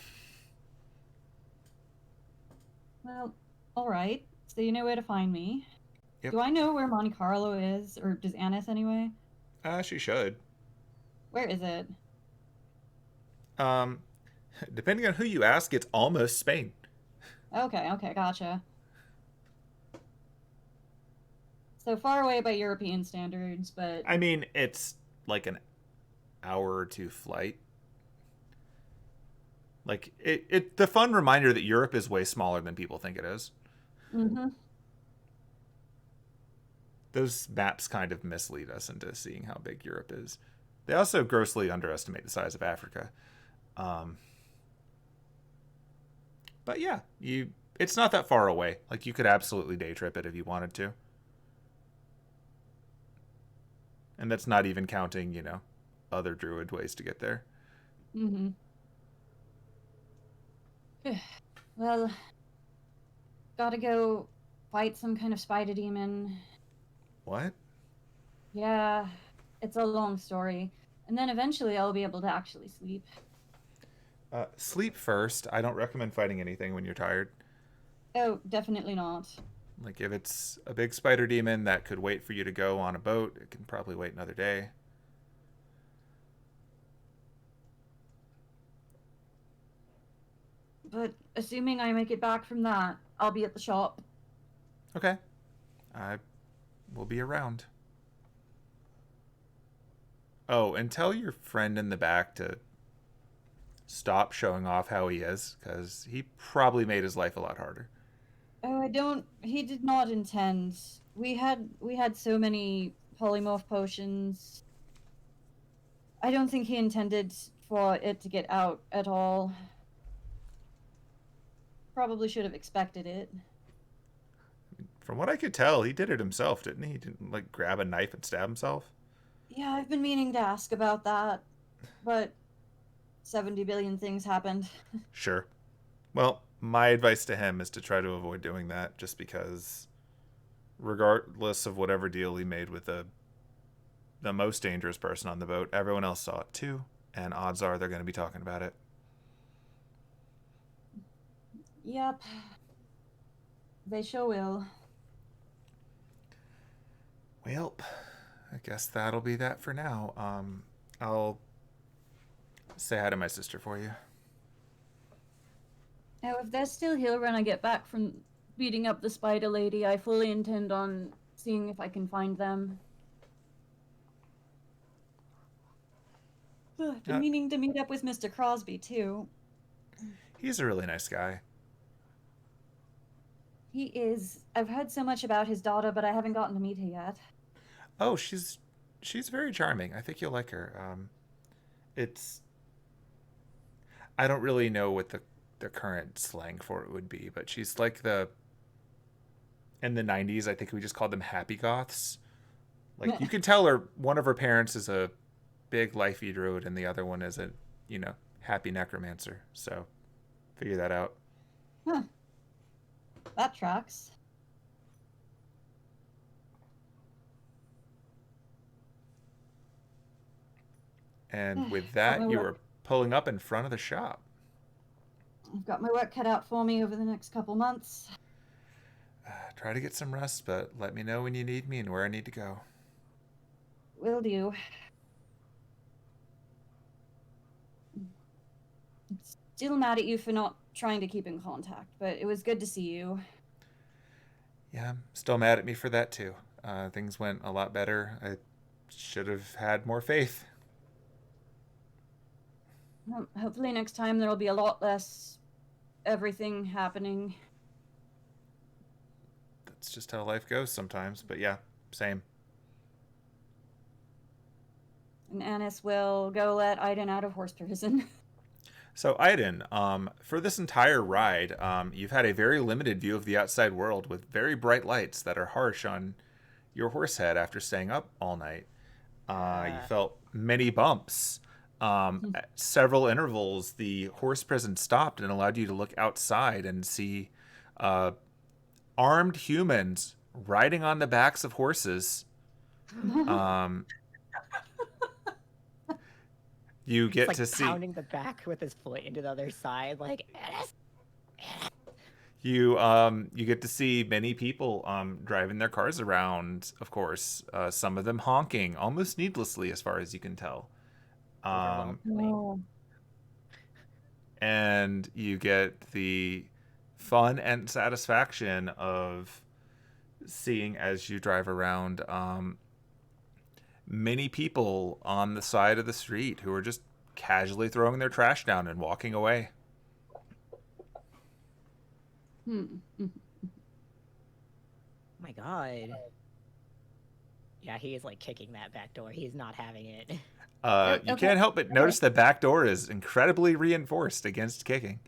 C: Well, all right. So you know where to find me.
B: Yep.
C: Do I know where Monte Carlo is, or does Annis anyway?
B: She should.
C: Where is it?
B: Depending on who you ask, it's almost Spain.
C: Okay, gotcha. So far away by European standards, but
B: I mean, it's like an hour or two flight. Like, the fun reminder that Europe is way smaller than people think it is.
C: mm-hmm.
B: Those maps kind of mislead us into seeing how big Europe is. They also grossly underestimate the size of Africa. But yeah, it's not that far away. Like, you could absolutely day trip it if you wanted to. And that's not even counting, other druid ways to get there.
C: Mm-hmm. Well, gotta go fight some kind of spider demon.
B: What?
C: Yeah, it's a long story. And then eventually I'll be able to actually sleep.
B: Sleep first. I don't recommend fighting anything when you're tired.
C: Oh, definitely not.
B: Like, if it's a big spider demon that could wait for you to go on a boat, it can probably wait another day.
C: But assuming I make it back from that, I'll be at the shop.
B: Okay. I will be around. Oh, and tell your friend in the back to stop showing off how he is, because he probably made his life a lot harder.
C: Oh, he did not intend. We had so many polymorph potions. I don't think he intended for it to get out at all. Probably should have expected it.
B: From what I could tell, he did it himself, didn't he? He didn't, like, grab a knife and stab himself?
C: Yeah, I've been meaning to ask about that, but 70 billion things happened.
B: Sure. Well, my advice to him is to try to avoid doing that, just because regardless of whatever deal he made with the most dangerous person on the boat, everyone else saw it too, and odds are they're going to be talking about it.
C: Yep. They sure will.
B: Well, I guess that'll be that for now. I'll say hi to my sister for you.
C: Now, if they're still here when I get back from beating up the spider lady, I fully intend on seeing if I can find them. I've been meaning to meet up with Mr. Crosby, too.
B: He's a really nice guy.
C: He is. I've heard so much about his daughter, but I haven't gotten to meet her yet.
B: Oh, she's very charming. I think you'll like her. I don't really know what the current slang for it would be, but she's like in the 90s, I think we just called them happy goths. Like, you can tell one of her parents is a big lifey druid and the other one is a, happy necromancer. So figure that out.
C: Huh. That tracks.
B: And with that, you are pulling up in front of the shop.
C: I've got my work cut out for me over the next couple months.
B: Try to get some rest, but let me know when you need me and where I need to go.
C: Will do. Still mad at you for not trying to keep in contact, but it was good to see you.
B: Yeah, I'm still mad at me for that too. Things went a lot better. I should have had more faith.
C: Well, hopefully next time there'll be a lot less everything happening.
B: That's just how life goes sometimes, but yeah, same.
C: And Annis will go let Aiden out of horse prison.
B: So, Aiden, for this entire ride, you've had a very limited view of the outside world with very bright lights that are harsh on your horse head after staying up all night. You felt many bumps. At several intervals, the horse prison stopped and allowed you to look outside and see armed humans riding on the backs of horses. You get
D: It's
B: to
D: like
B: see
D: pounding the back with his foot into the other side, like.
B: you get to see many people driving their cars around. Of course, some of them honking almost needlessly, as far as you can tell.
D: Overwhelmingly.
C: Oh.
B: And you get the fun and satisfaction of seeing as you drive around many people on the side of the street who are just casually throwing their trash down and walking away.
C: Hmm.
D: Oh my god. Yeah, he is like kicking that back door. He's not having it.
B: You can't help but notice the back door is incredibly reinforced against kicking.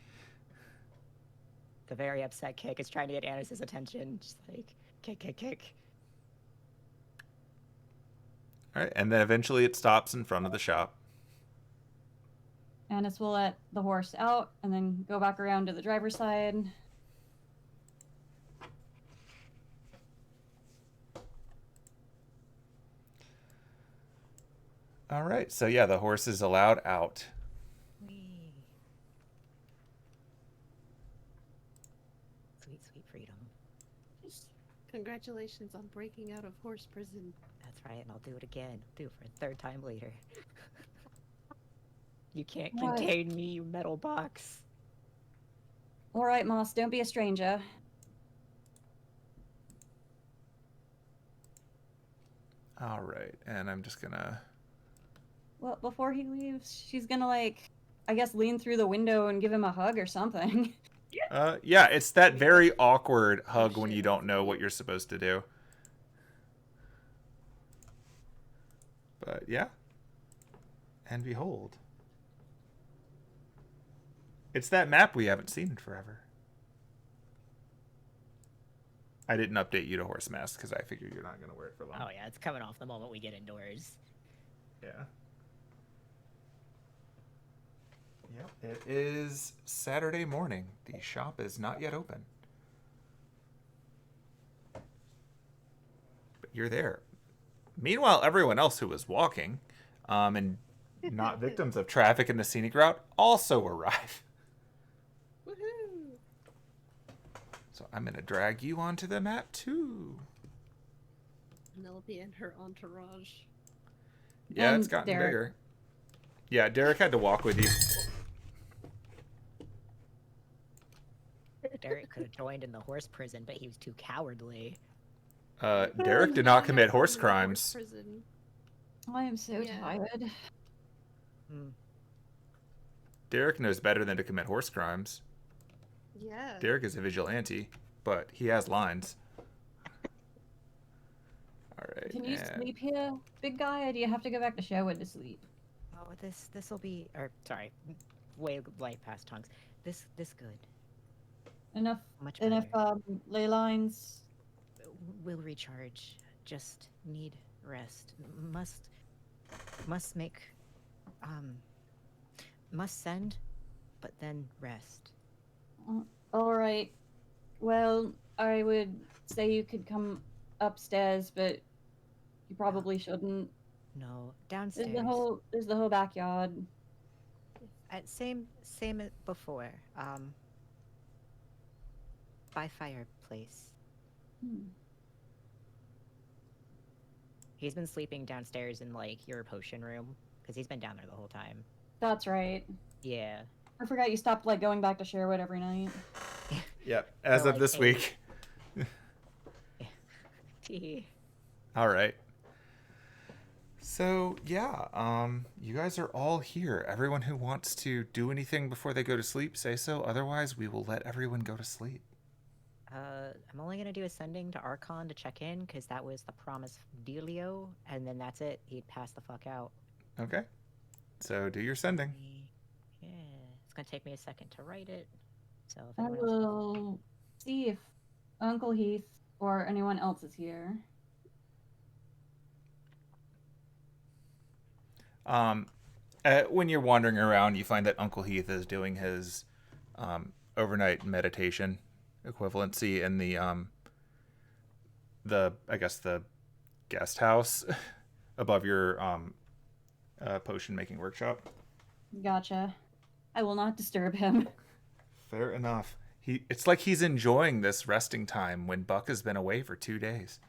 D: The very upset Kick is trying to get Anis's attention. Just like, kick.
B: All right, and then eventually it stops in front of the shop.
C: Anis will let the horse out and then go back around to the driver's side.
B: All right, so yeah, the horse is allowed out.
D: Whee. Sweet freedom.
A: Congratulations on breaking out of horse prison.
D: That's right, and I'll do it again. Do it for a third time later. You can't
C: What?
D: contain me, you metal box.
C: All right, Moss, don't be a stranger.
B: All right, and I'm just gonna...
C: Well, before he leaves, she's gonna, like, I guess lean through the window and give him a hug or something.
B: Yeah, it's that very awkward hug when you don't know what you're supposed to do. But yeah. And behold. It's that map we haven't seen in forever. I didn't update you to horse mask because I figured you're not going to wear it for long.
D: Oh yeah, it's coming off the moment we get indoors.
B: Yeah. Yep, it is Saturday morning. The shop is not yet open. But you're there. Meanwhile, everyone else who was walking and not victims of traffic in the scenic route also arrive.
A: Woohoo!
B: So I'm going to drag you onto the map too.
A: Penelope and her entourage.
B: Yeah,
C: And
B: it's gotten
C: Derek.
B: bigger. Yeah, Derek had to walk with you.
D: Derek could have joined in the horse prison, but he was too cowardly.
B: Derek did not commit horse crimes.
A: Prison.
C: I am so
A: Yeah.
C: tired.
B: Derek knows better than to commit horse crimes.
A: Yeah.
B: Derek is a vigilante, but he has lines. All right.
C: Can you
B: and-
C: sleep here, big guy, or do you have to go back to Sherwood to sleep?
D: Oh, this will be, or sorry, way light past tongues. This good.
C: Enough
D: Much better.
C: ley lines.
D: Will recharge. Just need rest. Must make, must send, but then rest.
C: All right. Well, I would say you could come upstairs, but you probably shouldn't.
D: No,
C: There's
D: downstairs.
C: the whole backyard.
D: Same as before. By fireplace. He's been sleeping downstairs in like your potion room because he's been down there the whole time.
C: That's right.
D: Yeah.
C: I forgot you stopped like going back to Sherwood every night.
B: Yep, as
D: For,
B: of
D: like,
B: this
D: 8.
B: week.
D: Tee.
B: All right. So, yeah, you guys are all here. Everyone who wants to do anything before they go to sleep, say so. Otherwise, we will let everyone go to sleep.
D: I'm only gonna do ascending to Archon to check in because that was the promise dealio, and then that's it. He'd pass the fuck out.
B: Okay. So, do your sending.
D: Yeah, it's gonna take me a second to write it. So if
C: I
D: anyone else...
C: will see if Uncle Heath or anyone else is here.
B: When you're wandering around, you find that Uncle Heath is doing his overnight meditation equivalency in the I guess the guest house above your potion making workshop.
C: Gotcha. I will not disturb him.
B: Fair enough. It's like he's enjoying this resting time when Buck has been away for 2 days.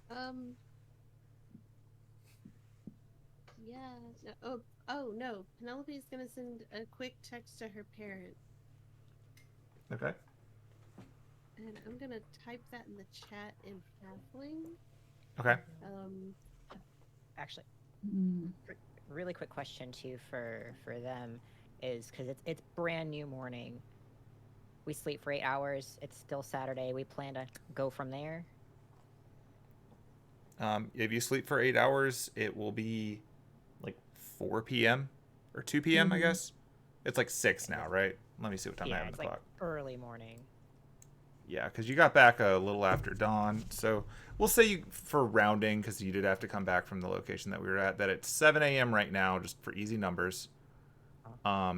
A: Um. Yeah. Oh no. Penelope's gonna send a quick text to her parents,
B: Okay.
A: and I'm gonna type that in the chat in Halfling.
B: Okay.
D: Actually,
C: Hmm.
D: really quick question too for them is because it's brand new morning. We sleep for 8 hours. It's still Saturday. We plan to go from there.
B: If you sleep for 8 hours, it will be like 4 p.m. or 2 p.m., I
C: Mhm.
B: guess. It's like 6 now, right? Let me see what time I
D: Yeah,
B: have on
D: it's
B: the
D: like
B: clock.
D: early morning.
B: Yeah, because you got back a little after dawn. So we'll say you, for rounding, because you did have to come back from the location that we were at, that it's 7 a.m. right now, just for easy numbers.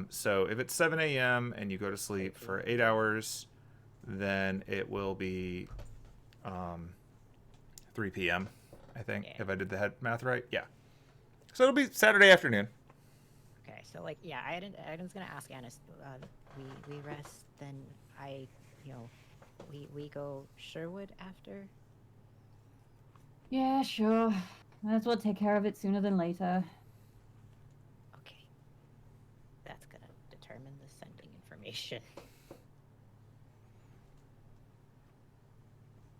B: So if it's 7 a.m. and you go to sleep for 8 hours, then it will be 3 p.m., I think,
D: Yeah.
B: if I did the head math right. Yeah. So it'll be Saturday afternoon.
D: Okay, so like yeah, I was gonna ask Annis. We rest, then I, you know, we go Sherwood after.
C: Yeah, sure. Might as well take care of it sooner than later.
D: Okay, that's gonna determine the sending information.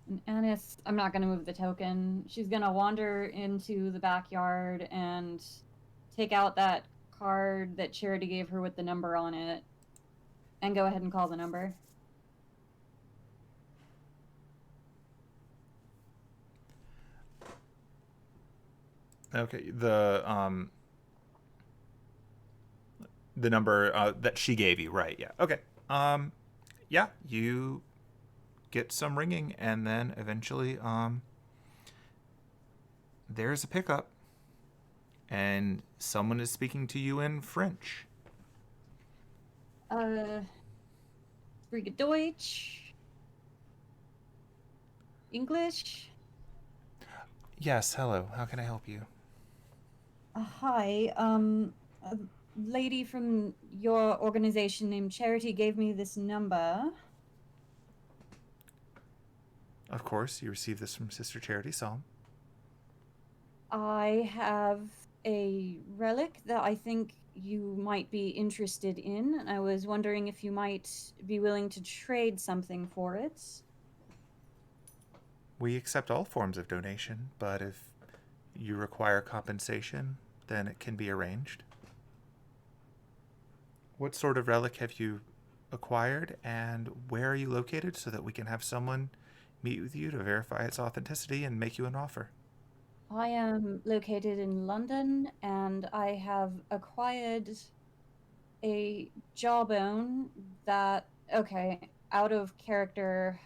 C: And Annis, I'm not going to move the token. She's going to wander into the backyard and take out that card that Charity gave her with the number on it and go ahead and call the number.
B: Okay. The number that she gave you, right? Yeah. Okay. Yeah, you get some ringing, and then eventually, there's a pickup, and someone is speaking to you in French.
C: Spreek Deutsch? English?
B: Yes. Hello. How can I help you?
C: Hi, a lady from your organization named Charity gave me this number.
B: Of course, you received this from Sister Charity Psalm.
C: I have a relic that I think you might be interested in, and I was wondering if you might be willing to trade something for it.
B: We accept all forms of donation, but if you require compensation, then it can be arranged. What sort of relic have you acquired, and where are you located so that we can have someone meet with you to verify its authenticity and make you an offer?
C: I am located in London, and I have acquired a jawbone that, okay, out of character.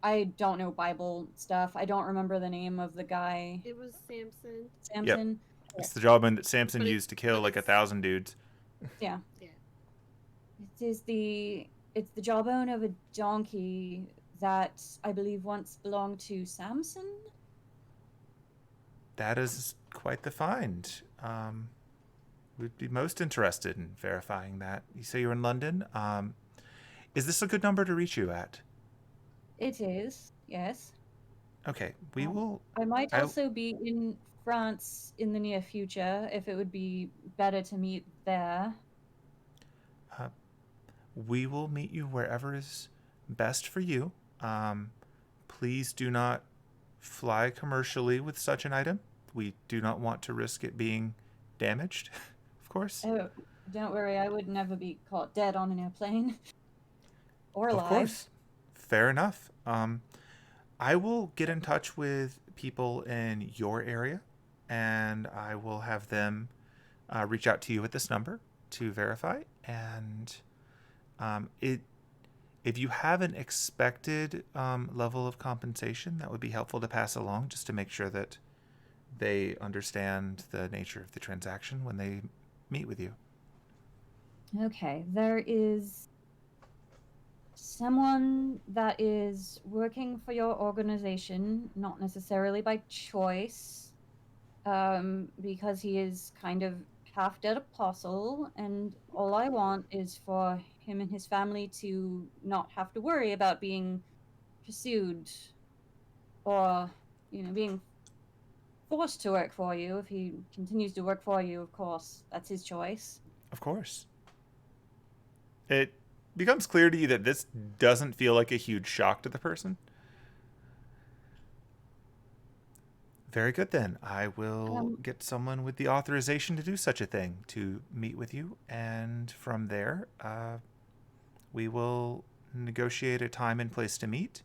C: I don't know Bible stuff. I don't remember the name of the guy.
A: It was Samson.
B: Yep.
C: Samson.
B: It's the jawbone that Samson
A: But
B: used to kill like 1,000 dudes.
C: Yeah.
A: Yeah.
C: It's the jawbone of a donkey that I believe once belonged to Samson.
B: That is quite the find. We'd be most interested in verifying that. You say you're in London. Is this a good number to reach you at?
C: It is, yes.
B: Okay, we will.
C: I might also be in France in the near future if it would be better to meet there.
B: We will meet you wherever is best for you. Please do not fly commercially with such an item. We do not want to risk it being damaged, of course.
C: Oh, don't worry, I would never be caught dead on an airplane. Or alive.
B: Of course. Fair enough. I will get in touch with people in your area, and I will have them reach out to you at this number to verify. And if you have an expected level of compensation, that would be helpful to pass along, just to make sure that they understand the nature of the transaction when they meet with you.
C: Okay, there is someone that is working for your organization, not necessarily by choice, because he is kind of half-dead apostle, and all I want is for him and his family to not have to worry about being pursued or, being forced to work for you. If he continues to work for you, of course, that's his choice.
B: Of course. It becomes clear to you that this doesn't feel like a huge shock to the person. Very good, then. I will get someone with the authorization to do such a thing, to meet with you, and from there, we will negotiate a time and place to meet.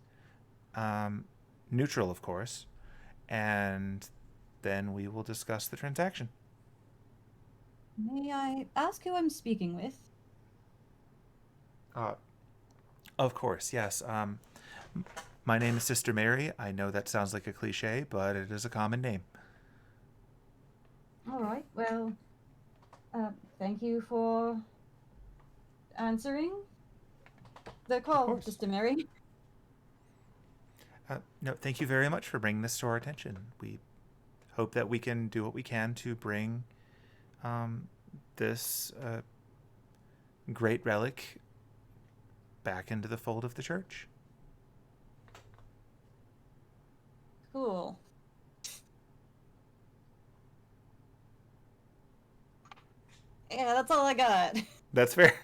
B: Neutral, of course. And then we will discuss the transaction.
C: May I ask who I'm speaking with?
B: Of course, yes. My name is Sister Mary. I know that sounds like a cliche, but it is a common name.
C: All right. Well, thank you for answering the call,
B: course.
C: Sister Mary.
B: No, thank you very much for bringing this to our attention. We hope that we can do what we can to bring this great relic back into the fold of the church.
C: Cool. Yeah, that's all I got.
B: That's fair.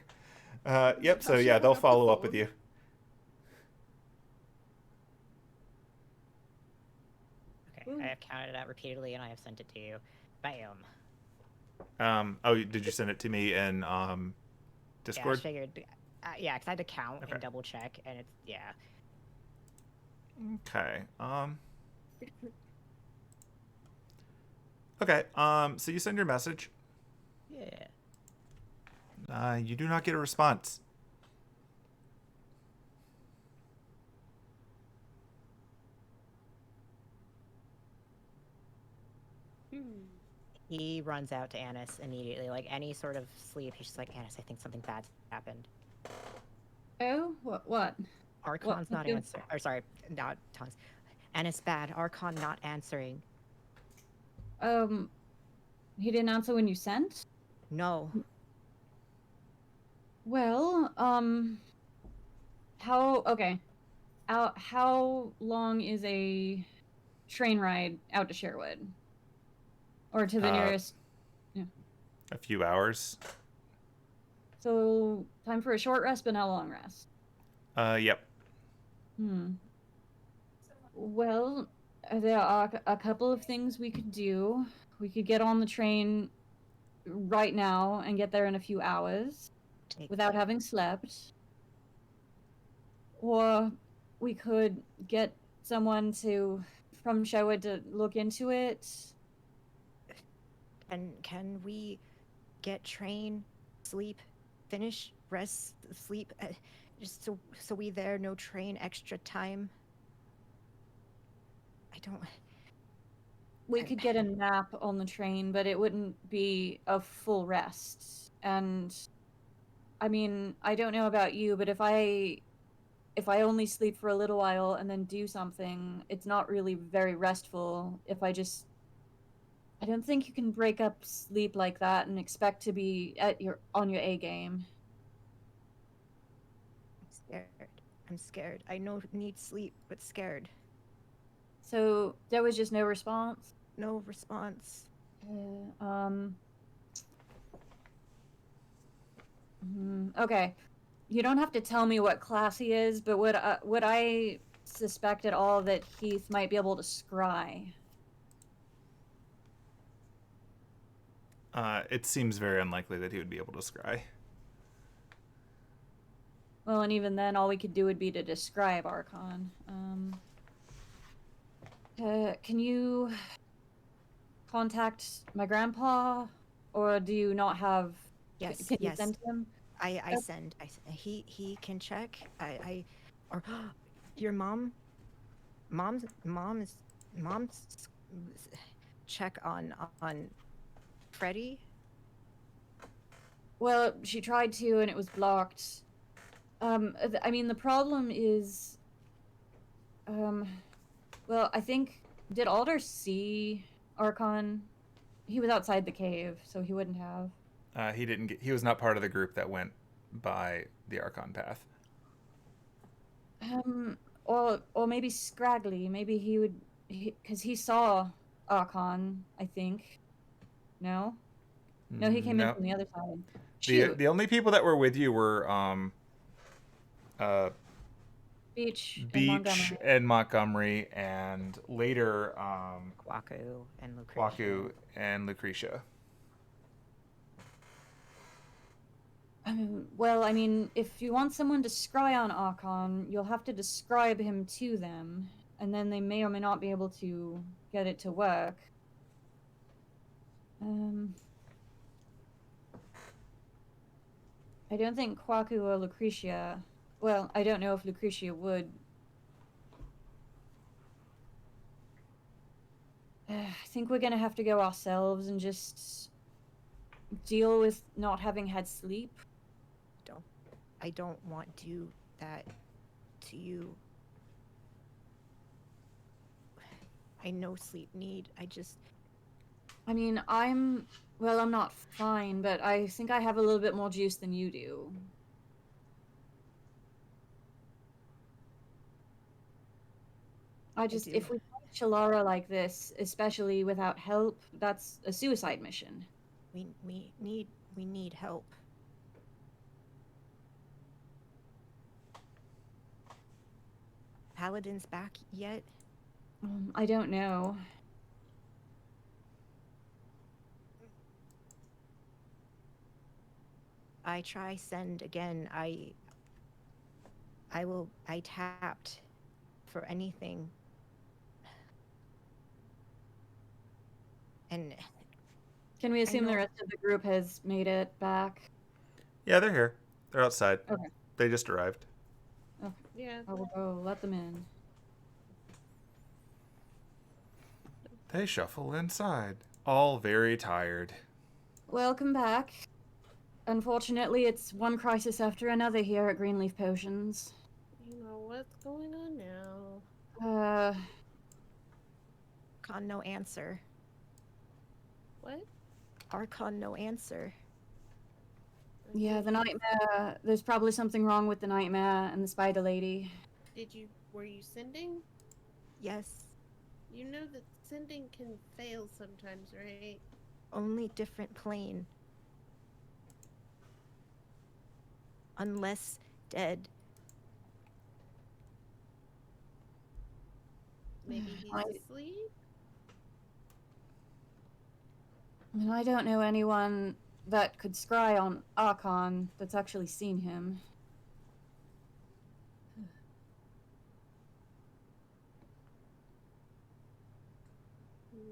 B: Yep, so yeah, they'll follow up with you.
D: Okay, I have counted it out repeatedly and I have sent it to you. Bam.
B: Oh, did you send it to me in Discord?
D: Yeah, I figured. Yeah, because I had to count
B: Okay.
D: and double check, and it's yeah.
B: Okay. Okay. So you send your message.
D: Yeah.
B: You do not get a response.
D: He runs out to Annis immediately, like any sort of sleep. He's just like, Annis, I think something bad's happened.
C: Oh, what?
D: Archon's not answering. Or sorry, not tongues. Annis bad. Archon not answering.
C: He didn't answer when you sent?
D: No.
C: Well, how long is a train ride out to Sherwood? Or to the nearest... Yeah.
B: A few hours.
C: So, time for a short rest, but not a long rest.
B: Yep.
C: Well, there are a couple of things we could do. We could get on the train right now and get there in a few hours without having slept. Or we could get someone from Sherwood to look into it.
D: And can we get train, sleep, finish, rest, sleep, just so we there, no train, extra time? I don't...
C: We could get a nap on the train, but it wouldn't be a full rest. And I mean, I don't know about you, but if I only sleep for a little while and then do something, it's not really very restful. I don't think you can break up sleep like that and expect to be on your A game.
D: I'm scared. I know need sleep, but scared.
C: So there was just no response?
D: No response.
C: Okay. You don't have to tell me what class he is, but would I suspect at all that Heath might be able to scry?
B: It seems very unlikely that he would be able to scry.
C: Well, and even then, all we could do would be to describe Archon. Can you contact my grandpa, or do you not have?
D: Yes.
C: Can you send him?
D: I send. He can check. Or your mom's check on Freddy.
C: Well, she tried to, and it was blocked. I mean, the problem is, well, I think, did Alder see Archon? He was outside the cave, so he wouldn't have.
B: He didn't get. He was not part of the group that went by the Archon path.
C: Or maybe Scraggly. Maybe he would, because he saw Archon, I think. No? No, he came in
B: No.
C: from the other side.
B: The only people that were with you were
C: Beach
B: Beach and Montgomery, and later
D: Kwaku and Lucretia.
B: Kwaku and Lucretia.
C: Well, I mean, if you want someone to scry on Archon, you'll have to describe him to them, and then they may or may not be able to get it to work. I don't think Kwaku or Lucretia... Well, I don't know if Lucretia would. I think we're gonna have to go ourselves and just deal with not having had sleep.
D: I don't want to do that to you. I know sleep need.
C: I mean, I'm not fine, but I think I have a little bit more juice than you do. If we fight Shalara like this, especially without help, that's a suicide mission.
D: We need help. Paladin's back yet?
C: I don't know.
D: I try send again. I tapped for anything. And
C: can we assume the rest of the group has made it back?
B: Yeah, they're here. They're outside.
C: Okay.
B: They just arrived.
C: Okay.
A: Yeah.
C: I will go let them in.
B: They shuffle inside, all very tired.
C: Welcome back. Unfortunately, it's one crisis after another here at Greenleaf Potions.
A: You know what's going on now?
D: Archon, no answer.
A: What?
D: Archon, no answer.
C: Yeah, the nightmare. There's probably something wrong with the nightmare and the spider lady.
A: Were you sending?
D: Yes.
A: You know that sending can fail sometimes, right?
D: Only different plane. Unless dead.
A: Maybe he's asleep?
C: I mean, I don't know anyone that could scry on Archon that's actually seen him.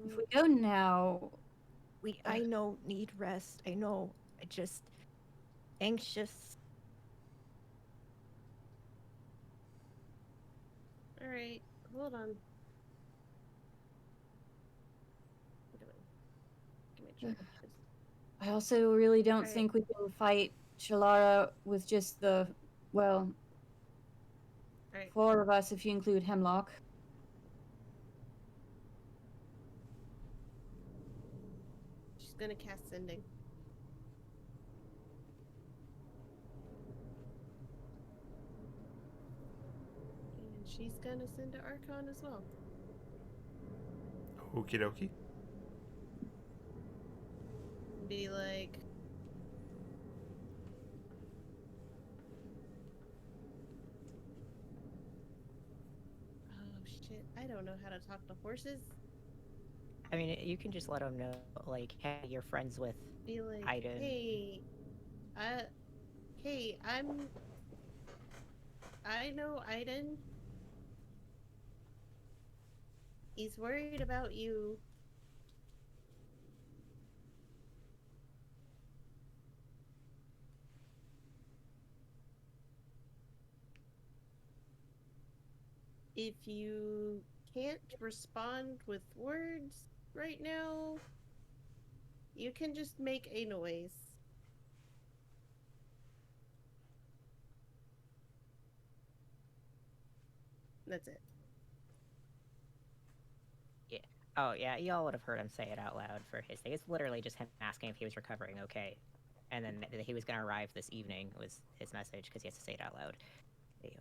C: If we go now...
D: I know, need rest. I know. I just... anxious.
A: Alright, hold on. Give me a check.
C: I also really don't think we can fight Shalara with just the, well, 4 of us if you include Hemlock.
A: She's gonna cast sending. And she's gonna send to Archon as well.
B: Okie dokie.
A: Be like... Oh shit, I don't know how to talk to horses.
D: I mean, you can just let them know, like, hey, you're friends with
A: Be like,
D: Aiden.
A: Hey, I know Aiden. He's worried about you. If you can't respond with words right now, you can just make a noise. That's it.
D: Yeah. Oh, yeah, y'all would have heard him say it out loud for his thing. It's literally just him asking if he was recovering okay. And then that he was going to arrive this evening was his message, because he has to say it out loud. Ew.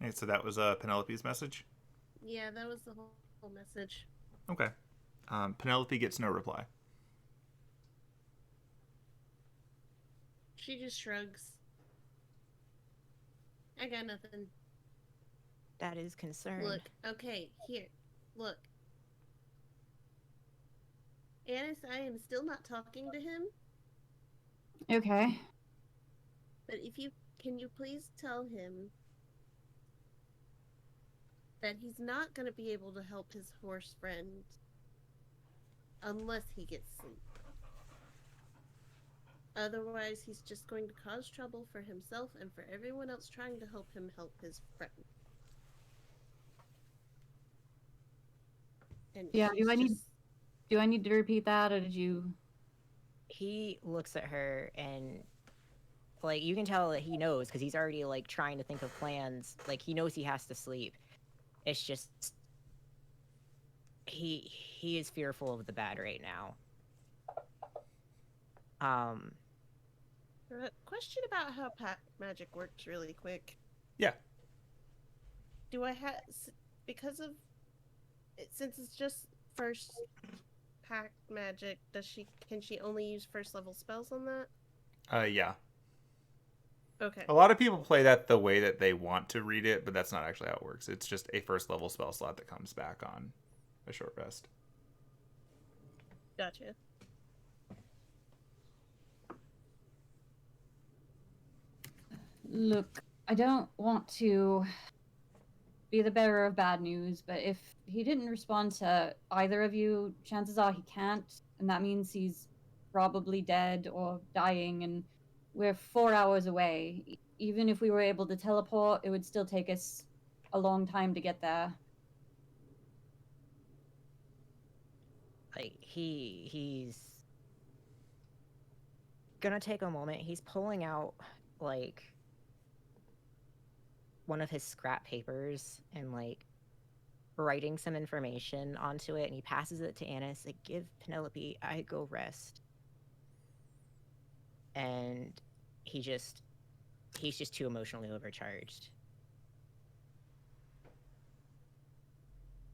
B: Okay, so that was Penelope's message?
A: Yeah, that was the whole message.
B: Okay. Penelope gets no reply.
A: She just shrugs. I got nothing.
D: That is concern.
A: Look, okay, here. Look. Annis, I am still not talking to him,
C: Okay.
A: but can you please tell him that he's not going to be able to help his horse friend unless he gets sleep. Otherwise, he's just going to cause trouble for himself and for everyone else trying to help him help his friend. And
C: Yeah, do I need to repeat that, or did you?
D: He looks at her and, like, you can tell that he knows, because he's already, like, trying to think of plans. Like, he knows he has to sleep. It's just he is fearful of the bad right now.
A: Question about how pack magic works really quick.
B: Yeah.
A: Do I have, because of, since it's just first pack magic, can she only use first level spells on that?
B: Yeah.
A: Okay.
B: A lot of people play that the way that they want to read it, but that's not actually how it works. It's just a first level spell slot that comes back on a short rest.
A: Gotcha.
C: Look, I don't want to be the bearer of bad news, but if he didn't respond to either of you, chances are he can't, and that means he's probably dead or dying, and we're 4 hours away. Even if we were able to teleport, it would still take us a long time to get there.
D: Like, he's gonna take a moment. He's pulling out, like, one of his scrap papers and, like, writing some information onto it, and he passes it to Annis. Like, give Penelope, I go rest. And he's just too emotionally overcharged.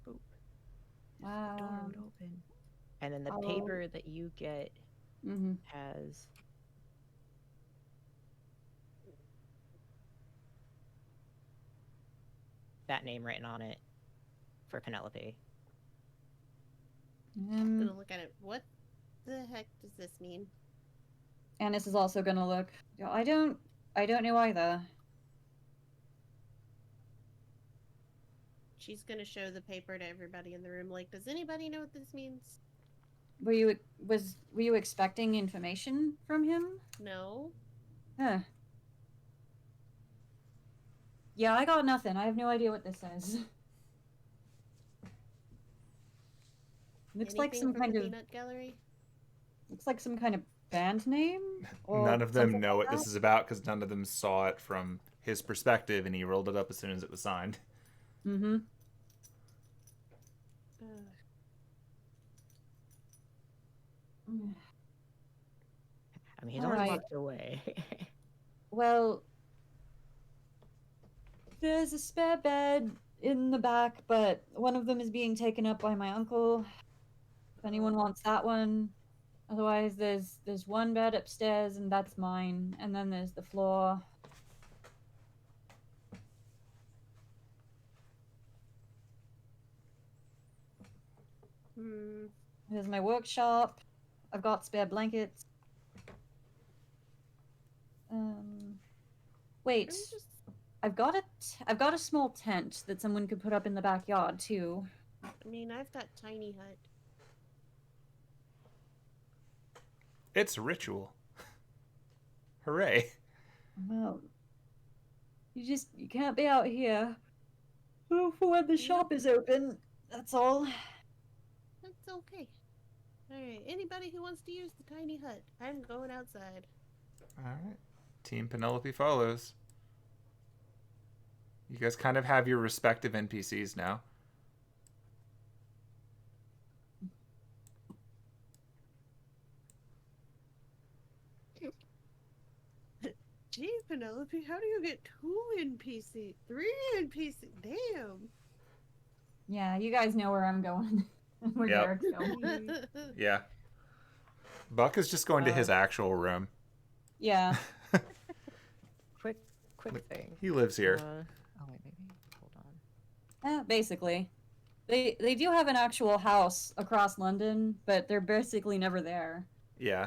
D: Boop. The door would open. And then the paper that you get has that name written on it for Penelope.
A: I'm gonna look at it. What the heck does this mean?
C: Annis is also gonna look. I don't know either.
A: She's gonna show the paper to everybody in the room. Like, does anybody know what this means?
C: Were you expecting information from him?
A: No.
C: Huh. Yeah, I got nothing. I have no idea what this says. Looks like some kind of
A: peanut gallery.
C: Looks like some kind of band name. Or
B: None of them
C: something
B: know
C: like
B: what this is about because none of them saw it from his perspective, and he rolled it up as soon as it was signed.
C: Mm-hmm.
D: I mean, he's already walked away.
C: Well, there's a spare bed in the back, but one of them is being taken up by my uncle. If anyone wants that one. Otherwise, there's one bed upstairs, and that's mine. And then there's the floor. There's my workshop. I've got spare blankets. Wait. I've got a small tent that someone could put up in the backyard too.
A: I mean, I've got tiny hut.
B: It's ritual. Hooray.
C: Well, you can't be out here. Oh, for when the shop is open. That's all.
A: That's okay. Alright, anybody who wants to use the tiny hut, I'm going outside.
B: Alright. Team Penelope follows. You guys kind of have your respective NPCs now.
A: Gee, Penelope, how do you get 2 NPC, 3 NPC? Damn.
C: Yeah, you guys know where I'm going. Where
B: Yep.
C: Derek's going.
B: Yeah. Buck is just going to his actual room.
C: Yeah.
D: Quick thing.
B: He lives here.
D: Oh wait, maybe. Hold on.
C: Basically. They do have an actual house across London, but they're basically never there.
B: Yeah.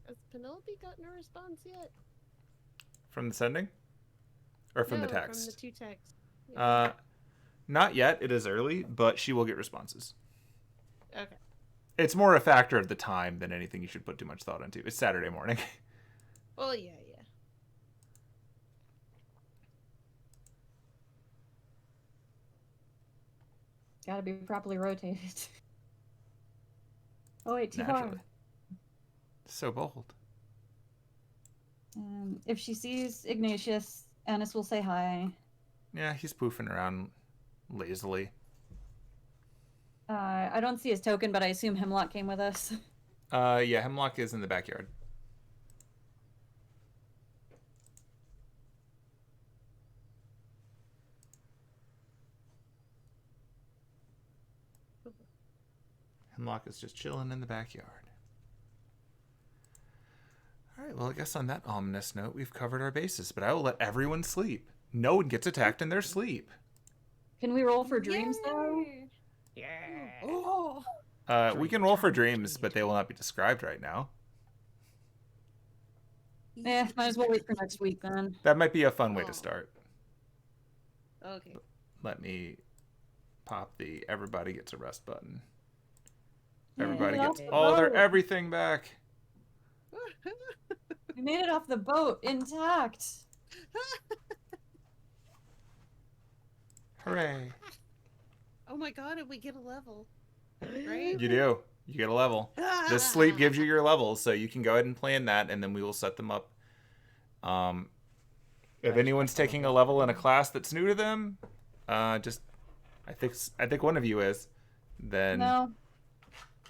A: Has Penelope gotten a response yet?
B: From the sending? Or from the
A: No,
B: text?
A: From the 2 texts.
B: Not yet. It is early, but she will get responses.
A: Okay.
B: It's more a factor of the time than anything you should put too much thought into. It's Saturday morning.
A: Well, yeah.
C: Gotta be properly rotated. Oh wait, too
B: Naturally.
C: far.
B: So bold.
C: If she sees Ignatius, Annis will say hi.
B: Yeah, he's poofing around lazily.
C: I don't see his token, but I assume Hemlock came with us.
B: Yeah, Hemlock is in the backyard. Hemlock is just chilling in the backyard. All right, well, I guess on that ominous note, we've covered our bases, but I will let everyone sleep. No one gets attacked in their sleep.
C: Can we roll for dreams, though?
D: Yeah.
A: Oh.
B: We can roll for dreams, but they will not be described right now.
C: Might as well wait for next week, then.
B: That might be a fun way
A: Oh.
B: to start.
A: Okay.
B: Let me pop the everybody gets a rest button.
C: Yeah,
B: Everybody
C: yeah.
B: gets all their everything back.
C: We made it off the boat intact.
B: Hooray.
A: Oh my god, and we get a level. Right?
B: You do. You get a level. This sleep gives you your levels, so you can go ahead and plan that, and then we will set them up. If anyone's taking a level in a class that's new to them, I think one of you is, then
C: No.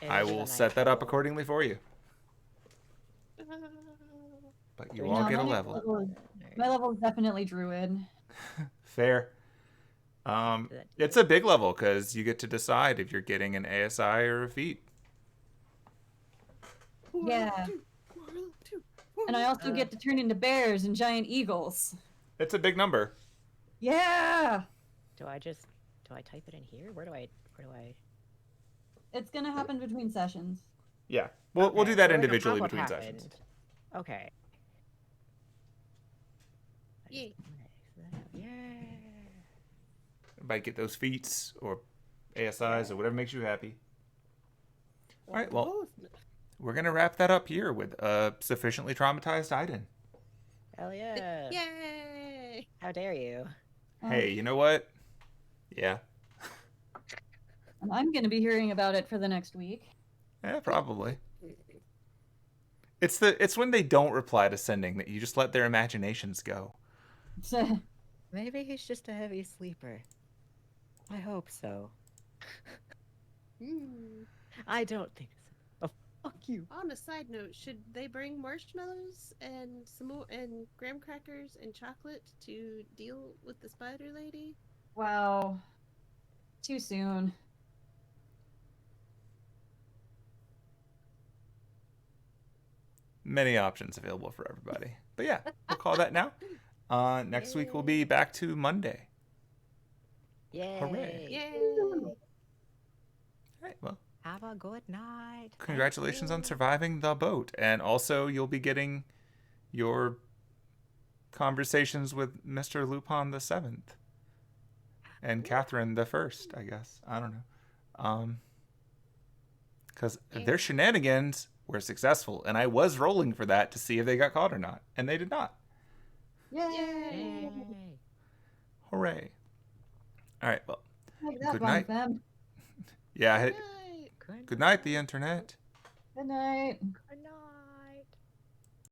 B: I will set that up accordingly for you. But you all get a level.
C: My level is definitely Druid.
B: Fair. It's a big level because you get to decide if you're getting an ASI or a feat.
C: Yeah. And I also get to turn into bears and giant eagles.
B: It's a big number.
C: Yeah!
D: Do I type it in here? Where do I?
C: It's gonna happen between sessions.
B: Yeah. We'll do
D: Okay,
B: that
D: so
B: individually
D: what
B: between
D: happened.
B: sessions.
D: Okay.
A: Yay.
D: Yeah.
B: Everybody get those feats or ASIs or whatever makes you happy. All right, well, we're going to wrap that up here with a sufficiently traumatized Aiden.
D: Hell yeah.
A: Yay!
D: How dare you?
B: Hey, you know what? Yeah.
C: And I'm gonna be hearing about it for the next week.
B: Yeah, probably. It's when they don't reply to sending that you just let their imaginations go.
D: Maybe he's just a heavy sleeper. I hope so. I don't think so. Oh, fuck you.
A: On a side note, should they bring marshmallows and some more and graham crackers and chocolate to deal with the spider lady?
C: Wow. Too soon.
B: Many options available for everybody. But yeah, we'll call that now. Next week we'll be back to Monday.
D: Yay.
B: Hooray.
A: Yay!
B: All right, well,
D: Have a good night.
B: congratulations on surviving the boat. And also, you'll be getting your conversations with Mr. Lupin the 7th. And Catherine the 1st, I guess. I don't know. Because their shenanigans were successful. And I was rolling for that to see if they got caught or not. And they did not.
C: Yay!
D: Yay.
B: Hooray. All right, well,
C: Like that
B: good
C: one,
B: night.
C: Fem.
B: yeah,
A: Yay!
E: Good night, the internet.
C: Good night.